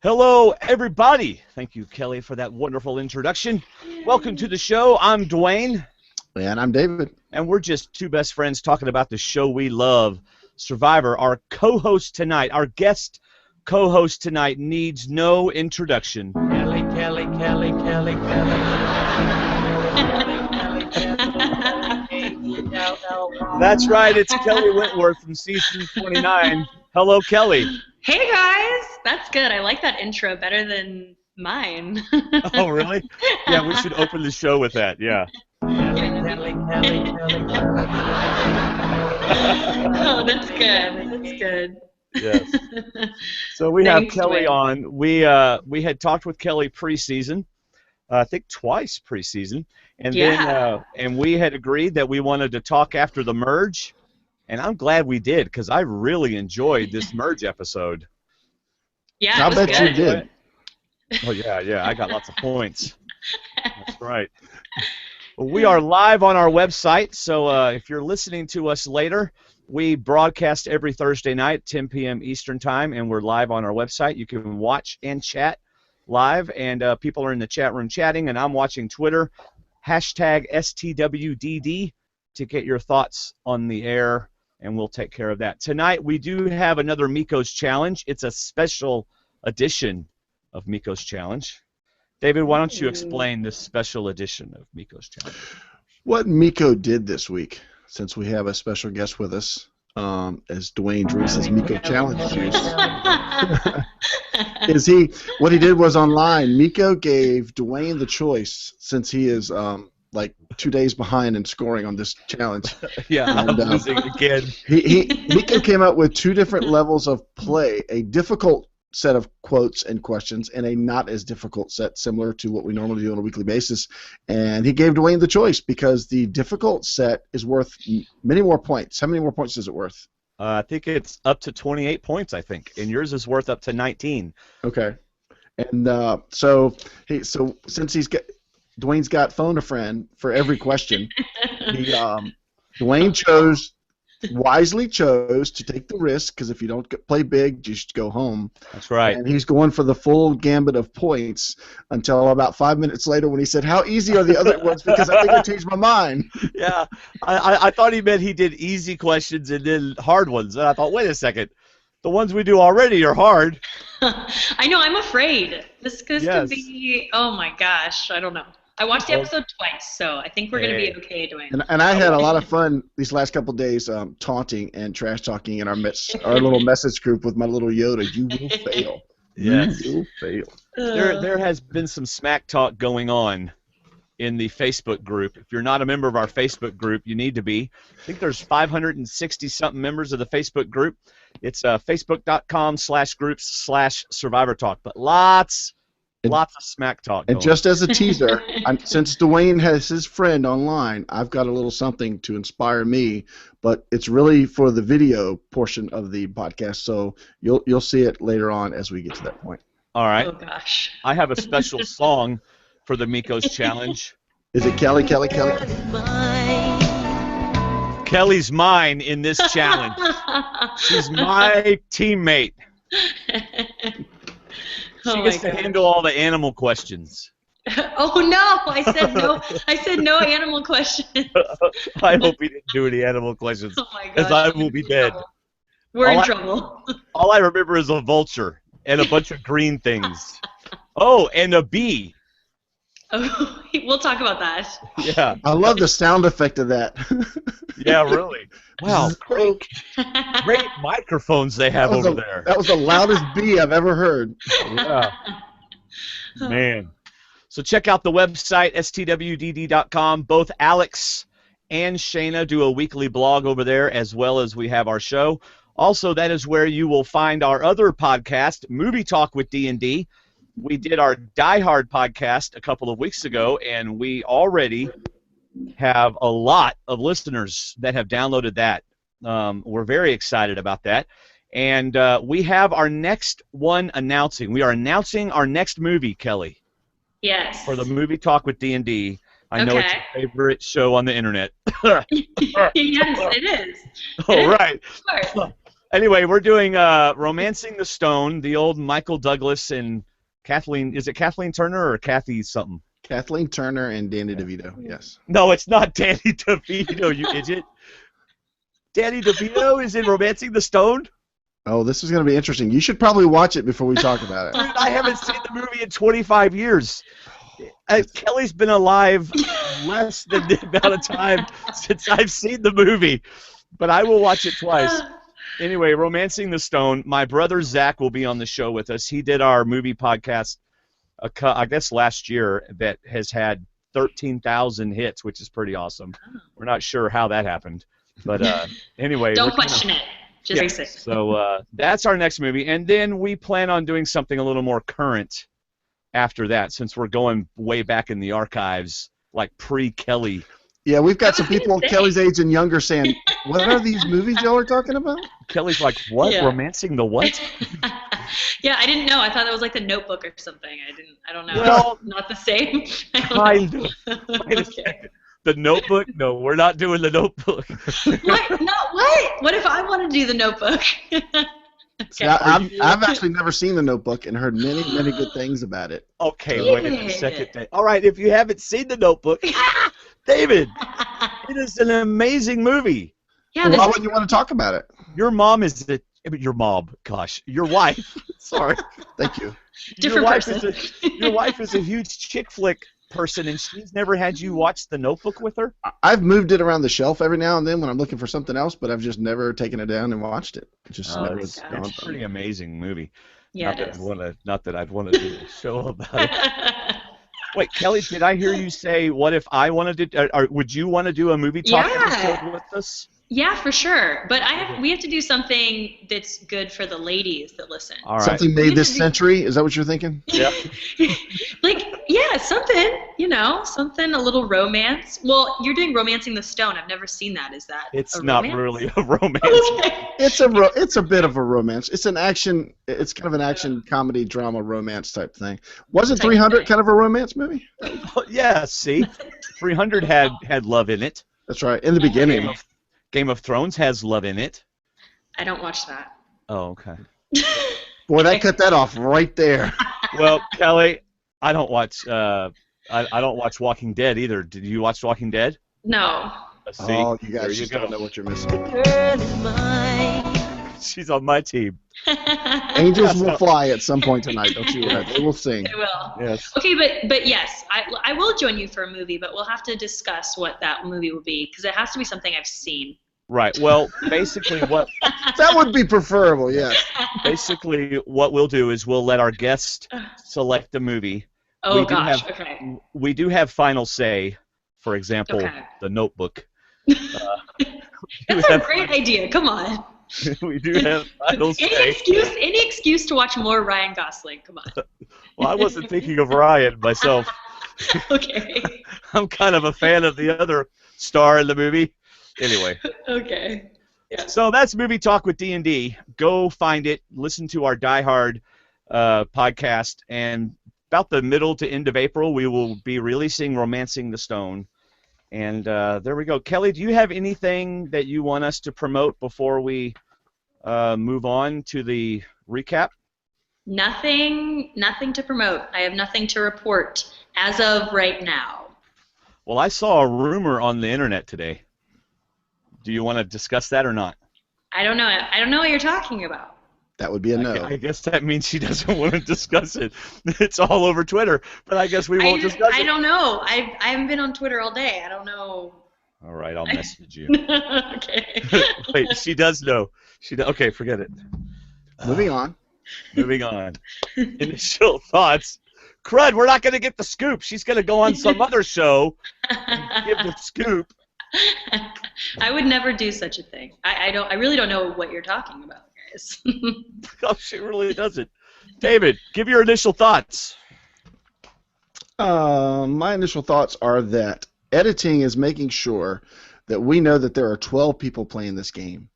Hello, everybody. Thank you, Kelley, for that wonderful introduction. Welcome to the show. I'm Dwayne. And I'm David. And we're just two best friends talking about the show we love, Survivor. Our co-host tonight, our guest co-host tonight needs no introduction. Kelley. That's right. It's Kelley Wentworth from season 29. Hello, Kelley. Hey guys, that's good. I like that intro better than mine. Oh, really? Yeah, we should open the show with that. Yeah. Oh, that's good. That's good. Yes. So we Thanks, have Kelley Dwayne. on. We had talked with Kelley preseason, I think twice preseason, and then we had agreed that we wanted to talk after the merge. And I'm glad we did, because I really enjoyed this merge episode. Yeah, I it was bet you good. did. Oh, yeah, I got lots of points. That's right. Well, we are live on our website, so if you're listening to us later, we broadcast every Thursday night, 10 p.m. Eastern Time, and we're live on our website. You can watch and chat live, and people are in the chat room chatting, and I'm watching Twitter, hashtag STWDD, to get your thoughts on the air, and we'll take care of that. Tonight, we do have another Miko's Challenge. It's a special edition of Miko's Challenge. David, why don't you explain this special edition of Miko's Challenge? What Miko did this week, since we have a special guest with us, as Dwayne drinks his Miko Challenge juice, what he did was online, Miko gave Dwayne the choice, since he is like 2 days behind in scoring on this challenge. Yeah, I'm losing again. Miko came out with two different levels of play, a difficult set of quotes and questions and a not as difficult set, similar to what we normally do on a weekly basis. And he gave Dwayne the choice because the difficult set is worth many more points. How many more points is it worth? I think it's up to 28 points, I think, and yours is worth up to 19. Okay. And so since Dwayne's got phone a friend for every question, Dwayne wisely chose to take the risk, because if you don't play big, you should go home. That's right. And he's going for the full gambit of points until about 5 minutes later when he said, "How easy are the other ones? Because I think I changed my mind." Yeah, I thought he meant he did easy questions and then hard ones. And I thought, wait a second, the ones we do already are hard. I know, I'm afraid. This could be, oh my gosh, I don't know. I watched the episode twice, so I think we're going to be okay, Dwayne. And I had a lot of fun these last couple of days taunting and trash talking in our little message group with my little Yoda. You will fail. Yes. You will fail. There has been some smack talk going on in the Facebook group. If you're not a member of our Facebook group, you need to be. I think there's 560-something members of the Facebook group. It's facebook.com/groups/Survivor Talk. But lots of smack talk going. And just as a teaser, since Dwayne has his friend online, I've got a little something to inspire me, but it's really for the video portion of the podcast, so you'll see it later on as we get to that point. All right. Oh gosh. I have a special song for the Miko's Challenge. Is it Kelley? Kelley's mine in this challenge. She's my teammate. She gets to handle all the animal questions. Oh no! I said no. I said no animal questions. I hope he didn't do any animal questions, Oh my because gosh. I will be dead. We're in trouble. All I remember is a vulture and a bunch of green things. Oh, and a bee. Oh, we'll talk about that. Yeah. I love the sound effect of that. Yeah, really. Wow, great microphones they have over there. That was the loudest bee I've ever heard. Yeah. Man. So check out the website, stwdd.com. Both Alex and Shayna do a weekly blog over there, as well as we have our show. Also, that is where you will find our other podcast, Movie Talk with D&D. We did our Die Hard podcast a couple of weeks ago, and we already have a lot of listeners that have downloaded that. We're very excited about that. And we have our next one announcing. We are announcing our next movie, Kelley. Yes. For the Movie Talk with D&D. I know it's your favorite show on the internet. Yes, it is. All right. Anyway, we're doing Romancing the Stone, the old Michael Douglas and Kathleen. Is it Kathleen Turner or Kathy something? Kathleen Turner and Danny DeVito. Yes. No, it's not Danny DeVito, you idiot. Danny DeVito is in Romancing the Stone? Oh, this is going to be interesting. You should probably watch it before we talk about it. Dude, I haven't seen the movie in 25 years. Kelly's been alive less than the amount of time since I've seen the movie, but I will watch it twice. Anyway, Romancing the Stone. My brother Zach will be on the show with us. He did our movie podcast, I guess last year, that has had 13,000 hits, which is pretty awesome. We're not sure how that happened, but anyway. Don't question it. Just face it. So that's our next movie, and then we plan on doing something a little more current after that, since we're going way back in the archives, like pre-Kelly. Yeah, we've got some people Kelly's age and younger saying, "What are these movies y'all are talking about?" Kelly's like, "What? Yeah. Romancing the what?" Yeah, I didn't know. I thought that was like The Notebook or something. I don't know. Well, not the same. Kind of. Wait a second. The Notebook? No, we're not doing The Notebook. What? No, what? What if I want to do The Notebook? Okay. I've actually never seen The Notebook and heard many, many good things about it. Okay, wait a second. All right, if you haven't seen The Notebook, David, it is an amazing movie. Yeah. Why wouldn't you want to talk about it? Your mom is your mom. Gosh, your wife. Sorry. Thank you. Different person. Your wife is a huge chick flick person, and she's never had you watch The Notebook with her? I've moved it around the shelf every now and then when I'm looking for something else, but I've just never taken it down and watched it. It's a pretty amazing movie. Yeah, not that I'd want to do a show about it. Wait, Kelly, did I hear you say, what if I wanted to, or would you want to do a movie talk episode with us? Yeah, for sure. But we have to do something that's good for the ladies that listen. All right. Something made this century? Is that what you're thinking? Yeah. Something a little romance. Well, you're doing Romancing the Stone. I've never seen that. Is that It's not really a romance. Okay. It's a bit of a romance. It's an action. It's kind of an action comedy drama romance type thing. Wasn't 300 kind of a romance movie? Yeah. See, 300 had love in it. That's right. In the beginning. Game of Thrones has love in it. I don't watch that. Oh, okay. Boy, that cut that off right there. Well, Kelly, I don't watch. I don't watch Walking Dead either. Did you watch Walking Dead? No. See, oh, you guys just don't know what you're missing. She's on my team. Angels will fly at some point tonight. Don't you worry. They will sing. They will. Yes. Okay, but yes, I will join you for a movie, but we'll have to discuss what that movie will be because it has to be something I've seen. Right. Well, basically what that would be preferable. Yes. Basically, what we'll do is we'll let our guest select the movie. Oh gosh. Okay. We do have final say. For example, The Notebook. That's a great idea. Come on. We do have final say. Any excuse to watch more Ryan Gosling. Come on. Well, I wasn't thinking of Ryan myself. Okay. I'm kind of a fan of the other star in the movie. Anyway. Okay. Yeah. So that's Movie Talk with D&D. Go find it. Listen to our Die Hard podcast. And about the middle to end of April, we will be releasing Romancing the Stone. And there we go. Kelly, do you have anything that you want us to promote before we move on to the recap? Nothing to promote. I have nothing to report as of right now. Well, I saw a rumor on the internet today. Do you want to discuss that or not? I don't know. I don't know what you're talking about. That would be a no. I guess that means she doesn't want to discuss it. It's all over Twitter, but I guess we won't discuss it. I don't know. I haven't been on Twitter all day. I don't know. All right, I'll message you. Okay. Wait, she does know. Okay, forget it. Moving on. Moving on. Initial thoughts. Crud, we're not going to get the scoop. She's going to go on some other show and give the scoop. I would never do such a thing. I really don't know what you're talking about, guys. Oh, she really doesn't. David, give your initial thoughts. My initial thoughts are that editing is making sure that we know that there are 12 people playing this game.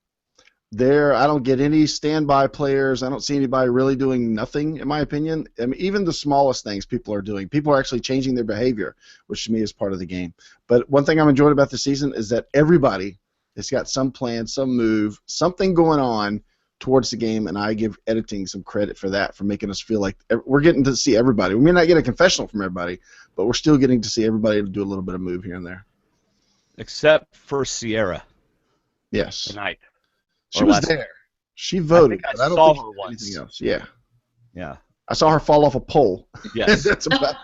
I don't get any standby players. I don't see anybody really doing nothing, in my opinion. I mean, even the smallest things people are doing. People are actually changing their behavior, which to me is part of the game. But one thing I'm enjoying about the season is that everybody has got some plan, some move, something going on towards the game, and I give editing some credit for that, for making us feel like we're getting to see everybody. We may not get a confessional from everybody, but we're still getting to see everybody do a little bit of move here and there. Except for Sierra. Yes. Tonight. She was there. She voted. I don't saw think her once. anything else. Yeah. Yeah. I saw her fall off a pole. Yes. That's about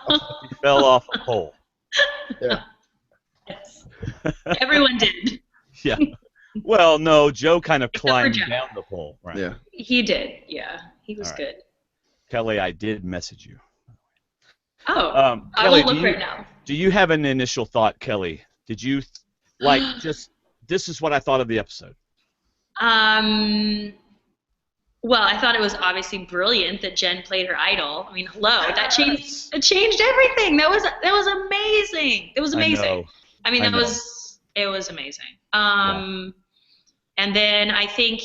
She fell off a pole. Yeah. Yes. Everyone did. Yeah. Well, no, Joe kind of Except climbed for Joe. down the pole. Right. Yeah. He did. Yeah. He was All right. good. Kelley, I did message you. Oh. I Kelley, will look right now. do you have an initial thought, Kelley? Did you just this is what I thought of the episode? Well, I thought it was obviously brilliant that Jen played her idol. I mean, hello, that changed everything. That was amazing. It was amazing. I mean, it was amazing. And then I think,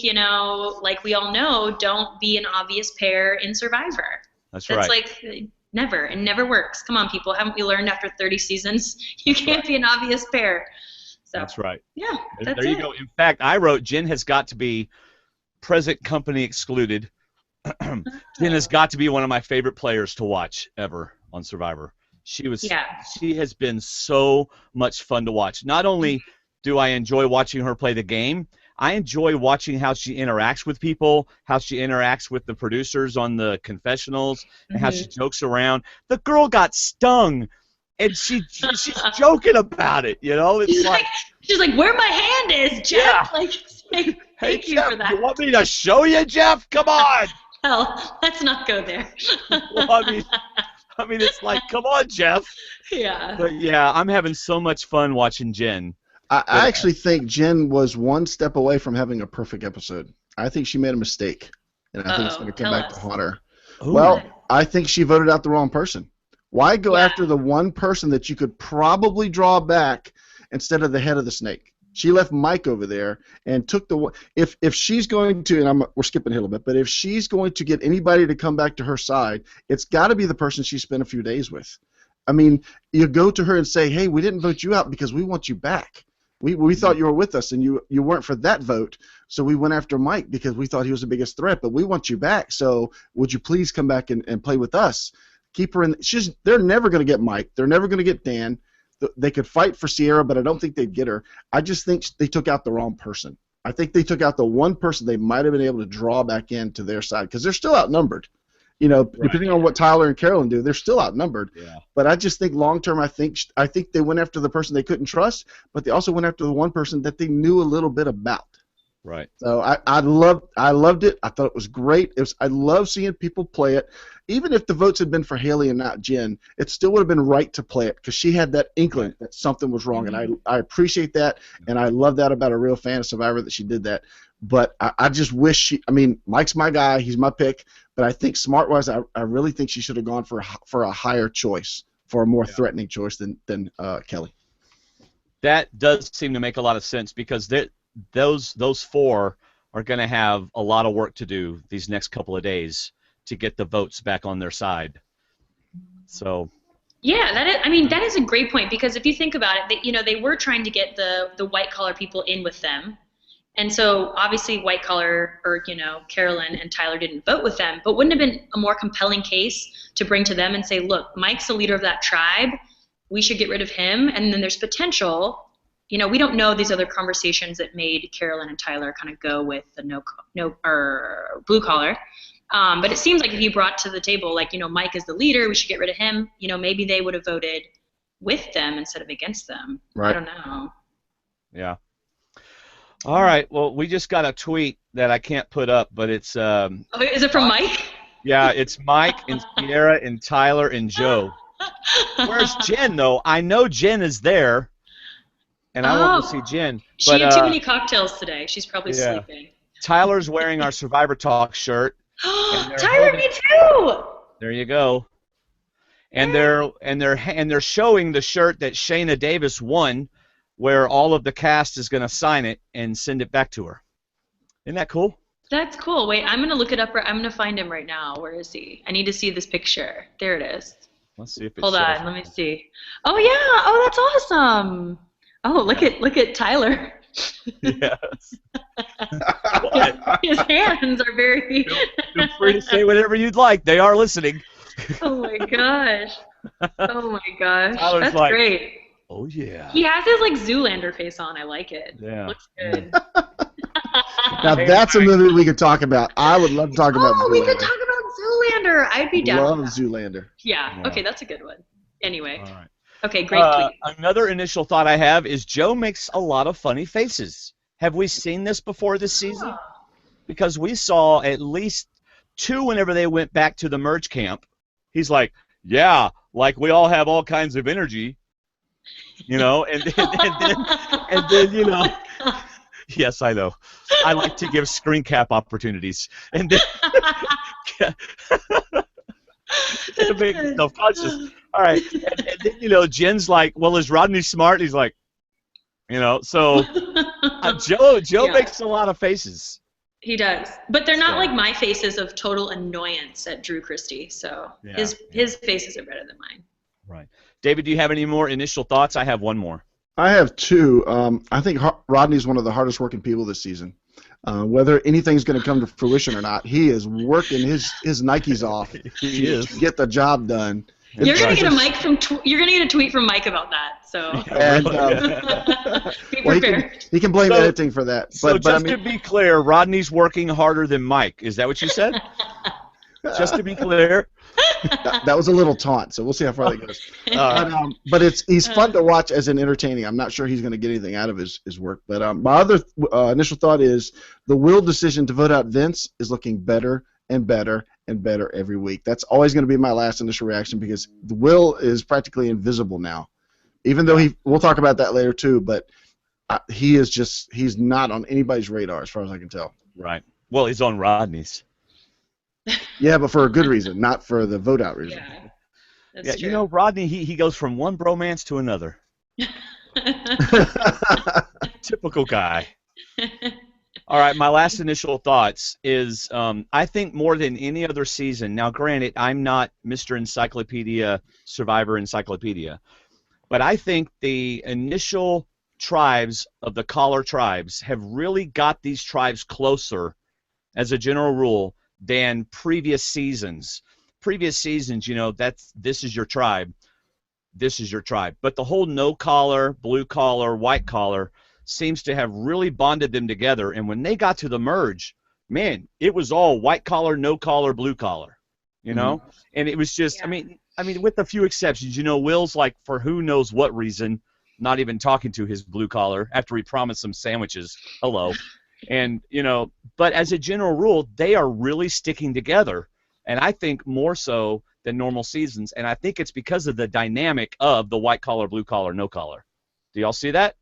like we all know, don't be an obvious pair in Survivor. That's right. Like never. It never works. Come on, people. Haven't we learned after 30 seasons? You can't be an obvious pair. So, that's right. Yeah, there you go. In fact, I wrote Jen has got to be present company excluded. Jen has got to be one of my favorite players to watch ever on Survivor. She has been so much fun to watch. Not only do I enjoy watching her play the game, I enjoy watching how she interacts with people, how she interacts with the producers on the confessionals, and how she jokes around. The girl got stung, and she's joking about it. It's she's like, where my hand is, Jeff. Yeah. Thank you Jeff, for that. You want me to show you, Jeff? Come on. Hell, let's not go there. Well, I mean, it's like, come on, Jeff. Yeah. But yeah, I'm having so much fun watching Jen. I actually think Jen was one step away from having a perfect episode. I think she made a mistake, and I think it's going to come back to haunt her. Ooh. Well, I think she voted out the wrong person. Why go after the one person that you could probably draw back instead of the head of the snake? She left Mike over there and took the one. If she's going to, and we're skipping here a little bit, but if she's going to get anybody to come back to her side, it's got to be the person she spent a few days with. I mean, you go to her and say, hey, we didn't vote you out because we want you back. We thought you were with us, and you weren't for that vote, so we went after Mike because we thought he was the biggest threat, but we want you back, so would you please come back and play with us? Keep her in. They're never going to get Mike. They're never going to get Dan. They could fight for Sierra, but I don't think they'd get her. I just think they took out the wrong person. I think they took out the one person they might have been able to draw back into their side because they're still outnumbered. Depending on what Tyler and Carolyn do, they're still outnumbered. Yeah. But I just think long term, I think they went after the person they couldn't trust, but they also went after the one person that they knew a little bit about. Right. So I loved it. I thought it was great. I love seeing people play it. Even if the votes had been for Haley and not Jen, it still would have been right to play it because she had that inkling that something was wrong, and I appreciate that, and I love that about a real fan of Survivor that she did that. But I just wish Mike's my guy. He's my pick. But I think smart-wise, I really think she should have gone for a higher choice, for a more threatening choice than Kelley. That does seem to make a lot of sense because those four are going to have a lot of work to do these next couple of days to get the votes back on their side. So. Yeah, that is a great point because if you think about it, they were trying to get the white collar people in with them. And so obviously white collar or Carolyn and Tyler didn't vote with them, but wouldn't it have been a more compelling case to bring to them and say, look, Mike's the leader of that tribe. We should get rid of him. And then there's potential. We don't know these other conversations that made Carolyn and Tyler kind of go with the no or blue collar. But it seems like if you brought to the table like Mike is the leader, we should get rid of him. Maybe they would have voted with them instead of against them. Right. I don't know. Yeah. All right. Well, we just got a tweet that I can't put up, but it's. Is it from Mike? Yeah, it's Mike and Sierra and Tyler and Joe. Where's Jen though? I know Jen is there, and I want to see Jen. She had too many cocktails today. She's probably sleeping. Tyler's wearing our Survivor Talk shirt. Tyler, me too. There you go. And they're showing the shirt that Shayna Davis won, where all of the cast is going to sign it and send it back to her. Isn't that cool? That's cool. Wait, I'm going to look it up. I'm going to find him right now. Where is he? I need to see this picture. There it is. Let's see if it's. Hold on. Let me see. Oh, yeah. Oh, that's awesome. Oh, look at Tyler. Yes. What? His hands are very. Feel free to say whatever you'd like. They are listening. Oh my gosh. Oh my gosh. Tyler's That's like, great. oh yeah. He has his like Zoolander face on. I like it. Yeah. Looks good. Now that's a movie we could talk about. I would love to talk about Oh, Zoolander. we could talk about Zoolander. I'd be down. Love with that. Zoolander. Yeah. Yeah. Okay, that's a good one. Anyway. All right. Okay, great tweet. Another initial thought I have is Joe makes a lot of funny faces. Have we seen this before this season? Because we saw at least 2 whenever they went back to the merge camp. He's like, yeah, like we all have all kinds of energy, and then yes, I know. I like to give screen cap opportunities, and then to make yourself conscious. All right, and then Jen's like, well, is Rodney smart? He's like, so Joe Yeah. makes a lot of faces. He does, but they're not So- like my faces of total annoyance at Drew Christie. So Yeah. his faces are better than mine. Right. David, do you have any more initial thoughts? I have one more. I have 2. I think Rodney's one of the hardest working people this season. Whether anything's going to come to fruition or not, he is working his Nikes off He is. to get the job done. You're gonna get a Right. mic you're gonna get a tweet from Mike about that. So And, be well, prepared. he can blame So- editing for that. So But I just mean, to be clear, Rodney's working harder than Mike. Is that what you said? Just to be clear. that was a little taunt, so we'll see how far that goes. But he's fun to watch as an entertaining. I'm not sure he's going to get anything out of his work. But my other initial thought is the Will decision to vote out Vince is looking better and better and better every week. That's always going to be my last initial reaction because the Will is practically invisible now. Even though we'll talk about that later too, but he's not on anybody's radar as far as I can tell. Right. Well, he's on Rodney's. Yeah, but for a good reason, not for the vote out reason. Yeah, Yeah, that's true. Rodney, he goes from one bromance to another. Typical guy. All right, my last initial thoughts is I think more than any other season, now granted, I'm not Mr. Encyclopedia, Survivor Encyclopedia, but I think the initial tribes of the collar tribes have really got these tribes closer, as a general rule, than previous seasons. Previous seasons, this is your tribe. This is your tribe. But the whole no collar, blue collar, white collar seems to have really bonded them together. And when they got to the merge, man, it was all white collar, no collar, blue collar. And it was just, Yeah. I mean, with a few exceptions, Will's like, for who knows what reason, not even talking to his blue collar after he promised some sandwiches. Hello. And, but as a general rule, they are really sticking together. And I think more so than normal seasons. And I think it's because of the dynamic of the white collar, blue collar, no collar. Do y'all see that?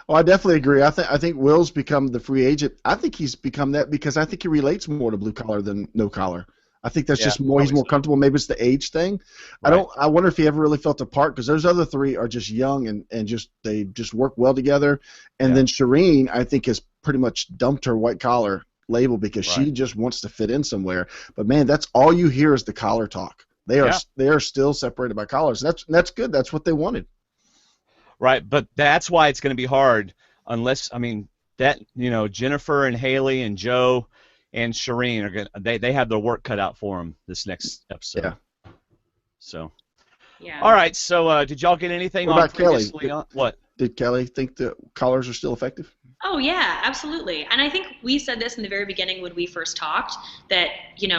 Oh, I definitely agree. I think Will's become the free agent. I think he's become that because I think he relates more to blue collar than no collar. I think that's just more. He's more comfortable. Maybe it's the age thing. Right. I wonder if he ever really felt apart because those other 3 are just young and they just work well together. And then Shireen, I think, has pretty much dumped her white collar label because she just wants to fit in somewhere. But man, that's all you hear is the collar talk. They are still separated by collars. That's good. That's what they wanted. Right, but that's why it's going to be hard unless Jennifer and Haley and Joe and Shireen are going. They have their work cut out for them this next episode. Yeah. So. Yeah. All right. So did y'all get anything What on about Kelley? previously? What? Did Kelley think the collars are still effective? Oh yeah, absolutely. And I think we said this in the very beginning when we first talked that,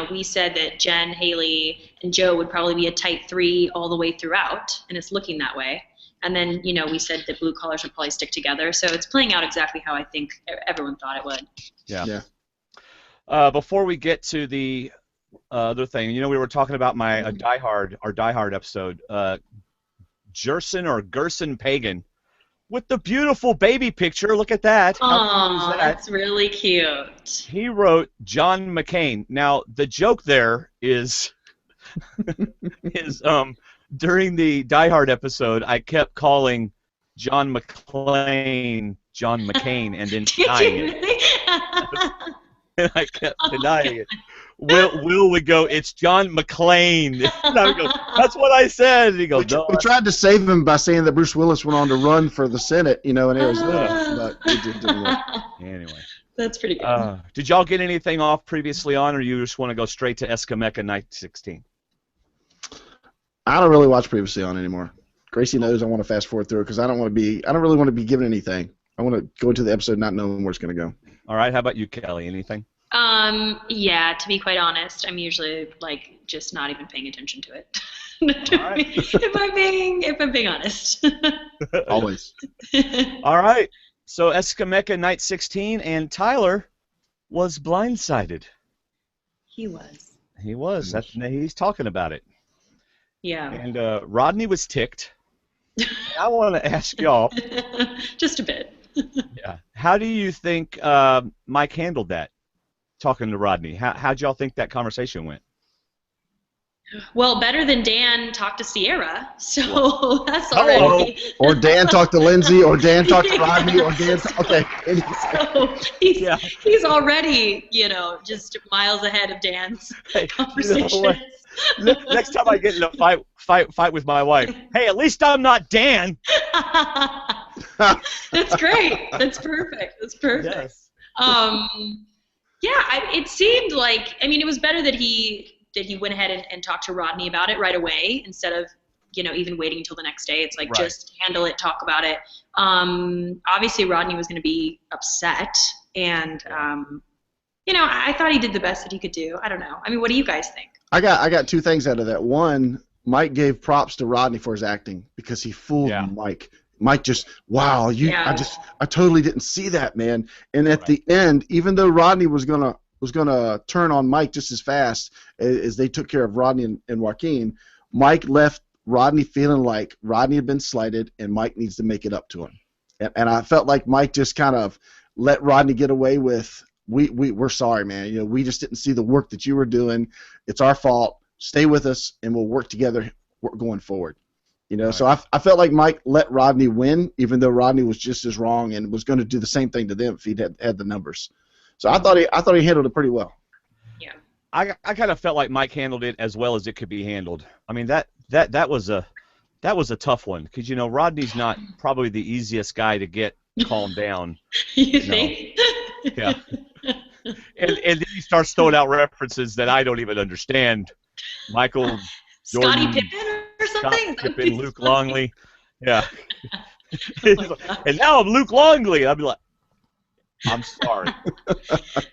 we said that Jen, Haley, and Joe would probably be a tight 3 all the way throughout, and it's looking that way. And then, we said that blue collars would probably stick together. So it's playing out exactly how I think everyone thought it would. Yeah. Before we get to the other thing, we were talking about our Die Hard episode. Gerson Pagan with the beautiful baby picture. Look at that. How cool is that? That's really cute. He wrote John McCain. Now the joke there is during the Die Hard episode, I kept calling John McClane John McCain and then Did you denying it. really? And I kept denying it. Will would go, "It's John McClane." And I would go, "That's what I said." And he goes, "No." We tried to save him by saying that Bruce Willis went on to run for the Senate, in Arizona, but it just didn't work. Anyway. That's pretty good. Did y'all get anything off previously on, or you just want to go straight to Escameca Night 16? I don't really watch previously on anymore. Gracie knows I want to fast forward through it because I don't really want to be given anything. I want to go into the episode not knowing where it's going to go. All right. How about you, Kelley? Anything? Yeah, to be quite honest, I'm usually just not even paying attention to it. Right. if I'm being honest. Always. All right. So Escameca Night 16, and Tyler was blindsided. He was. He was. He's talking about it. Yeah. And Rodney was ticked. I want to ask y'all. Just a bit. Yeah. How do you think Mike handled that? Talking to Rodney. How'd y'all think that conversation went? Well, better than Dan talked to Sierra, so that's already. Or Dan talked to Lindsay, or Dan talked to Rodney, or Dan. Okay. So he's already, just miles ahead of Dan's conversations. You know next time I get in a fight with my wife, hey, at least I'm not Dan. That's great. That's perfect. That's perfect. Yes. It seemed like, it was better that he went ahead and talked to Rodney about it right away instead of, even waiting until the next day. It's like, just handle it, talk about it. Obviously Rodney was going to be upset, and, I thought he did the best that he could do. I don't know. I do you guys think? I got two things out of that. One, Mike gave props to Rodney for his acting because he fooled Mike. Mike just, wow, I totally didn't see that, man. And at the end, even though Rodney was gonna turn on Mike just as fast as they took care of Rodney and Joaquin, Mike left Rodney feeling like Rodney had been slighted and Mike needs to make it up to him. And I felt like Mike just kind of let Rodney get away with, we're sorry, man. We just didn't see the work that you were doing. It's our fault. Stay with us, and we'll work together going forward. So I felt like Mike let Rodney win, even though Rodney was just as wrong and was going to do the same thing to them if he'd had the numbers. So I thought he handled it pretty well. Yeah. I kind of felt like Mike handled it as well as it could be handled. That was a tough one because Rodney's not probably the easiest guy to get calmed down. You think? Yeah. And then he starts throwing out references that I don't even understand. Michael Jordan, Scottie Pippen or something? Scott Pippen, Luke Longley. Yeah. And now I'm Luke Longley. I'd be like, I'm sorry.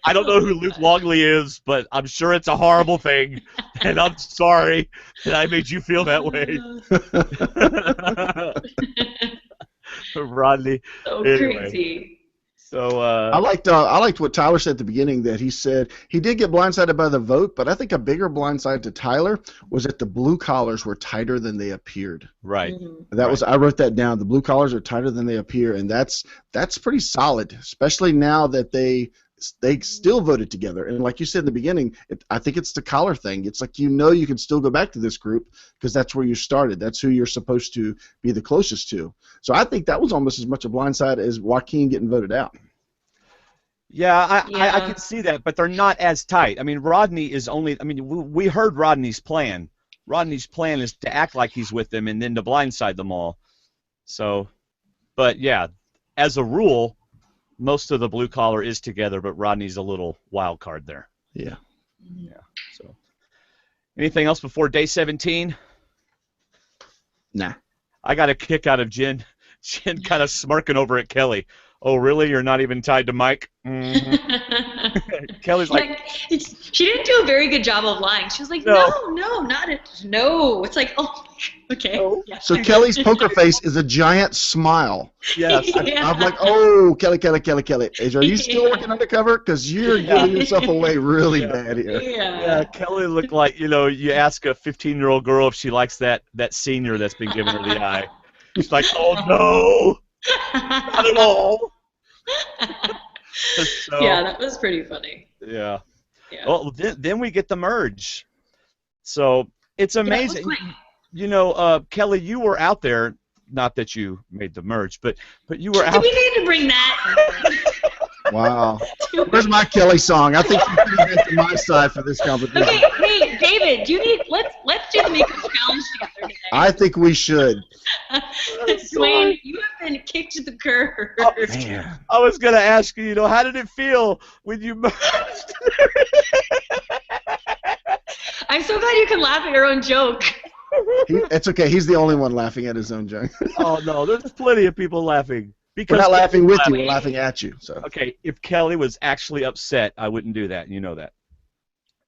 I don't know who Luke Longley is, but I'm sure it's a horrible thing, and I'm sorry that I made you feel that way. Rodney. So anyway. crazy. So I liked what Tyler said at the beginning, that he said he did get blindsided by the vote, but I think a bigger blindside to Tyler was that the blue collars were tighter than they appeared. Right. Mm-hmm. I wrote that down. The blue collars are tighter than they appear, and that's pretty solid, especially now that they still voted together. And like you said in the beginning, I think it's the collar thing. It's like you can still go back to this group because that's where you started. That's who you're supposed to be the closest to. So I think that was almost as much a blindside as Joaquin getting voted out. Yeah, I can see that, but they're not as tight. Rodney is only. We heard Rodney's plan. Rodney's plan is to act like he's with them and then to blindside them all. So, but yeah, as a rule, most of the blue collar is together, but Rodney's a little wild card there. Yeah. Yeah. So, anything else before day 17? Nah. I got a kick out of Jen kind of smirking over at Kelley. Oh, really? You're not even tied to Mike? Mm-hmm. Kelly's like... She didn't do a very good job of lying. She was like, no. It's like, oh, okay. Oh. Yeah. So Kelly's poker face is a giant smile. Yes. Yeah. I'm like, oh, Kelley. Are you still working undercover? Because you're giving yourself away really bad here. Yeah. Kelley looked like, you ask a 15-year-old girl if she likes that senior that's been giving her the eye. She's like, oh, no. Not at all. So, yeah, that was pretty funny. Yeah. Well, then we get the merge. So it's amazing. Kelley, you were out there. Not that you made the merge, but you were out. Do we need to bring that? Wow. Where's my Kelley song? I think you should have been to my side for this competition. Okay, hey, David, let's do the Makers Challenge together today. I think we should. Dwayne, you have been kicked to the curb. Oh, man. I was going to ask you, how did it feel when you merged? I'm so glad you can laugh at your own joke. It's okay. He's the only one laughing at his own joke. Oh, no, there's plenty of people laughing. We're not laughing with you. We're laughing at you. So. Okay, if Kelley was actually upset, I wouldn't do that. You know that.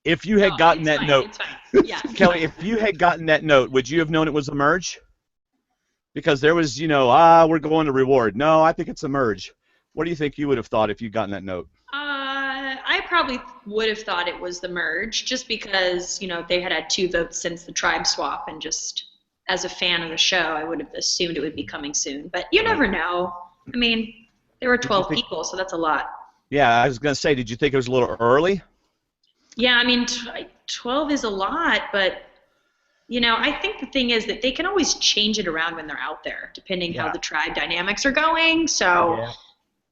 If you had gotten that note, it's fine. Yeah. Kelley, if you had gotten that note, would you have known it was a merge? Because there was, we're going to reward. No, I think it's a merge. What do you think you would have thought if you'd gotten that note? I probably would have thought it was the merge, just because, they had 2 votes since the tribe swap, and just as a fan of the show, I would have assumed it would be coming soon. But you never know. I mean, there were 12 people, so that's a lot. Yeah, I was going to say, did you think it was a little early? Yeah, I mean, 12 is a lot, but, I think the thing is that they can always change it around when they're out there, depending how the tribe dynamics are going. So,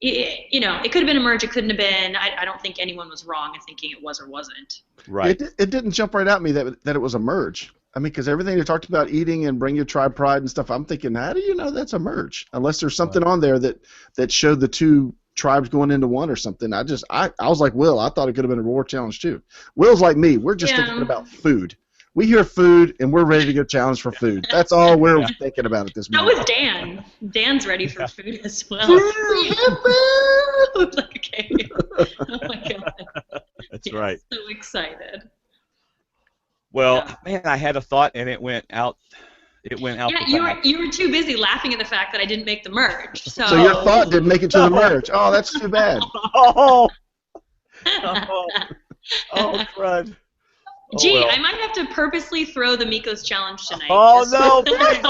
it could have been a merge, it couldn't have been. I don't think anyone was wrong in thinking it was or wasn't. Right. It didn't jump right at me that it was a merge. I mean, because everything you talked about eating and bring your tribe pride and stuff, I'm thinking, how do you know that's a merge? Unless there's something on there that showed the 2 tribes going into one or something. I was like Will. I thought it could have been a reward challenge too. Will's like me. We're just thinking about food. We hear food and we're ready to go challenge for food. That's all we're thinking about at this moment. So is Dan. Dan's ready for food as well. Okay. Oh my god. That's right. So excited. Well, man, I had a thought and it went out. It went out. Yeah, you were too busy laughing at the fact that I didn't make the merge. So your thought didn't make it to the merge. Oh, that's too bad. Oh, crud. Gee, I might have to purposely throw the Mikos challenge tonight. Oh no, please.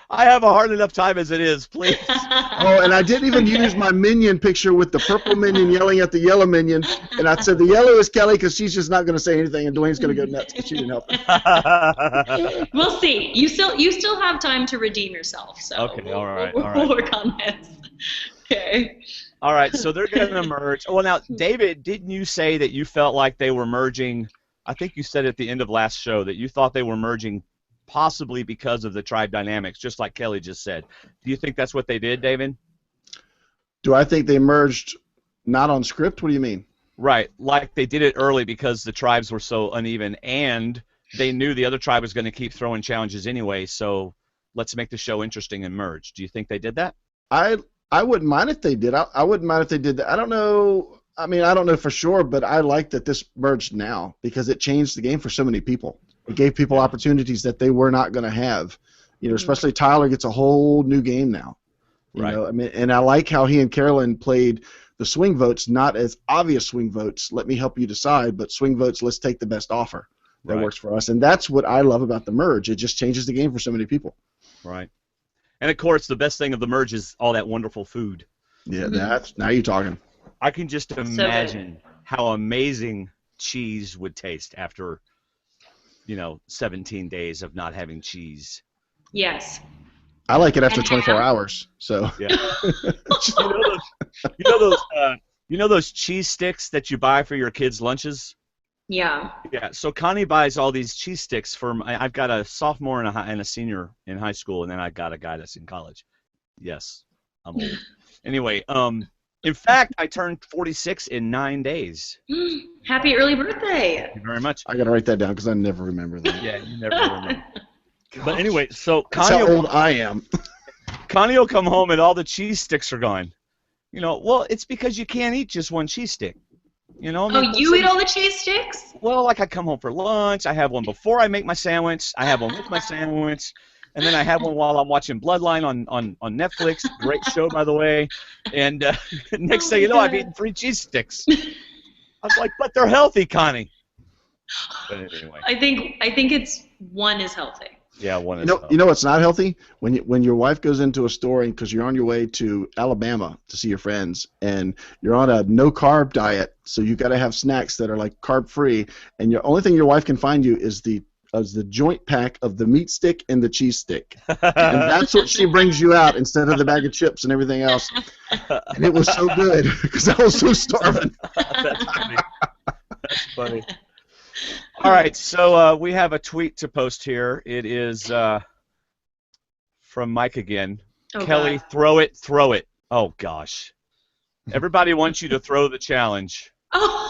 I have a hard enough time as it is, please. Oh, and I didn't even use my minion picture with the purple minion yelling at the yellow minion. And I said the yellow is Kelley because she's just not going to say anything, and Dwayne's going to go nuts because she didn't help her. We'll see. You still have time to redeem yourself. So okay, all right. We'll work on this. Okay. All right, so they're going to merge. Well, now, David, didn't you say that you felt like they were merging? I think you said at the end of last show that you thought they were merging possibly because of the tribe dynamics, just like Kelley just said. Do you think that's what they did, David? Do I think they merged not on script? What do you mean? Right, like they did it early because the tribes were so uneven, and they knew the other tribe was going to keep throwing challenges anyway, so let's make the show interesting and merge. Do you think they did that? I wouldn't mind if they did. I wouldn't mind if they did that. I don't know. I mean, I don't know for sure, but I like that this merged now because it changed the game for so many people. It gave people opportunities that they were not going to have. Especially Tyler gets a whole new game now. Right. I mean, and I like how he and Carolyn played the swing votes, not as obvious swing votes, let me help you decide, but swing votes, let's take the best offer that works for us. And that's what I love about the merge. It just changes the game for so many people. Right. And, of course, the best thing of the merge is all that wonderful food. Yeah, now you're talking. I can just imagine how amazing cheese would taste after, 17 days of not having cheese. Yes. I like it after 24 hours. So. Yeah. you know those cheese sticks that you buy for your kids' lunches? Yeah. Yeah. So Connie buys all these cheese sticks for. I've got a sophomore and a senior in high school, and then I've got a guy that's in college. Yes, I'm old. Anyway, in fact, I turned 46 in 9 days. Happy early birthday! Thank you very much. I gotta write that down because I never remember that. Yeah, you never remember. But anyway, so That's how old I am. Connie will come home and all the cheese sticks are gone. Well, it's because you can't eat just one cheese stick. You eat all the cheese sticks? Well, like I come home for lunch, I have one before I make my sandwich, I have one with my sandwich, and then I have one while I'm watching Bloodline on Netflix. Great show, by the way. And next thing you know, I've eaten 3 cheese sticks. I was like, but they're healthy, Connie. But anyway. I think it's one is healthy. Yeah, one is healthy. You know what's not healthy? When your wife goes into a store and because you're on your way to Alabama to see your friends and you're on a no-carb diet, so you got to have snacks that are like carb-free, and the only thing your wife can find you is the as the joint pack of the meat stick and the cheese stick. And that's what she brings you out instead of the bag of chips and everything else. And it was so good because I was so starving. That's funny. That's funny. All right, so we have a tweet to post here. It is from Mike again. Oh, Kelley, God. throw it. Oh, gosh. Everybody wants you to throw the challenge. Oh.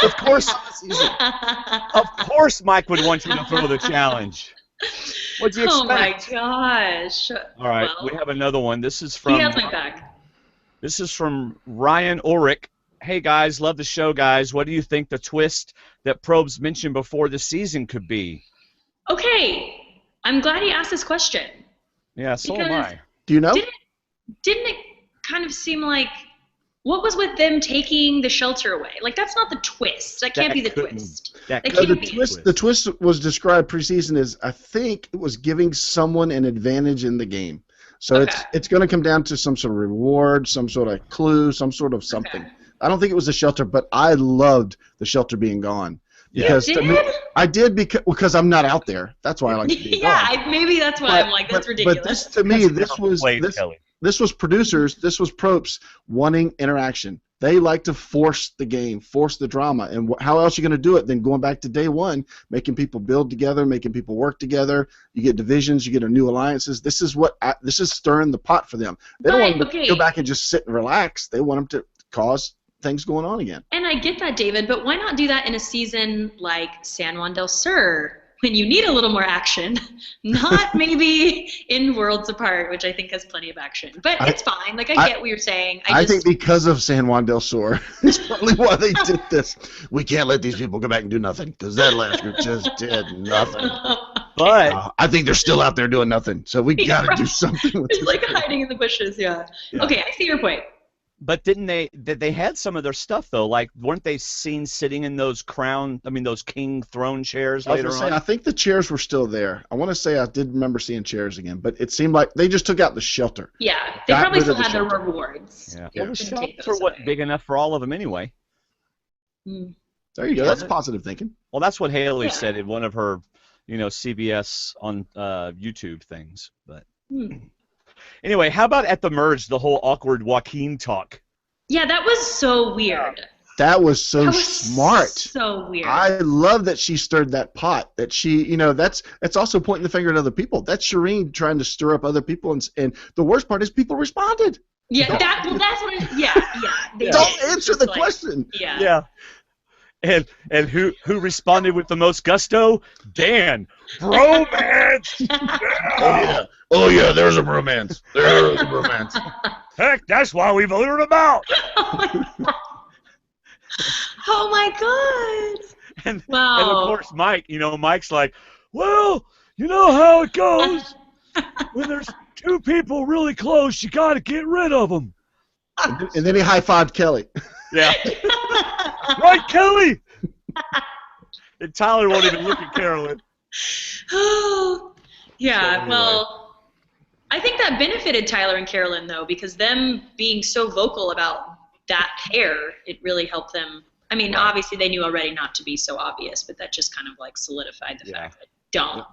Of course, Mike would want you to throw the challenge. What'd you expect? Oh my gosh. All right, Well, we have another one. This is from he has my back. This is from Ryan Ulrich. Hey guys, love the show, guys. What do you think the twist that Probst mentioned before the season could be? Okay, I'm glad he asked this question. Yeah, so am Because- I. Do you know? Didn't it kind of seem like what was with them taking the shelter away? Like that's not the twist. That can't be the couldn't- twist. That That couldn't can't be be- The twist was described preseason as, I think it was giving someone an advantage in the game. So Okay. it's going to come down to some sort of reward, some sort of clue, some sort of something. Okay. I don't think it was the shelter, but I loved the shelter being gone. Yeah. Because You to me, did? I did because I'm not out there. That's why I like to be Yeah, gone. maybe that's why I'm like, that's ridiculous. But this, to me, this was played Kelley. this was producers, this was Probst wanting interaction. They like to force the game, force the drama. And how else are you going to do it than going back to day one, making people build together, making people work together. You get divisions, you get new alliances. This is stirring the pot for them. They don't But, want them to okay. go back and just sit and relax. They want them to cause things going on again. And I get that, David, but why not do that in a season like San Juan del Sur when you need a little more action, not maybe in Worlds Apart, which I think has plenty of action. But it's fine. Like, I get what you're saying. I think because of San Juan del Sur is probably why they did this. We can't let these people go back and do nothing because that last group just did nothing. But I think they're still out there doing nothing, so we got to Right. do something with It's this. like hiding in the bushes, yeah. Yeah. Okay, I see your point. didn't they had some of their stuff though? Like weren't they seen sitting in those those king throne chairs I was later gonna say, on? I think the chairs were still there. I want to say I did remember seeing chairs again, but it seemed like they just took out the shelter. Yeah, they Got probably rid of still the had their shelter. rewards. Yeah. Yeah. Well, the Couldn't take shelter those wasn't away. big enough for all of them anyway. Mm. There you go. Was That's it? positive thinking. Well, that's what Haley Yeah. said in one of her, CBS on YouTube things. But Hmm. anyway, how about at the merge, the whole awkward Joaquin talk? Yeah, that was so weird. That was so That was smart. So weird. I love that she stirred that pot. That she, that's also pointing the finger at other people. That's Shireen trying to stir up other people, and the worst part is people responded. Yeah, that's what yeah. They Don't did. It's answer just the like- question. Yeah. Yeah. And who responded with the most gusto? Dan. Bromance. Oh yeah, there's a romance. There's a romance. Heck, that's why we voted him out. Oh my god. And Wow. of course, Mike. Mike's like, well, you know how it goes. When there's two people really close, you got to get rid of them. And then he high-fived Kelley. Yeah. Right, Kelley. And Tyler won't even look at Carolyn. Yeah, So anyway. well, I think that benefited Tyler and Carolyn, though, because them being so vocal about that hair, it really helped them. I mean, Right. obviously they knew already not to be so obvious, but that just kind of like solidified the Yeah. fact that don't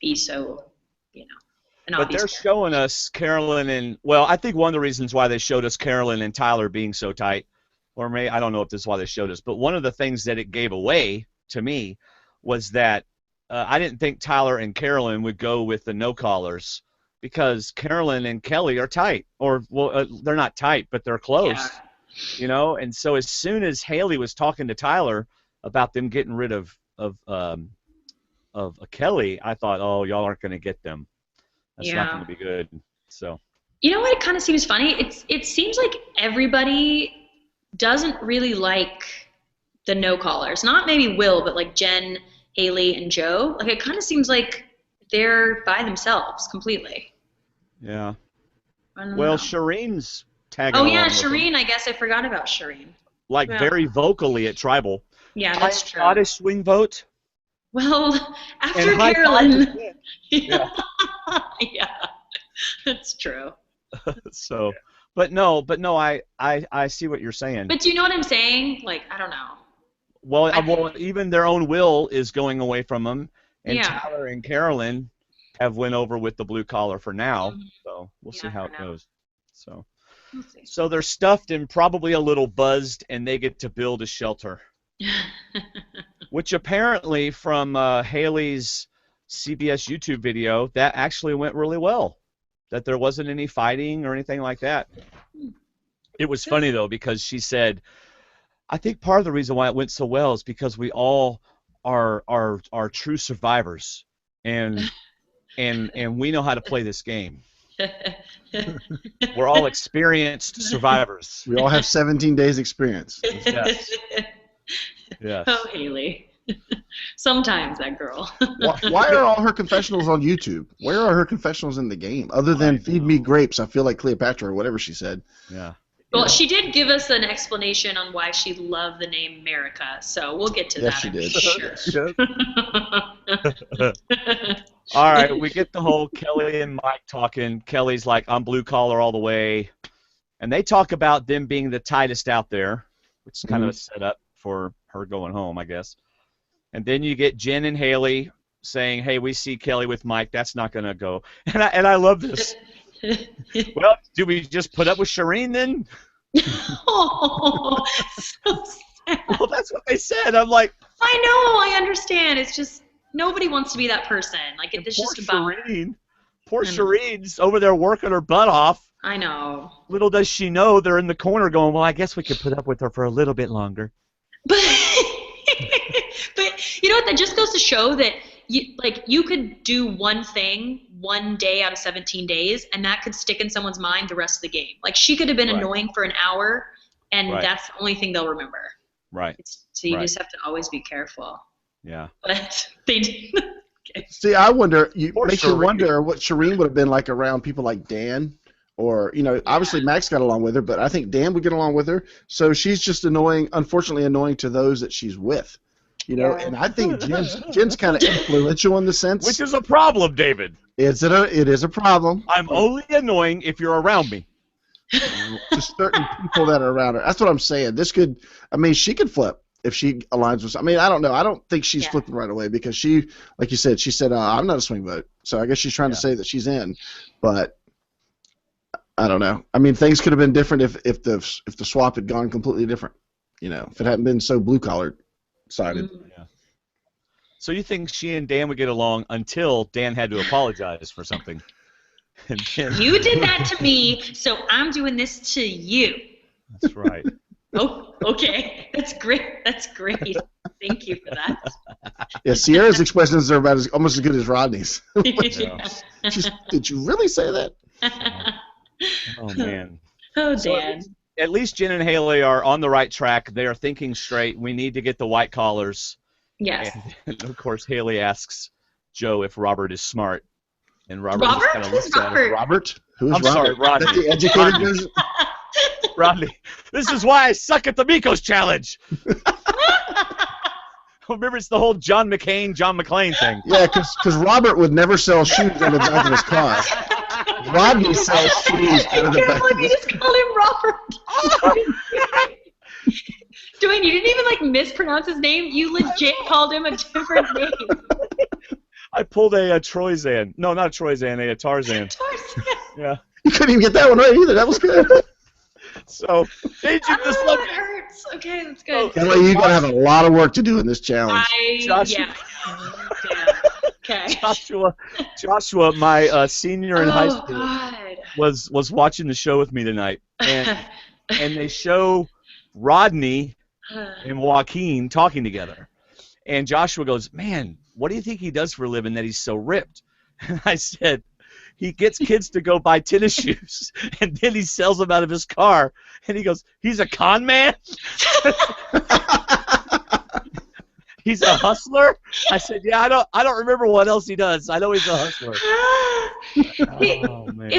be so, an But obvious they're hair. showing us Carolyn I think one of the reasons why they showed us Carolyn and Tyler being so tight, or maybe, I don't know if this is why they showed us, but one of the things that it gave away to me was that I didn't think Tyler and Carolyn would go with the no-callers because Carolyn and Kelley are tight. They're not tight, but they're close. Yeah. And so as soon as Haley was talking to Tyler about them getting rid of Kelley, I thought, oh, y'all aren't going to get them. That's not Yeah. going to be good. So You know what? It kind of seems funny. It seems like everybody doesn't really like the no callers. Not maybe Will, but like Jen, Haley, and Joe. Like it kind of seems like they're by themselves completely. yeah. I don't Well, know. Shireen's tagging Oh along yeah, with them, Shireen. I guess I forgot about Shireen. like Yeah. very vocally at Tribal. Yeah, that's true. Scottish swing vote. Well, after And high Carolyn. five to Yeah. Yeah, that's true. So, but no, I see what you're saying. But do you know what I'm saying? Like, I don't know. Well, even their own Will is going away from them, and Yeah. Tyler and Carolyn have went over with the blue collar for now. Mhm. So we'll see Yeah, how for it now. goes. So. We'll see. So they're stuffed and probably a little buzzed, and they get to build a shelter, which apparently from Haley's CBS YouTube video, that actually went really well, that there wasn't any fighting or anything like that. It was funny, though, because she said, I think part of the reason why it went so well is because we all are true survivors, and we know how to play this game. We're all experienced survivors. We all have 17 days experience. Yes. Yes. Oh, Haley. Sometimes that girl. Why are all her confessionals on YouTube? Where are her confessionals in the game? Other than feed me grapes, I feel like Cleopatra or whatever she said. Yeah. Well, she did give us an explanation on why she loved the name America, so we'll get to Yes, that. she did. Sure. All right, we get the whole Kelley and Mike talking. Kelly's like, I'm blue collar all the way. And they talk about them being the tightest out there, which is kind of a setup for her going home, I guess. And then you get Jen and Haley saying, hey, we see Kelley with Mike. That's not going to go. And I love this. Well, do we just put up with Shireen then? Oh, so sad. Well, that's what they said. I'm like, I know, I understand. It's just nobody wants to be that person. Like it's poor just about. Shireen. Poor Shireen's over there working her butt off. I know. Little does she know they're in the corner going, well, I guess we could put up with her for a little bit longer. But you know what? That just goes to show that you could do one thing one day out of 17 days, and that could stick in someone's mind the rest of the game. Like she could have been annoying for an hour, and that's the only thing they'll remember. Right. So you just have to always be careful. Yeah. But they did. Okay. See, I wonder. Makes you Shireen. wonder what Shireen would have been like around people like Dan, or obviously Max got along with her, but I think Dan would get along with her. So she's just unfortunately annoying to those that she's with. And I think Jen's kind of influential in the sense. Which is a problem, David. It is a problem. I'm only annoying if you're around me. To certain people that are around her. That's what I'm saying. She could flip if she aligns with. I don't know. I don't think she's flipping right away because she, like you said, I'm not a swing vote. So I guess she's trying to say that she's in, but I don't know. Things could have been different if the swap had gone completely different. If it hadn't been so blue collared sided. Yeah. So you think she and Dan would get along until Dan had to apologize for something? And then, you did that to me, so I'm doing this to you. That's right. Oh, okay. That's great. That's great. Thank you for that. Yeah, Sierra's expressions are about almost as good as Rodney's. Yeah. Did you really say that? Oh, man. Oh, So Dan. at least Jen and Haley are on the right track. They are thinking straight. We need to get the white collars. Yes. And of course, Haley asks Joe if Robert is smart. And Robert Robert? just kind of looks at him. Robert? Who's I'm Robert? sorry, Rodney. That's the educated version? Rodney. This is why I suck at the Mikos challenge. Remember, it's the whole John McClane thing. Yeah, because Robert would never sell shoes out of the back of his car. Rodney sells shoes out of the back of You his just called him Robert. Dwayne, you didn't even mispronounce his name. You legit called him a different name. I pulled a Troyzan. No, not a Troyzan, a Tarzan. Tarzan. Yeah. You couldn't even get that one right either. That was good. So, changing the It subject. hurts. Okay, that's good. Kelly, you're going to have a lot of work to do in this challenge. Joshua. Okay. Joshua, my senior in high school, God. was watching the show with me tonight, and they show Rodney and Joaquin talking together, and Joshua goes, "Man, what do you think he does for a living that he's so ripped?" And I said, "He gets kids to go buy tennis shoes, and then he sells them out of his car." And he goes, "He's a con man." He's a hustler? I said, yeah, I don't remember what else he does. I know he's a hustler. Oh, man.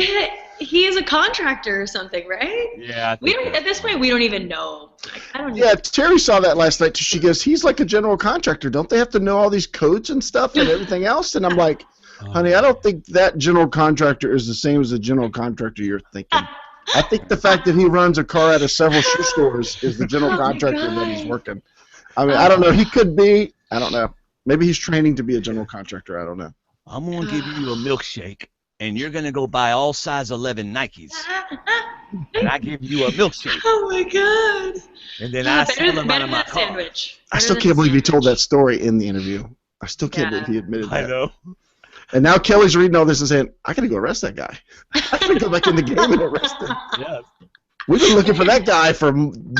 He is a contractor or something, right? Yeah. We don't. At this point, we don't even know. I don't. Yeah, Terry saw that last night. She goes, "He's like a general contractor. Don't they have to know all these codes and stuff and everything else?" And I'm like, "Honey, I don't think that general contractor is the same as the general contractor you're thinking. I think the fact that he runs a car out of several shoe stores is the general contractor that he's working." I mean, I don't know. He could be. I don't know. Maybe he's training to be a general contractor. I don't know. I'm going to give you a milkshake, and you're going to go buy all size 11 Nikes. And I give you a milkshake. Oh, my God. And then I sell them out of my car. Sandwich. I still can't believe he told that story in the interview. I still can't believe he admitted that. I know. And now Kelly's reading all this and saying, I got to go arrest that guy. I got to go back in the game and arrest him. Yes. We've been looking for that guy for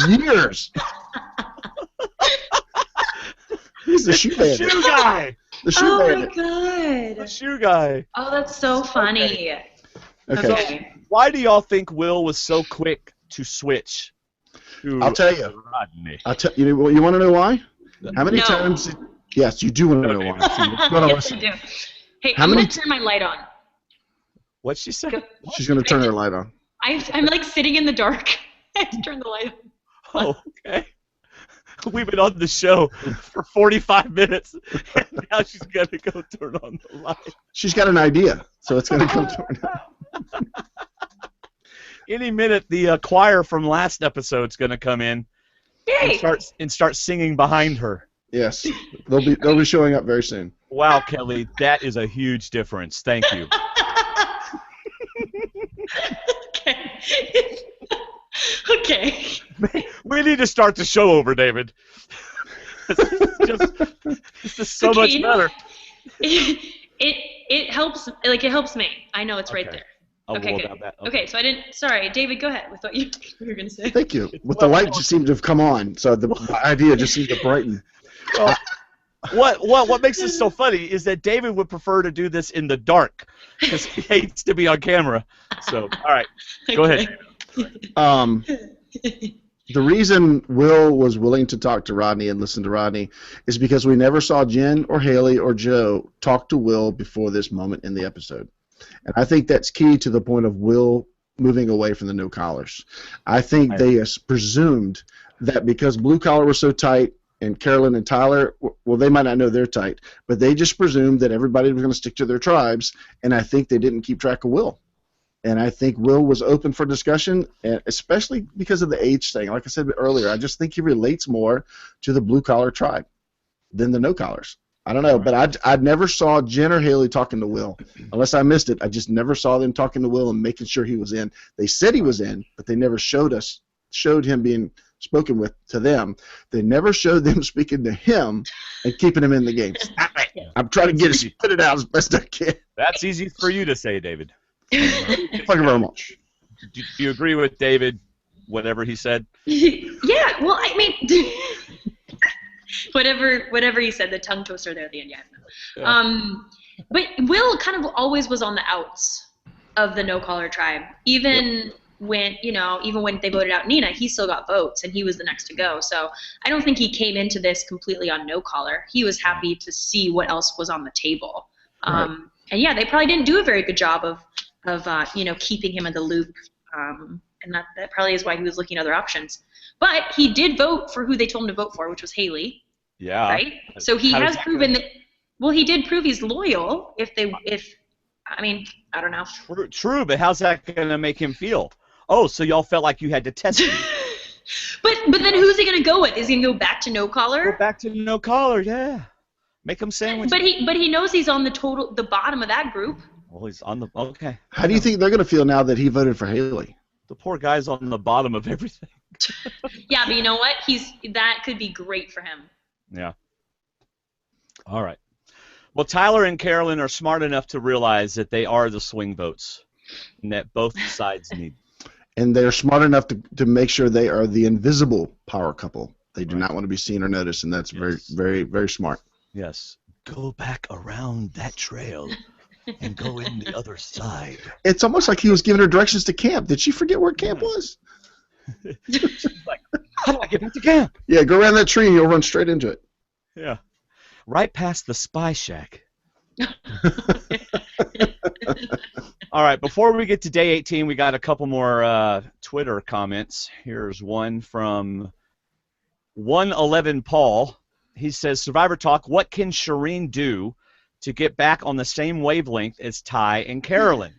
years. He's the shoe bandit. Shoe guy. The shoe bandit. Oh, my The God. shoe guy. Oh, that's so funny. Okay. Why do y'all think Will was so quick to switch? I'll tell you. Rodney? You want to know why? How many No. times? Yes, you do want to know why. So you're gonna Yes, I listen. do. Hey, How I'm many going to turn my light on. What'd she say? She's going to turn her light on. I'm like sitting in the dark. I have to turn the light on. Oh, okay. We've been on the show for 45 minutes, and now she's going to go turn on the light. She's got an idea, so it's going to come to her. Any minute, the choir from last episode's going to come in Yay! and start singing behind her. Yes, they'll be showing up very soon. Wow, Kelly, that is a huge difference. Thank you. Okay. Okay. We need to start the show over, David. It's just so Okay, much you know, better. It helps. Like it helps me. I know it's right Okay. there. Oh, Okay, well, good. about that. Okay, so I didn't. Sorry, David. Go ahead with what you were gonna say. Thank you. With the light just seemed to have come on, so the idea just seemed to brighten. Well, what makes this so funny is that David would prefer to do this in the dark because he hates to be on camera. So, all right, go ahead. The reason Will was willing to talk to Rodney and listen to Rodney is because we never saw Jen or Haley or Joe talk to Will before this moment in the episode. And I think that's key to the point of Will moving away from the no collars. I think they presumed that because blue collar was so tight and Carolyn and Tyler, well, they might not know they're tight, but they just presumed that everybody was going to stick to their tribes, and I think they didn't keep track of Will. And I think Will was open for discussion, and especially because of the age thing. Like I said earlier, I just think he relates more to the blue-collar tribe than the no-collars. I don't know, but I never saw Jen or Haley talking to Will. Unless I missed it, I just never saw them talking to Will and making sure he was in. They said he was in, but they never showed him being spoken with to them. They never showed them speaking to him and keeping him in the game. I'm trying to spit it out as best I can. That's easy for you to say, David. Thank you very much. Do you agree with David, whatever he said? Yeah. Well, I mean, whatever he said, the tongue twister there at the end. Yeah. But Will kind of always was on the outs of the no collar tribe, even when they voted out Nina, he still got votes and he was the next to go. So I don't think he came into this completely on no collar. He was happy to see what else was on the table. And yeah, they probably didn't do a very good job of keeping him in the loop. And that probably is why he was looking at other options. But he did vote for who they told him to vote for, which was Haley. Yeah. Right? So he has proven that. Well, he did prove he's loyal. I don't know. True, but how's that going to make him feel? Oh, so y'all felt like you had to test him. But then who's he going to go with? Is he going to go back to no collar? Go back to no collar, yeah. Make him sandwiches. But he knows he's on the bottom of that group. Well, he's on the okay. How do you think they're going to feel now that he voted for Haley? The poor guy's on the bottom of everything. Yeah, but you know what? That could be great for him. Yeah. All right. Well, Tyler and Carolyn are smart enough to realize that they are the swing votes and that both sides need. And they're smart enough to make sure they are the invisible power couple. They do not want to be seen or noticed, and that's very, very, very smart. Yes. Go back around that trail and go in the other side. It's almost like he was giving her directions to camp. Did she forget where camp was? She's like, how do I get back to camp? Yeah, go around that tree and you'll run straight into it. Yeah. Right past the spy shack. All right, before we get to day 18, we got a couple more Twitter comments. Here's one from 111 Paul. He says, Survivor Talk, what can Shireen do to get back on the same wavelength as Ty and Carolyn?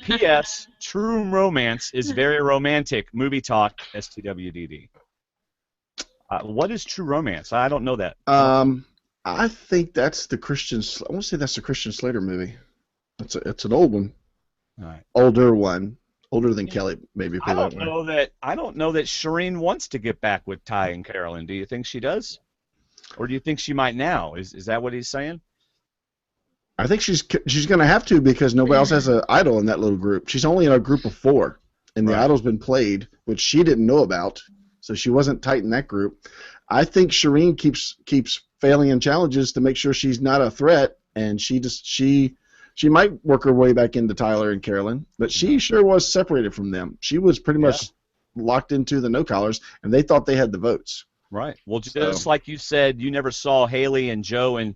P.S. True romance is very romantic. Movie talk, STWDD. What is True Romance? I don't know that. I think that's the Christian. I want to say that's the Christian Slater movie. It's an old one. All right. Older one. Older than Kelley, maybe. I don't know that Shireen wants to get back with Ty and Carolyn. Do you think she does? Or do you think she might now? Is that what he's saying? I think she's going to have to because nobody else has an idol in that little group. She's only in a group of 4, and the idol's been played, which she didn't know about, so she wasn't tight in that group. I think Shireen keeps failing in challenges to make sure she's not a threat, and she might work her way back into Tyler and Carolyn, but she sure was separated from them. She was pretty much locked into the no-collars, and they thought they had the votes. Right. Well, just like you said, you never saw Haley and Joe and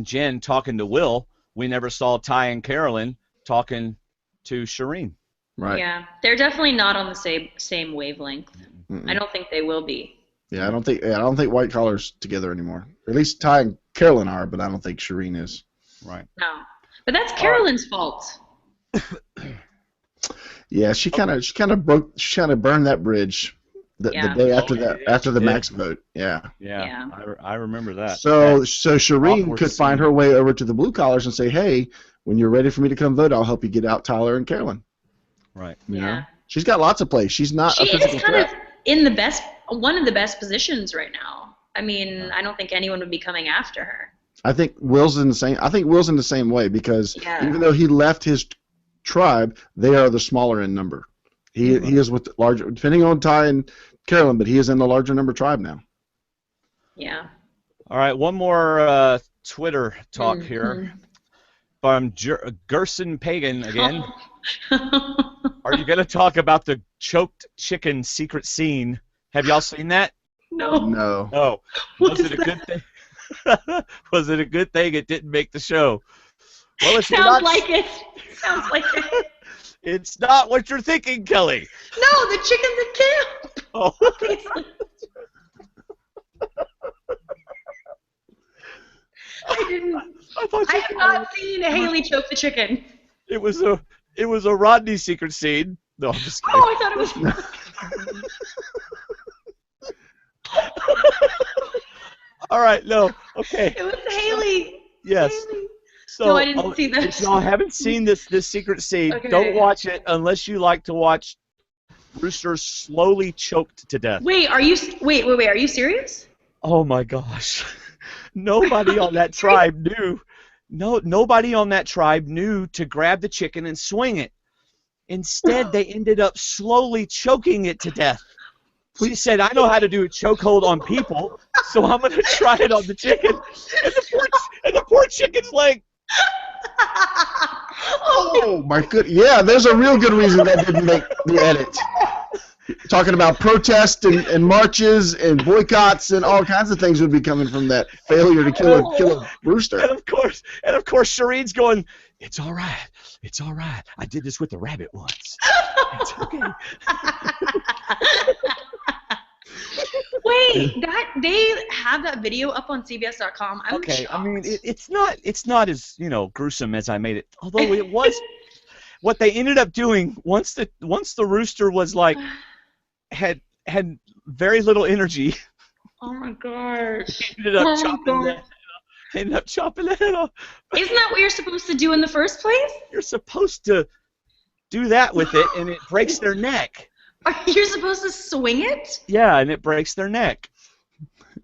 Jen talking to Will. We never saw Ty and Carolyn talking to Shireen. Right. Yeah, they're definitely not on the same wavelength. Mm-mm. I don't think they will be. Yeah, I don't think white collars together anymore. Or at least Ty and Carolyn are, but I don't think Shireen is. Right. No, but that's Carolyn's fault. Yeah, she kind of burned that bridge the day after the Max vote. Yeah. Yeah. I remember that. So Shireen could find her way over to the blue collars and say, "Hey, when you're ready for me to come vote, I'll help you get out Tyler and Carolyn." Right. You know? She's got lots of plays. She's not a physical threat. Of in one of the best positions right now. I mean, I don't think anyone would be coming after her. I think Will's in the same way because even though he left his tribe, they are the smaller in number. He is with the larger, depending on Ty and Carolyn, but he is in the larger number tribe now. Yeah. All right, one more Twitter talk here from Gerson Pagan again. Are you going to talk about the choked chicken secret scene? Have y'all seen that? No. No. Was it a good thing? Was it a good thing it didn't make the show? Well, it's Sounds like it. It's not what you're thinking, Kelley. No, the chicken's at camp. Oh. I have not seen Haley choke the chicken. It was a Rodney secret scene. No, I'm just kidding. Oh, I thought it was. All right, no, okay. It was Haley. Yes. Haley. So, no, I didn't see that. If y'all haven't seen this secret scene, Okay. don't watch it unless you like to watch Rooster slowly choked to death. Wait, are you serious? Oh my gosh. Nobody on that tribe knew. Nobody on that tribe knew to grab the chicken and swing it. Instead, they ended up slowly choking it to death. She said, "I know how to do a chokehold on people, so I'm going to try it on the chicken." And the poor chicken's like, oh my good. Yeah, there's a real good reason that didn't make the edit. Talking about protests and marches and boycotts and all kinds of things would be coming from that failure to kill a rooster. And of course, Shireen's going, "It's all right. It's all right. I did this with a rabbit once. It's okay." Wait, they have that video up on CBS.com. Okay, I mean, it's not as gruesome as I made it. Although it was, what they ended up doing once the rooster was like had very little energy. Oh my gosh! Ended up chopping the head off. Isn't that what you're supposed to do in the first place? You're supposed to do that with it, and it breaks their neck. You're supposed to swing it? Yeah, and it breaks their neck.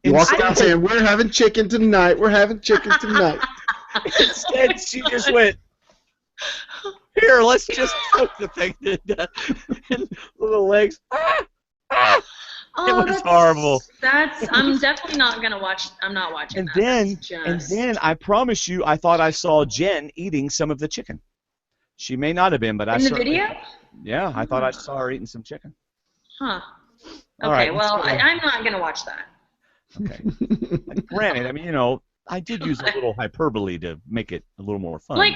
You walk around saying, "We're having chicken tonight. We're having chicken tonight." Instead, she just went, "Here, let's just choke the thing to death." And little legs. Oh, it was horrible. I'm definitely not gonna watch. I'm not watching that. And then I promise you, I thought I saw Jen eating some of the chicken. She may not have been, but in the video. Yeah, I thought I saw her eating some chicken. Huh. All Okay, right, well, I'm not going to watch that. Okay. Granted, I mean, I did use a little hyperbole to make it a little more fun. Like,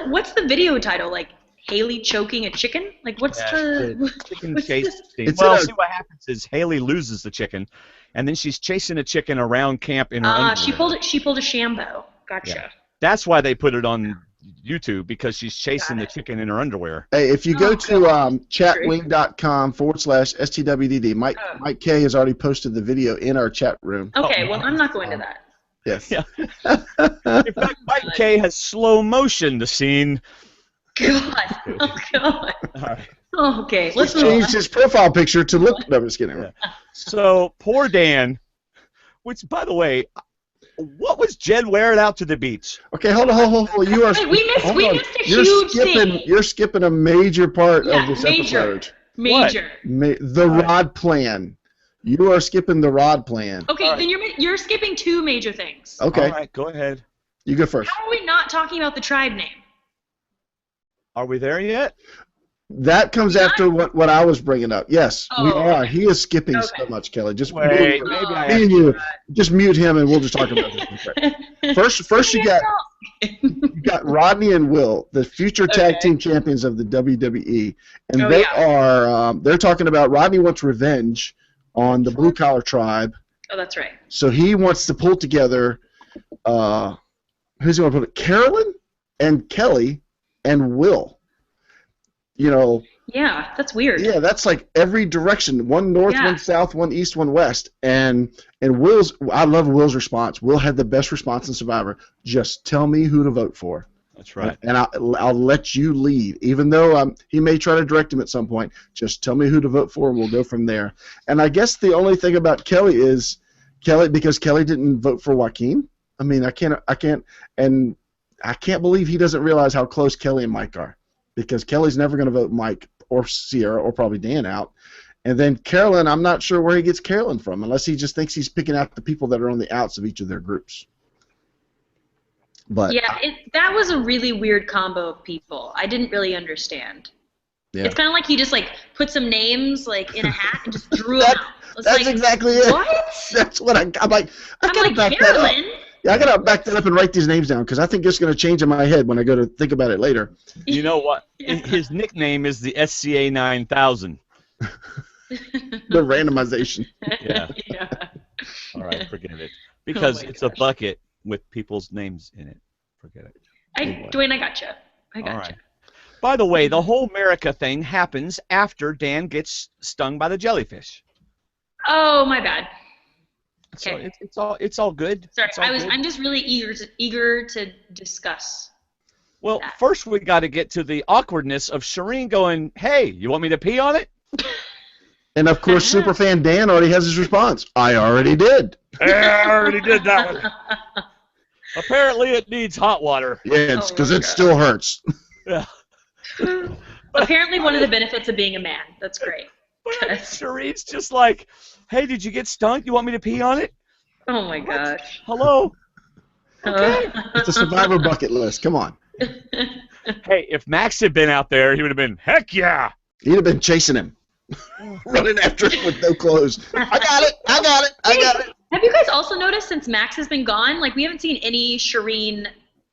what's the video title? Like, Haley choking a chicken? Like, what's the chicken chase scene? It's Well, see what happens is Haley loses the chicken, and then she's chasing a chicken around camp in her underwear. She pulled a Shambo. Gotcha. Yeah. That's why they put it on YouTube because she's chasing the chicken in her underwear. Hey, if you go to chatwing.com/STWDD, Mike K has already posted the video in our chat room. Okay, well, I'm not going to that. Yes. Yeah. In fact, Mike K has slow motion the scene. God. Oh, God. All right. Okay, He let's move changed on. his profile picture to look. No, I'm just kidding. Yeah. So poor Dan, which, by the way, what was Jen wearing out to the beach? Okay, hold on. You are. Wait, we missed a huge thing. You're skipping a major part of this major. episode. Major. The rod plan. You are skipping the rod plan. Okay, then you're skipping two major things. Okay. All right, go ahead. You go first. How are we not talking about the tribe name? Are we there yet? That comes after what I was bringing up. Yes, we are. He is skipping so much, Kelly. Just Wait, mute, maybe I me and you. Just mute him, and we'll just talk about this. First you got Rodney and Will, the future tag team champions of the WWE, and they're talking about Rodney wants revenge on the Blue Collar Tribe. Oh, that's right. So he wants to pull together. Who's he going to put it? Carolyn and Kelley and Will. You know. Yeah, that's weird. Yeah, that's like every direction. One north, one south, one east, one west. And Will's. I love Will's response. Will had the best response in Survivor. Just tell me who to vote for. That's right. And I'll let you lead, even though he may try to direct him at some point. Just tell me who to vote for, and we'll go from there. And I guess the only thing about Kelley is because Kelley didn't vote for Joaquin. I mean, I can't believe he doesn't realize how close Kelley and Mike are, because Kelly's never going to vote Mike or Sierra or probably Dan out. And then Carolyn, I'm not sure where he gets Carolyn from, unless he just thinks he's picking out the people that are on the outs of each of their groups. But that was a really weird combo of people. I didn't really understand. Yeah. It's kind of like he just put some names in a hat and just drew them out. That's exactly it. What? That's what I'm like. I gotta back Carolyn? that up. Yeah, I gotta back that up and write these names down, because I think it's gonna change in my head when I go to think about it later. You know what? His nickname is the SCA 9000. The randomization. Yeah. All right, forget it. Because it's a bucket with people's names in it. Forget it. Dwayne, I gotcha. All right. By the way, the whole America thing happens after Dan gets stung by the jellyfish. Oh, my bad. Okay. So it's all good. Sorry, I'm just really eager to discuss. Well, first we got to get to the awkwardness of Shireen going, "Hey, you want me to pee on it?" And of course, superfan Dan already has his response. I already did. I already did that one. Apparently, it needs hot water. Yeah, because it still hurts. Yeah. Apparently, one of the benefits of being a man. That's great. Shireen's just like, "Hey, did you get stung? You want me to pee on it?" Oh my gosh. Hello. Okay. It's a Survivor bucket list. Come on. Hey, if Max had been out there, he would have been, heck yeah. He'd have been chasing him, running after him with no clothes. I got it. Have you guys also noticed, since Max has been gone, we haven't seen any Shireen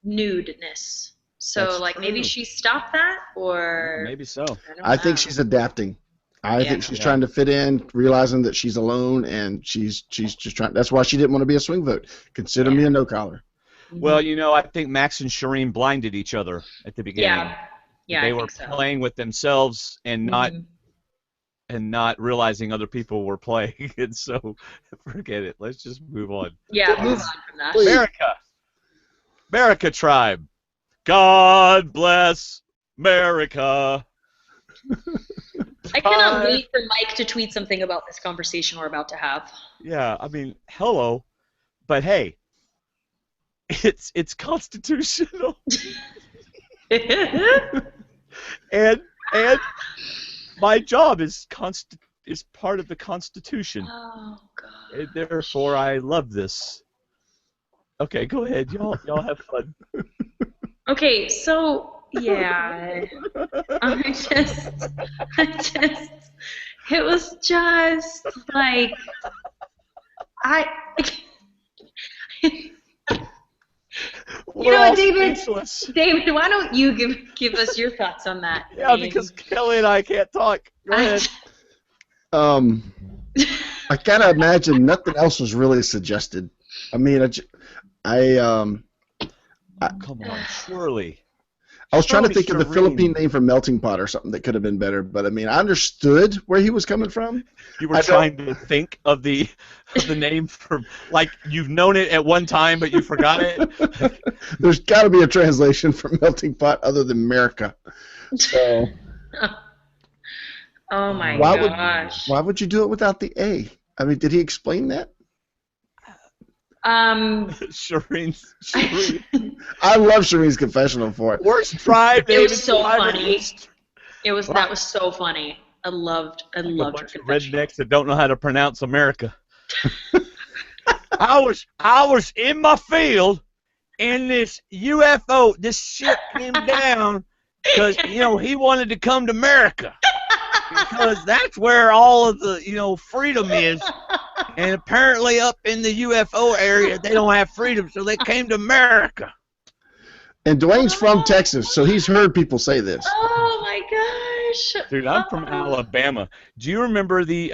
nudeness? So maybe she stopped that, or maybe so. I think she's adapting. I think she's trying to fit in, realizing that she's alone, and she's just trying. That's why she didn't want to be a swing vote. Consider me a no collar. Well, I think Max and Shireen blinded each other at the beginning. Yeah. They were playing with themselves and not realizing other people were playing, and so forget it. Let's just move on. Yeah, move on from that. America tribe. God bless America. I cannot wait for Mike to tweet something about this conversation we're about to have. Yeah, I mean, hello, but hey, it's constitutional, and my job is part of the Constitution. Oh God. And therefore, I love this. Okay, go ahead, y'all have fun. Okay, so yeah, it was just David, why don't you give us your thoughts on that? Yeah, because Kelly and I can't talk. Go ahead. I kind of imagine nothing else was really suggested. I mean, come on, surely. I was trying to Oh, think of the Shireen. Philippine name for melting pot or something that could have been better, but I mean, I understood where he was coming from. You were trying to think of the name for, like, you've known it at one time, but you forgot it. There's got to be a translation for melting pot other than America. So Oh my why would gosh. why would you do it without the A? I mean, did he explain that? Shireen. I love Shireen's confessional for it. Worst tribe. It was David, so tribe funny. against That was so funny. I loved a her bunch of confession. rednecks that don't know how to pronounce America. I was in my field, and this UFO, this ship came down because he wanted to come to America because that's where all of the freedom is. And apparently up in the UFO area, they don't have freedom, so they came to America. And Dwayne's from Texas, so he's heard people say this. Oh my gosh. Dude, I'm from Alabama. Do you remember the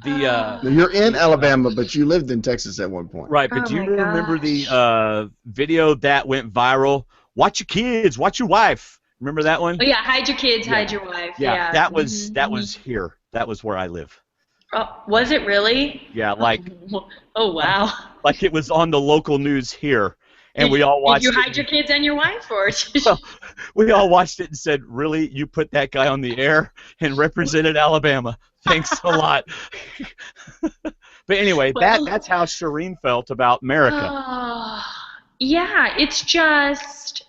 You're in Alabama, but you lived in Texas at one point. right? But Oh do you my remember gosh. the video that went viral? Watch your kids, watch your wife. Remember that one? Oh yeah, hide your kids, hide your wife. Yeah, that was Mhm. here. That was where I live. Oh, was it really? Yeah, like Oh wow. like it was on the local news here, and we all watched Did you it. hide your kids and your wife, or? Well, we all watched it and said, "Really, you put that guy on the air and represented Alabama? Thanks a lot." But anyway, Well- that's how Shireen felt about America. Yeah, it's just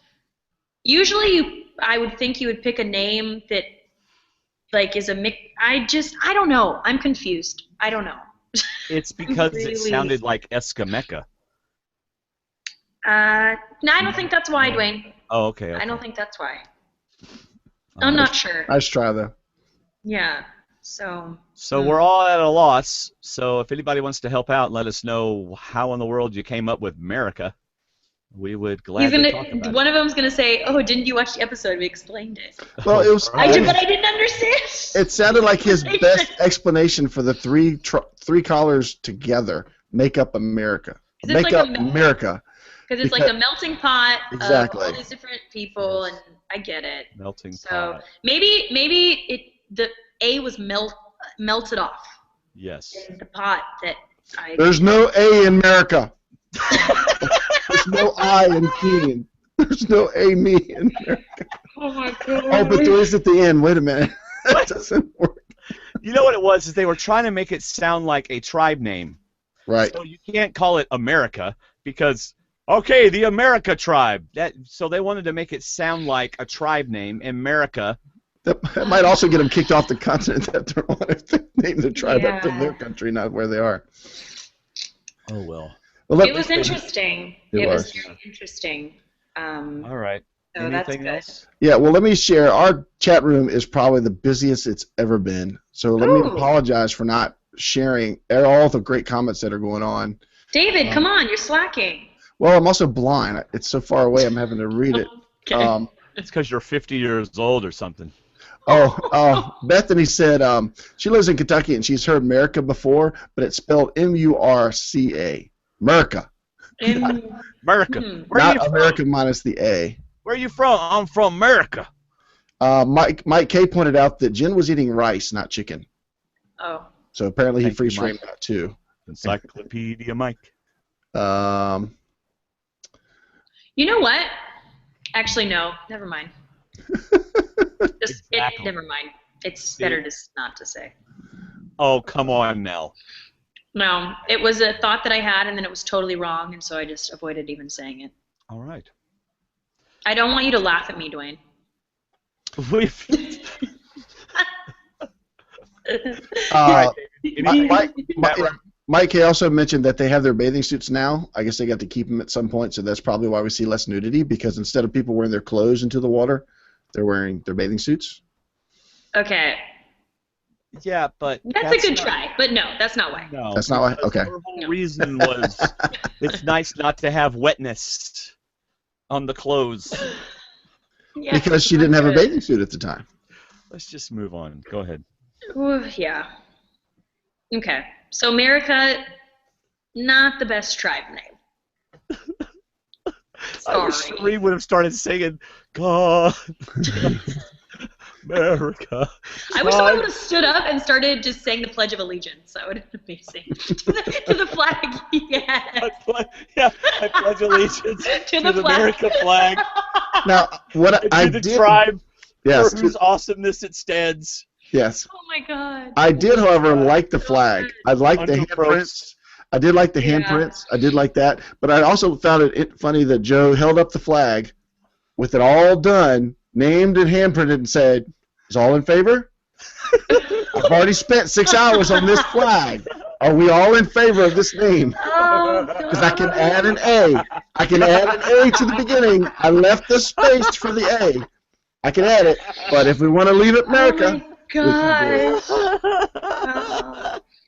usually I would think you would pick a name that like is a mix. I don't know. I'm confused. I don't know. It's because really- it sounded like Eskameka. No, I don't think that's why, Dwayne. Oh, okay. I don't think that's why. All I'm right. not sure. Nice try, though. Yeah. So. So we're all at a loss. So if anybody wants to help out and let us know how in the world you came up with America, we would gladly talk about One of them's gonna say, "Oh, didn't you watch the episode? We explained it." Well, it was. Right. But I didn't understand. It sounded like his best explanation for the three collars together make up America. 'Cause it's Make like up a- America. Because it's like a melting pot Exactly. of all these different people, and I get it. Melting So pot. maybe the A was melted off Yes. in the pot that I. There's no A in America. There's no I in Keenan. There's no A me in America. Oh my god. Oh, but there is at the end. Wait a minute. That doesn't work. You know what it was? Is they were trying to make it sound like a tribe name. Right. So you can't call it America because, okay, the America tribe. So they wanted to make it sound like a tribe name, America. That might also get them kicked off the continent that they're on if they name the tribe after Yeah. their country, not where they are. Oh, well. Well, It was interesting. It was was. very interesting. All right. So that's Anything good. else? Yeah, well, let me share. Our chat room is probably the busiest it's ever been. So let me Ooh. apologize for not sharing all the great comments that are going on. David, come on, you're slacking. Well, I'm also blind. It's so far away, I'm having to read it. Okay. It's because you're 50 years old or something. Bethany said she lives in Kentucky and she's heard America before, but it's spelled M-U-R-C-A. America. America. Hmm. Where are you Not from? America minus the A. Where are you from? I'm from America. Mike K pointed out that Jen was eating rice, not chicken. Oh. So apparently he Thank you, freeze framed Mike. that too. Encyclopedia Mike. You know what? Actually, no. Never mind. Exactly. Never mind. It's better just not to say. Oh, come on now. No, it was a thought that I had, and then it was totally wrong, and so I just avoided even saying it. All right. I don't want you to laugh at me, Dwayne. Mike K also mentioned that they have their bathing suits now. I guess they got to keep them at some point, so that's probably why we see less nudity, because instead of people wearing their clothes into the water, they're wearing their bathing suits. Okay. Yeah, but That's a good try, but no, that's not why. No, That's not why? because Okay. Her whole reason was it's nice not to have wetness on the clothes. Yeah, Because she didn't have a bathing suit at the time. Let's just move on. Go ahead. Ooh, yeah. Okay. So America, not the best tribe name. I wish Sheree would have started singing, God, America. I wish someone would have stood up and started just saying the Pledge of Allegiance. That would have been amazing. to the flag, yes. I pledge allegiance to the American flag. Now, what I the did, tribe yes, for whose awesomeness it stands. Yes. Oh my God. I did, however, like the flag. I liked the handprints. I did like the handprints. I did like that. But I also found it funny that Joe held up the flag with it all done, named and handprinted, and said, "Is all in favor? I've already spent 6 hours on this flag. Are we all in favor of this name?" Because I can add an A. I can add an A to the beginning. I left the space for the A. I can add it. But if we want to leave it America, gosh.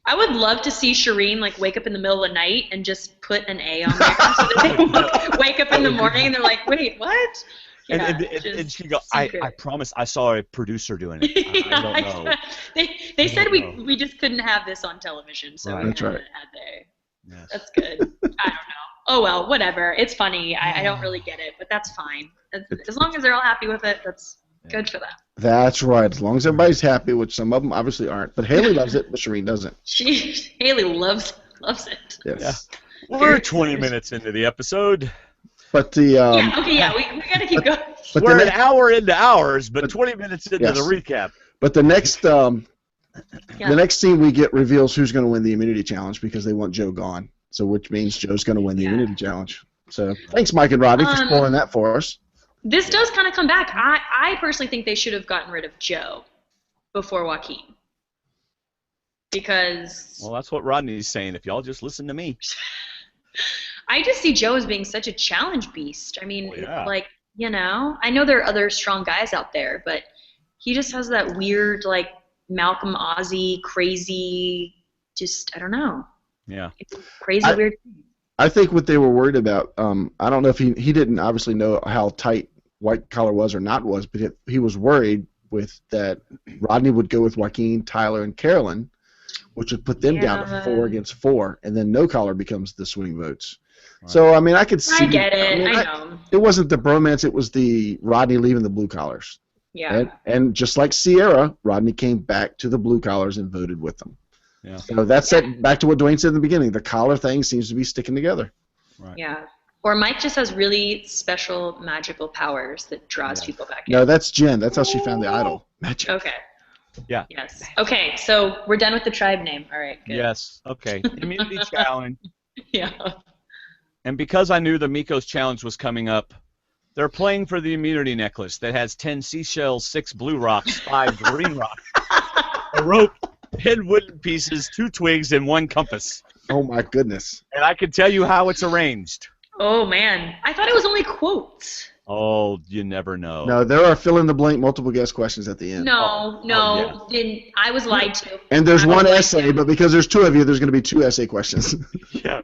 I would love to see Shireen like wake up in the middle of the night and just put an A on there so that they wake up in the morning and they're like, wait, what? Yeah, and she go, I promise I saw a producer doing it. I don't know. They said we just couldn't have this on television, so we had to add the A. Yes. That's good. I don't know. Oh well, whatever. It's funny. I don't really get it, but that's fine. As long as they're all happy with it, that's good for them. That's right. As long as everybody's happy, which some of them obviously aren't. But Haley loves it, but Shireen doesn't. Haley loves it. Yes. Yeah. We're 20 minutes into the episode. But the we gotta keep going. We're an hour into ours, but 20 minutes into the recap. But the next the next scene we get reveals who's going to win the immunity challenge because they want Joe gone. So which means Joe's going to win the immunity challenge. So thanks, Mike and Rodney, for spoiling that for us. This does kind of come back. I personally think they should have gotten rid of Joe before Joaquin. Because... Well, that's what Rodney's saying. If y'all just listen to me. I just see Joe as being such a challenge beast. I mean, like, you know, I know there are other strong guys out there, but he just has that weird, like, Malcolm Ozzy, crazy, just, I don't know. Yeah. Crazy, weird thing. I think what they were worried about, I don't know if he didn't obviously know how tight White Collar was or not was, but he was worried with that Rodney would go with Joaquin, Tyler, and Carolyn, which would put them down to 4 against 4, and then No Collar becomes the swing votes. Right. So, I mean, I could see... I get it. I know. It wasn't the bromance, it was the Rodney leaving the Blue Collars. Yeah. And just like Sierra, Rodney came back to the Blue Collars and voted with them. Yeah. So that's back to what Dwayne said in the beginning. The collar thing seems to be sticking together. Right. Yeah. Or Mike just has really special magical powers that draws people back in. No, that's Jen. That's how she found the idol. Magic. Okay. Yeah. Yes. Okay, so we're done with the tribe name. All right, good. Yes. Okay. Immunity challenge. Yeah. And because I knew the Miko's challenge was coming up, they're playing for the immunity necklace that has 10 seashells, 6 blue rocks, 5 green rocks, a rope, 10 wooden pieces, 2 twigs, and 1 compass. Oh, my goodness. And I can tell you how it's arranged. Oh, man. I thought it was only quotes. Oh, you never know. No, there are fill-in-the-blank multiple guess questions at the end. Then I was lied to. And there's one essay, but because there's 2 of you, there's going to be 2 essay questions. Yeah.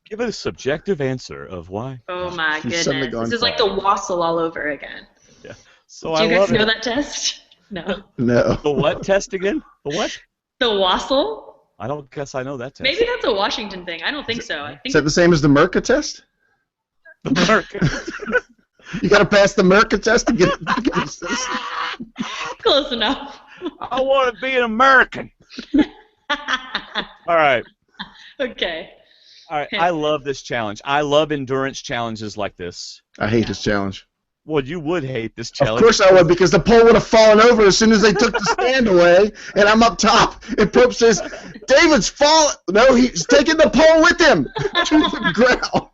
Give it a subjective answer of why. Oh, my goodness. This is like the Wassel all over again. Yeah. So Do you guys know that test? No. No. The what test again? The what? The Wassel? I don't guess I know that test. Maybe that's a Washington thing. I don't think so. I think is that the same as the Merca test? The Merca. You got to pass the Merca test to get a citizen. Close enough. I want to be an American. All right. Okay. All right. I love this challenge. I love endurance challenges like this. I hate this challenge. Well, you would hate this challenge. Of course I would, because the pole would have fallen over as soon as they took the stand away, and I'm up top. And Pope says, David's falling. No, he's taking the pole with him to the ground.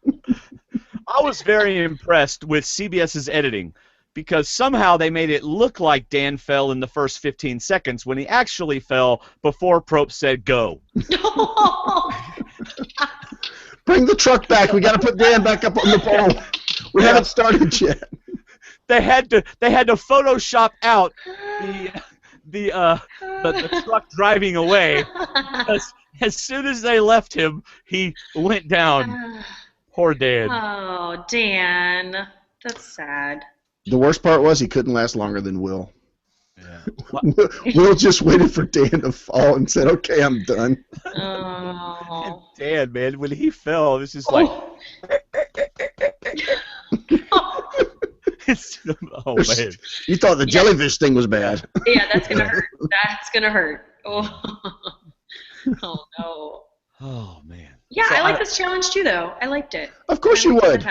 I was very impressed with CBS's editing, because somehow they made it look like Dan fell in the first 15 seconds when he actually fell before Probe said go. Bring the truck back. We got to put Dan back up on the pole. We haven't started yet. They had to Photoshop out the truck driving away. As soon as they left him, he went down. Poor Dan. Oh, Dan. That's sad. The worst part was he couldn't last longer than Will. Yeah. Will just waited for Dan to fall and said, okay, I'm done. Oh. And Dan, man, when he fell, it was just like... Oh man. You thought the jellyfish thing was bad. Yeah, that's gonna hurt. That's gonna hurt. Oh, oh no. Oh man. Yeah, So I like this challenge too, though. I liked it. Of course you would.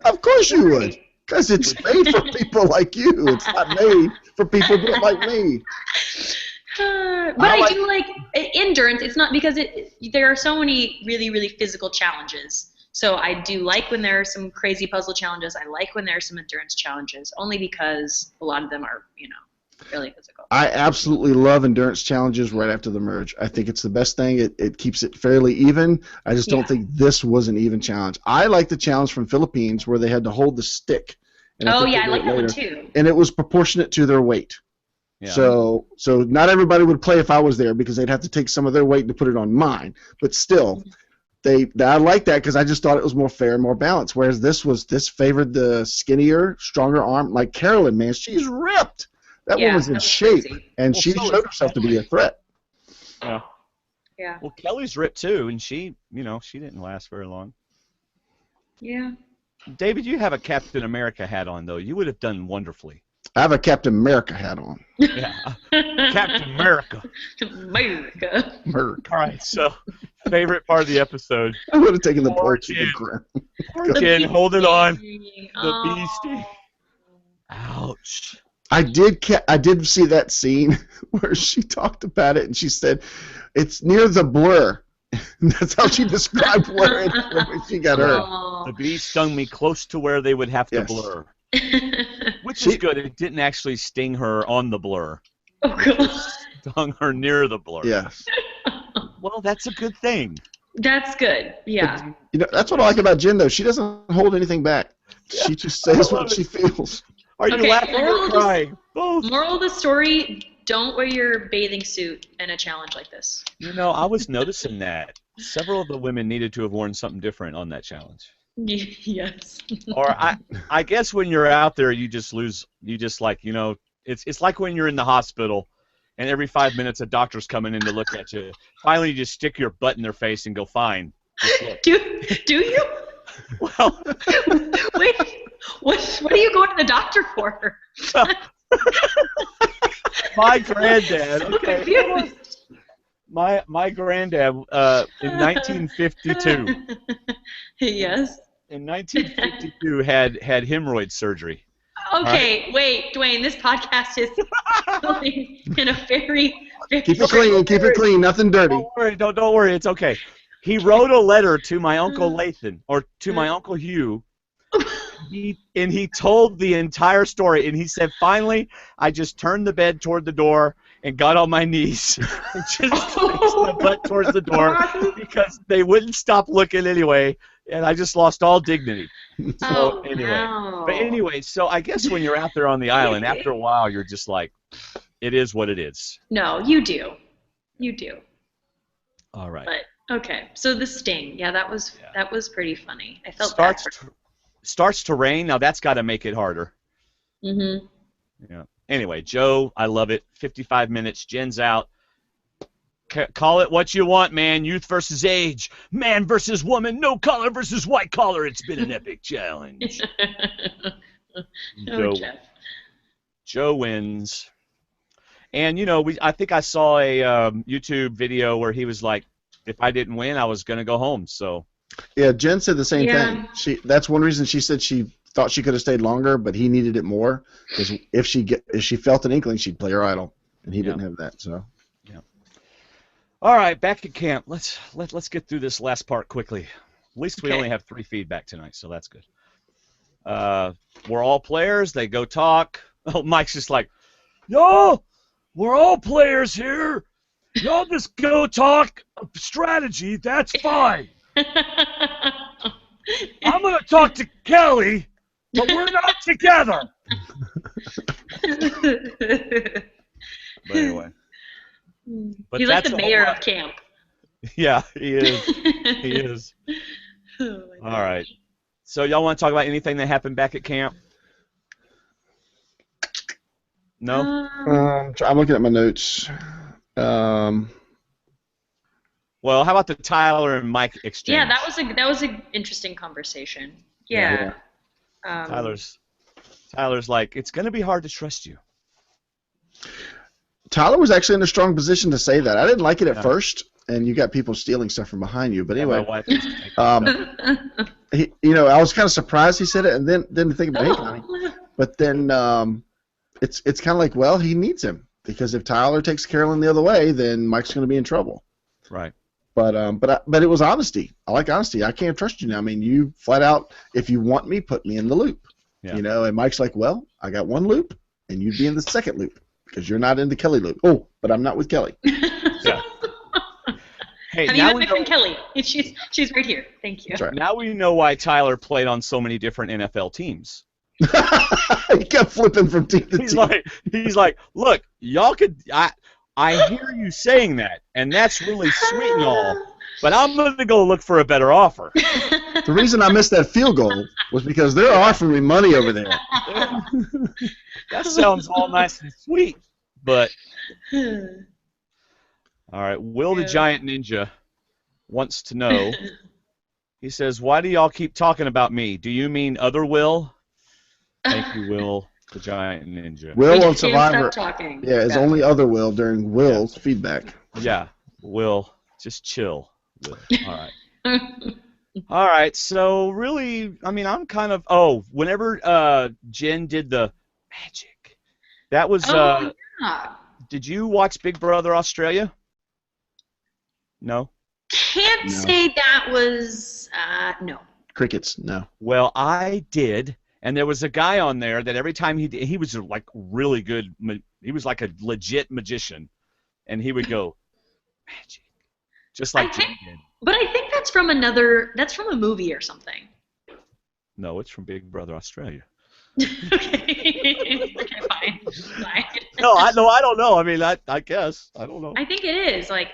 Of course you would. Because it's made for people like you. It's not made for people just like me. But I do like endurance. It's not because there are so many really, really physical challenges. So I do like when there are some crazy puzzle challenges. I like when there are some endurance challenges, only because a lot of them are, really physical. I absolutely love endurance challenges right after the merge. I think it's the best thing. It keeps it fairly even. I just don't think this was an even challenge. I like the challenge from Philippines where they had to hold the stick. I like that one too. And it was proportionate to their weight. Yeah. So not everybody would play if I was there because they'd have to take some of their weight to put it on mine. But still, I like that because I just thought it was more fair and more balanced. Whereas this favored the skinnier, stronger arm. Like Carolyn, man, she's ripped. That woman's in shape, and she showed herself to be a threat. Yeah. Yeah. Well, Kelly's ripped too, and she didn't last very long. Yeah. David, you have a Captain America hat on, though. You would have done wonderfully. I have a Captain America hat on. Yeah. Captain America. America. America. All right, so favorite part of the episode. I would have taken the porch to the ground. Again, hold it on. The beastie. Ouch. I did see that scene where she talked about it and she said it's near the blur. That's how she described where she got hurt. The bee stung me close to where they would have to blur. Which is good. It didn't actually sting her on the blur. Oh, God. It stung her near the blur. Yes. Well, that's a good thing. That's good. Yeah. That's what I like about Jen, though. She doesn't hold anything back. She just says what she feels. Are you laughing or crying? Both. Moral of the story, don't wear your bathing suit in a challenge like this. I was noticing that. Several of the women needed to have worn something different on that challenge. Yes. Or I guess when you're out there, you just lose. You just it's like when you're in the hospital, and every 5 minutes a doctor's coming in to look at you. Finally, you just stick your butt in their face and go, fine. Do you? Well, wait. What are you going to the doctor for? My granddad. So confused. My granddad in 1952. Yes. In 1952 had hemorrhoid surgery. Okay, right? Wait, Dwayne. This podcast is going in a very keep it clean, nothing dirty. Don't worry, it's okay. He wrote a letter to my Uncle Lathan, or to my Uncle Hugh, and he told the entire story, and he said, finally, I just turned the bed toward the door and got on my knees and just placed my butt towards the door because they wouldn't stop looking anyway, and I just lost all dignity. So anyway, so I guess when you're out there on the island, after a while, you're just like, it is what it is. No, you do. You do. All right. But okay, so the sting, that was pretty funny. I felt starts to rain. Now that's got to make it harder. Mhm. Yeah. Anyway, Joe, I love it. 55 minutes. Jen's out. Call it what you want, man. Youth versus age. Man versus woman. No collar versus white collar. It's been an epic challenge. Joe wins. And, I think I saw a YouTube video where he was like, if I didn't win, I was going to go home. So. Yeah, Jen said the same thing. That's one reason she said she thought she could have stayed longer, but he needed it more because if she felt an inkling, she'd play her idol, and he didn't have that. So. Yeah. All right, back at camp. Let's get through this last part quickly. At least we only have 3 feedback tonight, so that's good. We're all players. They go talk. Oh, Mike's just like, yo, we're all players here. Y'all just go talk strategy. That's fine. I'm going to talk to Kelly, but we're not together. But anyway. He's like the mayor of camp. Yeah, he is. He is. Oh, all right. So y'all want to talk about anything that happened back at camp? No? I'm looking at my notes. Well, how about the Tyler and Mike exchange? Yeah, that was an interesting conversation. Yeah. Tyler's Tyler's like, it's going to be hard to trust you. Tyler was actually in a strong position to say that. I didn't like it at Yeah. first, and you got people stealing stuff from behind you. But Yeah, my anyway, wife is taking stuff. I was kind of surprised he said it, and then didn't think about it, Connie. But then it's kind of like, well, he needs him because if Tyler takes Carolyn the other way, then Mike's going to be in trouble. Right. But it was honesty. I like honesty. I can't trust you now. I mean, you flat out, if you want me, put me in the loop. Yeah. And Mike's like, well, I got one loop, and you'd be in the second loop because you're not in the Kelley loop. Oh, but I'm not with Kelley. Yeah. Hey, Have you now met we my know, friend Kelley? She's right here. Thank you. That's right. now we know why Tyler played on so many different NFL teams. He kept flipping from team to team. He's like, look, y'all could. I hear you saying that, and that's really sweet and all. But I'm going to go look for a better offer. The reason I missed that field goal was because they're offering me money over there. That sounds all nice and sweet, but all right. Will the Giant Ninja wants to know. He says, "Why do y'all keep talking about me? Do you mean other Will?" Thank you, Will, the Giant Ninja. Will on Can't Survivor. stop talking. Yeah, it's only other Will during Will's feedback. Yeah, Will, just chill. Will. All right. All right. So really, I mean, I'm kind of. Oh, whenever Jen did the magic, that was. Yeah. Did you watch Big Brother Australia? No. Can't No. say that was no. Crickets, no. Well, I did, and there was a guy on there that every time he was like really good. He was like a legit magician, and he would go magic, just like Jen did. But I think that's from a movie or something. No, it's from Big Brother Australia. Okay, fine. No, I don't know. I mean, I guess I don't know. I think it is. Like,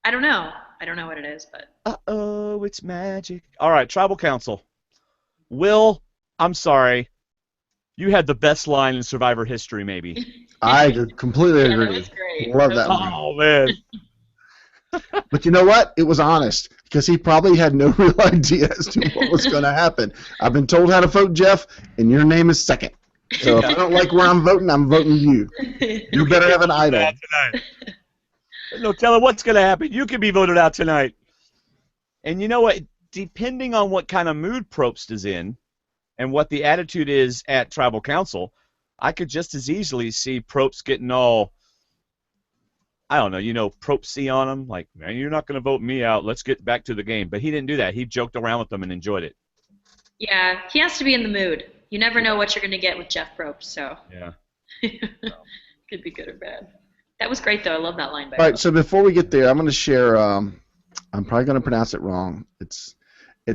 I don't know. I don't know what it is, but. Uh-oh, it's magic. All right, Tribal Council. Will, I'm sorry. You had the best line in Survivor history, maybe. I completely Yeah, that agree. was great. Love that one. Oh, man. But you know what? It was honest because he probably had no real idea as to what was going to happen. I've been told how to vote, Jeff, and your name is second. So if I don't like where I'm voting you. You better have an idol. Tonight. No, tell her what's going to happen. You can be voted out tonight. And you know what? Depending on what kind of mood Probst is in and what the attitude is at Tribal Council, I could just as easily see Probst getting all, I don't know, Probsty on him. Like, man, you're not going to vote me out. Let's get back to the game. But he didn't do that. He joked around with them and enjoyed it. Yeah, he has to be in the mood. You never know what you're going to get with Jeff Probst, so. Yeah. Could be good or bad. That was great, though. I love that line. All right, so before we get there, I'm going to share. I'm probably going to pronounce it wrong. It's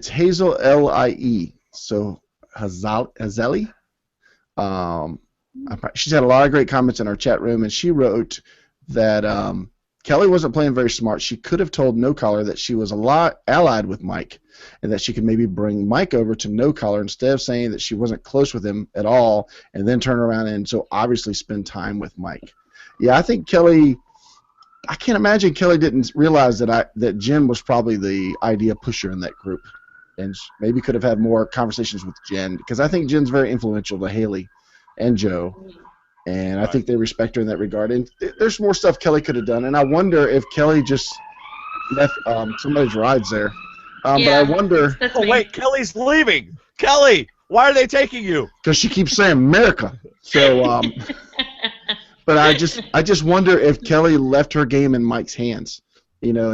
Hazel Lie. So Hazeli. She's had a lot of great comments in our chat room, and she wrote that Kelley wasn't playing very smart. She could have told No Collar that she was allied with Mike, and that she could maybe bring Mike over to No Collar instead of saying that she wasn't close with him at all, and then turn around and so obviously spend time with Mike. Yeah, I think Kelley. I can't imagine Kelley didn't realize that Jen was probably the idea pusher in that group, and maybe could have had more conversations with Jen, because I think Jen's very influential to Haley and Joe, and I think they respect her in that regard. And there's more stuff Kelley could have done, and I wonder if Kelley just left somebody's rides there. But I wonder. Oh, wait, Kelly's leaving. Kelley, why are they taking you? Because she keeps saying America. So, but I just wonder if Kelley left her game in Mike's hands.